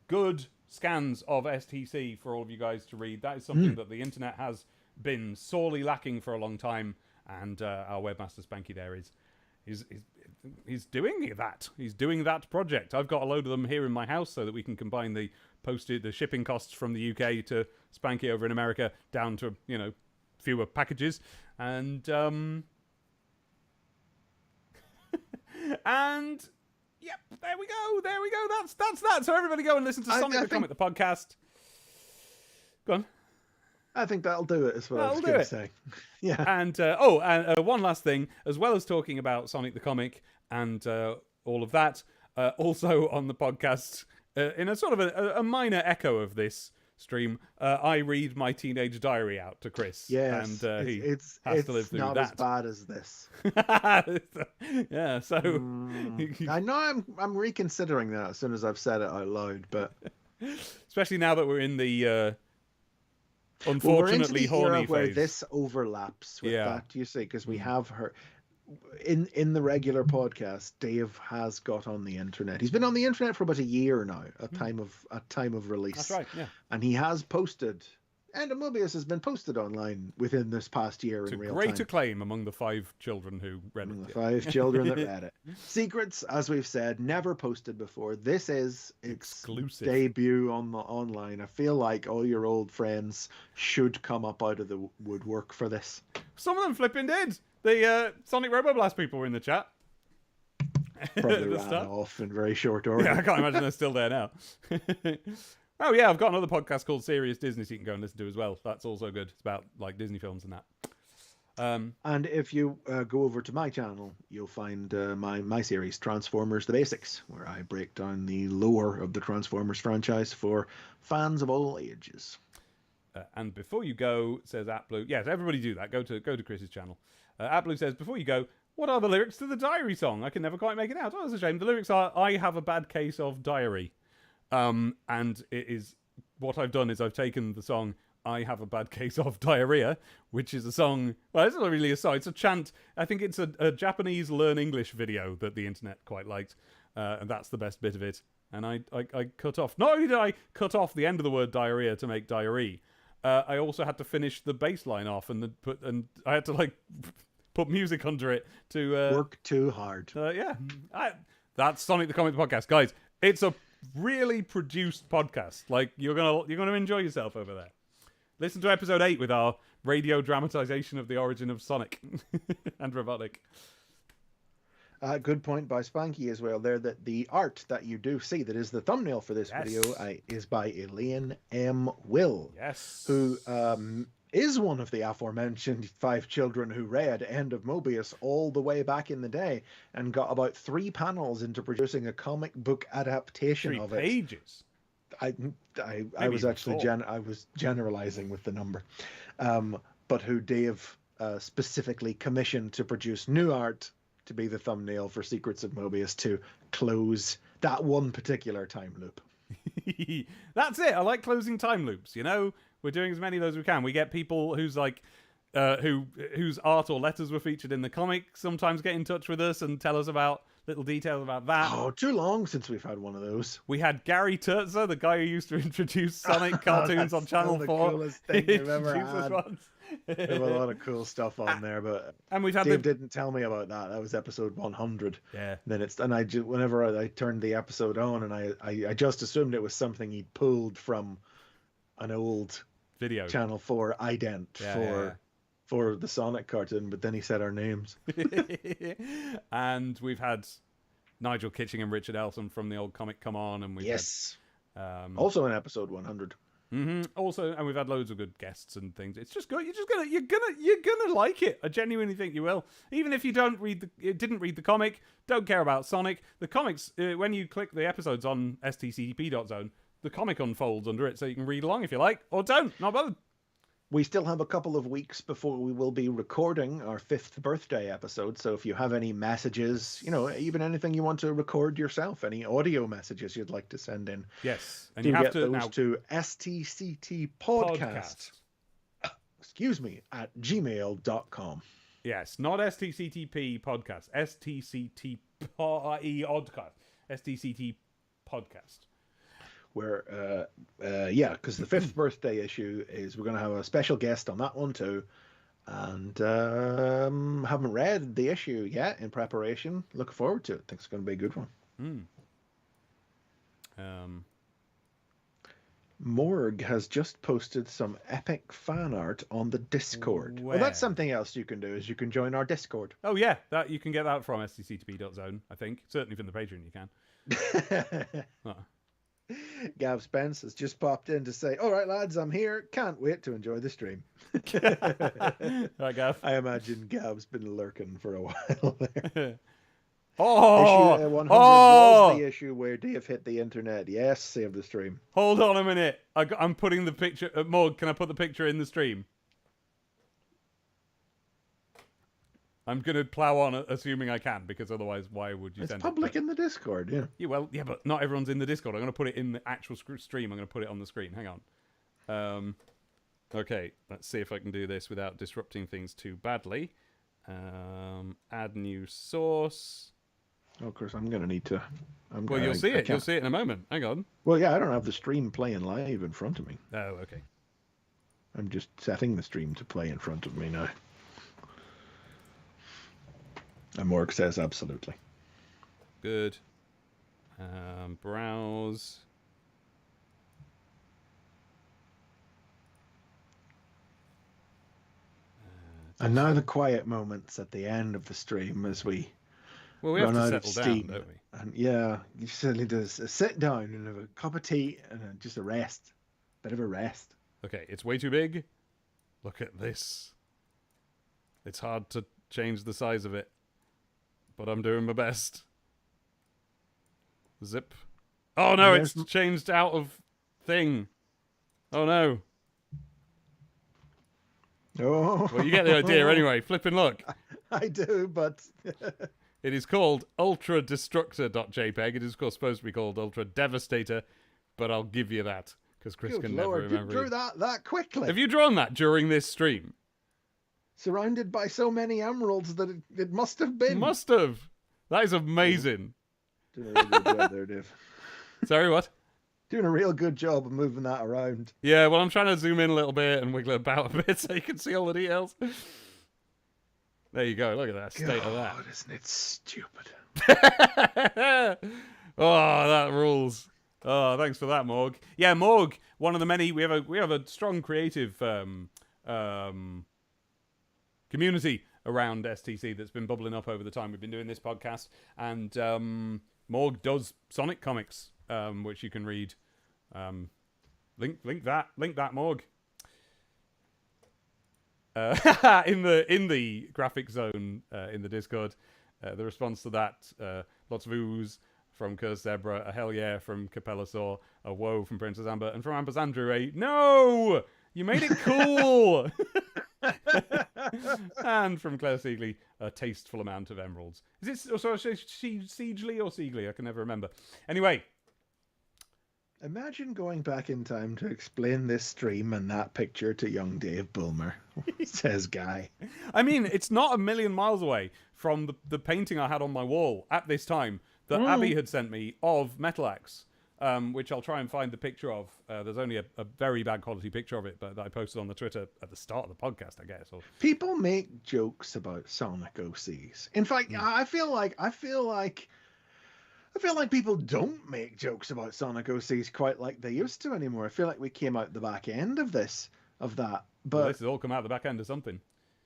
good scans of STC for all of you guys to read. That is something that the internet has been sorely lacking for a long time, and our webmaster Spanky there he's doing that. He's doing that project. I've got a load of them here in my house so that we can combine the shipping costs from the UK to Spanky over in America down to, fewer packages. And and yep, there we go. That's that. So everybody go and listen to Sonic the Comic the podcast. Go on. I think that'll do it, is what I was going to say. Yeah. And one last thing, as well as talking about Sonic the Comic and all of that, also on the podcast, in a sort of a minor echo of this stream, I read my teenage diary out to Chris. Yes, and he has to live through that. It's not as bad as this. Yeah, so I know I'm reconsidering that as soon as I've said it out loud, but especially now that we're in the unfortunately horny phase where this overlaps with that, you see, because we have her. in the regular podcast, Dave has got on the internet. He's been on the internet for about a year now, at time of release. That's right, yeah. And he has posted. End of Mobius has been posted online within this past year in real time. Great acclaim among the 5 children who read it. The 5 children that read it. Secrets, as we've said, never posted before. This is its exclusive debut on the online. I feel like all your old friends should come up out of the woodwork for this. Some of them flipping did. The Sonic Roboblast people were in the chat. Probably ran off in very short order. Yeah, I can't imagine they're still there now. Oh yeah, I've got another podcast called Serious Disney so you can go and listen to as well. That's also good. It's about like Disney films and that. And if you go over to my channel, you'll find my series, Transformers The Basics, where I break down the lore of the Transformers franchise for fans of all ages. And before you go, says AppBlue, yes, everybody do that. Go to Chris's channel. AppBlue says, before you go, what are the lyrics to the Diary song? I can never quite make it out. Oh, that's a shame. The lyrics are, I have a bad case of diary. And it is, what I've done is I've taken the song I Have a Bad Case of Diarrhea, which is a song, well, it's not really a song, it's a chant. I think it's a Japanese Learn English video that the internet quite liked, and that's the best bit of it. And I cut off, not only did I cut off the end of the word diarrhea to make diarrhea, I also had to finish the bass line off, and I had to like put music under it to work too hard. Yeah, that's Sonic the Comic Podcast, guys. It's a really produced podcast. Like you're gonna enjoy yourself over there. Listen to episode 8 with our radio dramatization of the origin of Sonic and Robotnik. Good point by Spanky as well there, that the art that you do see that is the thumbnail for this video is by Elaine M. Will. Yes. Who is one of the aforementioned 5 children who read End of Mobius all the way back in the day and got about 3 panels into producing a comic book adaptation of it. 3 pages. I was actually I was generalizing with the number, but who Dave specifically commissioned to produce new art to be the thumbnail for Secrets of Mobius to close that one particular time loop. That's it. I like closing time loops. You know, we're doing as many of those as we can. We get people who's like, whose art or letters were featured in the comic sometimes get in touch with us and tell us about little details about that. Oh, too long since we've had one of those. We had Gary Turtzer, the guy who used to introduce Sonic cartoons on Channel 4. The coolest thing we've ever had. We have a lot of cool stuff on there, but Dave didn't tell me about that. That was episode 100. Yeah. Whenever I turned the episode on, and I just assumed it was something he'd pulled from an old video Channel 4 ident for the Sonic cartoon, but then he said our names. And we've had Nigel Kitching and Richard Elson from the old comic come on, and we've had, also in episode 100. Also, and we've had loads of good guests and things. It's just good. You're gonna like it. I genuinely think you will. Even if you didn't read the comic, don't care about Sonic. The comics, when you click the episodes on stctp.zone, the comic unfolds under it, so you can read along if you like, or don't. Not bothered. We still have a couple of weeks before we will be recording our 5th birthday episode. So if you have any messages, even anything you want to record yourself, any audio messages you'd like to send in. Yes. And you have get to those now to stctpodcast. Excuse me, at gmail.com. Yes, not STCTP podcast. STCT podcast. STCT podcast. Where, because the 5th birthday issue is we're going to have a special guest on that one too. And haven't read the issue yet in preparation. Looking forward to it. Think it's going to be a good one. Morg has just posted some epic fan art on the Discord. Where? Well, that's something else you can do, is you can join our Discord. Oh yeah, that you can get that from stctp.zone, I think. Certainly from the Patreon you can. Gav Spence has just popped in to say, all right, lads, I'm here. Can't wait to enjoy the stream. Right, Gav. I imagine Gav's been lurking for a while there. Issue 100 was the issue where Dave hit the internet. Yes, save the stream. Hold on a minute. I'm putting the picture... Morg, can I put the picture in the stream? I'm going to plow on assuming I can, because otherwise why would you send it? It's public in the Discord, yeah. Yeah, but not everyone's in the Discord. I'm going to put it in the actual stream. I'm going to put it on the screen. Hang on. Okay, let's see if I can do this without disrupting things too badly. Add new source. Oh, of course, I'm going to need to... Well, you'll see it. You'll see it in a moment. Hang on. Well, yeah, I don't have the stream playing live in front of me. Oh, okay. I'm just setting the stream to play in front of me now. And Morg says absolutely. Good. Browse. And now the quiet moments at the end of the stream as we have run to out settle of down, steam. don't we? And yeah, you certainly does. A sit down and have a cup of tea and just a rest. Bit of a rest. Okay, it's way too big. Look at this. It's hard to change the size of it, but I'm doing my best. Zip. Oh no, it's changed out of thing. Oh no. Oh. Well, you get the idea anyway. Flipping look. I do, but... It is called ultradestructor.jpg. It is, of course, supposed to be called Ultra Devastator, but I'll give you that, because Chris Good can Lord, never remember. you drew that quickly. Have you drawn that during this stream? Surrounded by so many emeralds that it must have been. Must have. That is amazing. Doing a real good job there, Dave. Sorry, what? Doing a real good job of moving that around. Yeah, well, I'm trying to zoom in a little bit and wiggle about a bit so you can see all the details. There you go. Look at that state of that. Isn't it stupid? Oh, that rules. Oh, thanks for that, Morg. Yeah, Morg, one of the many. We have a strong creative community around STC that's been bubbling up over the time we've been doing this podcast, and Morg does Sonic comics, which you can read. Link that, Morg. In the graphic zone in the Discord, the response to that, lots of oohs from Curse Zebra, a hell yeah from Capella Saw, a whoa from Princess Amber, and from Amber's Andrew, a no, you made it cool. And from Claire Siegley, a tasteful amount of emeralds. Is it Siegley or Siegley? I can never remember. Anyway. Imagine going back in time to explain this stream and that picture to young Dave Bulmer, says Guy. I mean, it's not a million miles away from the painting I had on my wall at this time that Abby had sent me of Metal Axe, which I'll try and find the picture of. There's only a very bad quality picture of it, but that I posted on the Twitter at the start of the podcast, I guess. Or... People make jokes about Sonic OCs. In fact, I feel like people don't make jokes about Sonic OCs quite like they used to anymore. I feel like we came out the back end of that. But well, this has all come out the back end of something.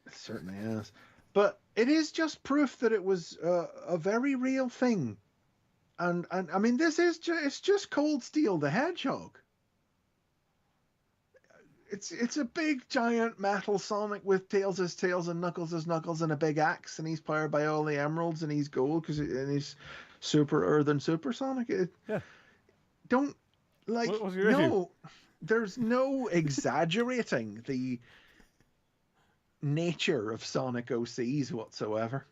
It certainly has. But it is just proof that it was a very real thing. And I mean, it's just Cold Steel the Hedgehog. It's a big giant metal Sonic with tails as tails and knuckles as knuckles and a big axe, and he's powered by all the emeralds and he's gold and he's super earthen supersonic. Don't like what's your issue? There's no exaggerating the nature of Sonic OCs whatsoever.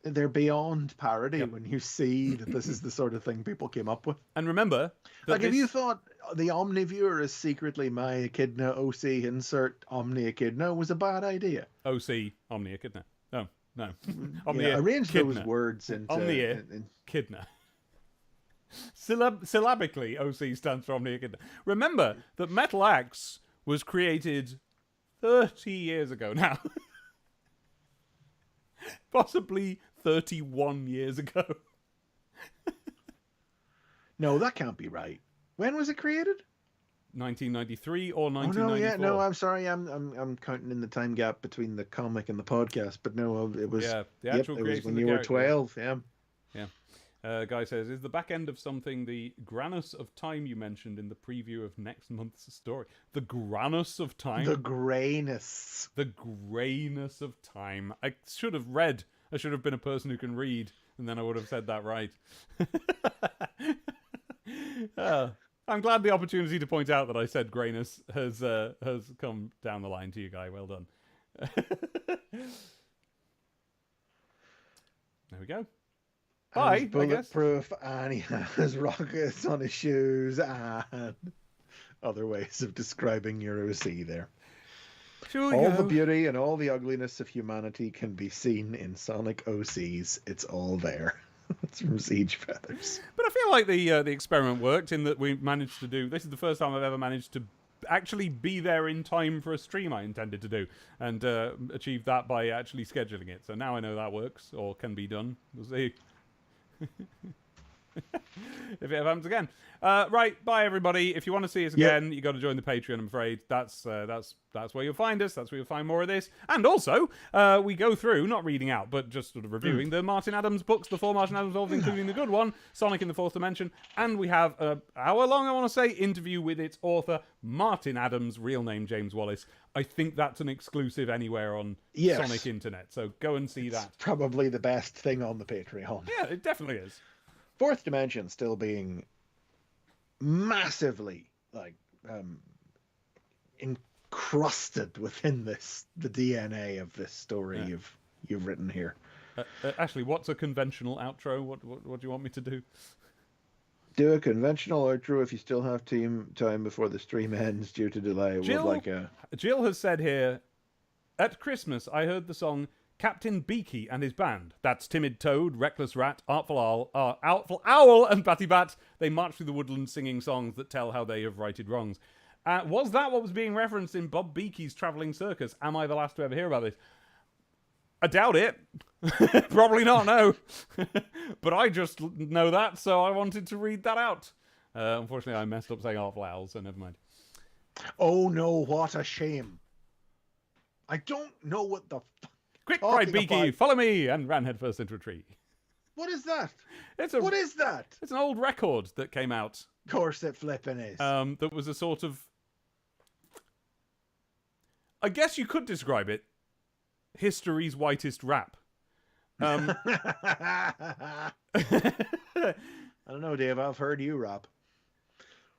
They're beyond parody when you see that this is the sort of thing people came up with. And remember, like if you thought the Omniviewer is secretly my Echidna OC insert Omni Echidna was a bad idea. OC Omni Echidna. No. Arrange those words into Omni Echidna. Syllabically, OC stands for Omni Echidna. Remember that Metal Axe was created 30 years ago now. Possibly 31 years ago. No, that can't be right. When was it created? 1993 or 1994? No, I'm sorry. I'm counting in the time gap between the comic and the podcast. But no, it was. Yeah, the actual it was creation when you were 12. Yeah. Guy says, is the back end of something the Granus of Time you mentioned in the preview of next month's story? The Granus of Time? The Grayness. The Grayness of Time. I should have read. I should have been a person who can read, and then I would have said that right. I'm glad the opportunity to point out that I said Grayness has come down the line to you, Guy. Well done. There we go. Bye, He's bulletproof, and he has rockets on his shoes, and other ways of describing your OC there. All the beauty and all the ugliness of humanity can be seen in Sonic OCs. It's all there. It's from Siege Feathers. But I feel like the experiment worked in that we managed to do. This is the first time I've ever managed to actually be there in time for a stream I intended to do, and achieved that by actually scheduling it. So now I know that works or can be done. We'll see. If it ever happens again. Right, bye everybody. If you want to see us again, you got to join the Patreon. I'm afraid that's where you'll find us. That's where you'll find more of this. And also, we go through, not reading out, but just sort of reviewing the Martin Adams books, the 4 Martin Adams novels, including the good one, Sonic in the Fourth Dimension. And we have an hour-long, I want to say, interview with its author, Martin Adams, real name James Wallace. I think that's an exclusive anywhere on Sonic Internet. So go and see that. Probably the best thing on the Patreon. Yeah, it definitely is. Fourth Dimension still being massively encrusted within the DNA of this story you've written here. Ashley, what's a conventional outro? What do you want me to do? Do a conventional outro if you still have time before the stream ends due to delay. Jill has said here, at Christmas I heard the song Captain Beaky and his band. That's Timid Toad, Reckless Rat, Artful Owl, and Batty Bat. They march through the woodland singing songs that tell how they have righted wrongs. Was that what was being referenced in Bob Beaky's Travelling Circus? Am I the last to ever hear about this? I doubt it. Probably not, no. But I just know that, so I wanted to read that out. Unfortunately, I messed up saying Artful Owl, so never mind. Oh no, what a shame. I don't know what the fuck. Quick, cried Beaky, follow me, and ran headfirst into a tree. What is that? What is that? It's an old record that came out. Of course it flipping is. That was a sort of... I guess you could describe it. History's whitest rap. I don't know, Dave. I've heard you rap.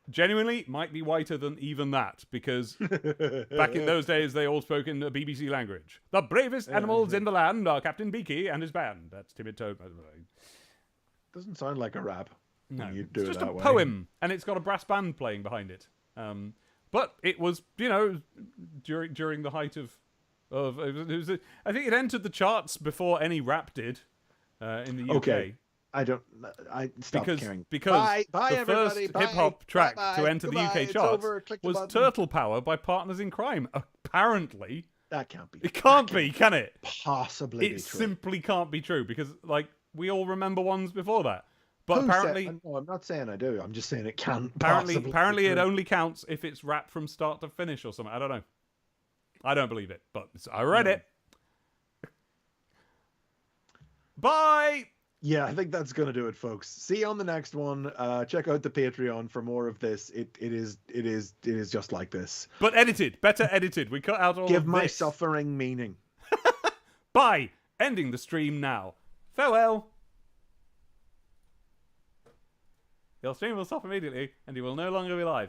Genuinely, might be whiter than even that, because back in those days, they all spoke in the BBC language. The bravest animals in the land are Captain Beaky and his band. That's Timid Toad, by the way. Doesn't sound like a rap. No, you do it's just it that a way. poem, and it's got a brass band playing behind it. But it was, during the height of I think it entered the charts before any rap did in the UK. Okay. I stopped caring. Because bye, the everybody. first hip-hop track to enter the UK charts was Turtle Power by Partners in Crime. Apparently. That can't be. It can't be, can it? Possibly be true. It simply can't be true, because, we all remember ones before that. But apparently... No, I'm not saying I do. I'm just saying it can't Apparently it only counts if it's rap from start to finish or something. I don't know. I don't believe it, but I read it. Bye! Yeah, I think that's going to do it, folks. See you on the next one. Check out the Patreon for more of this. It is just like this. But edited. Better edited. We cut out all of this. Give my suffering meaning. Bye! Ending the stream now. Farewell! Your stream will stop immediately, and you will no longer be live.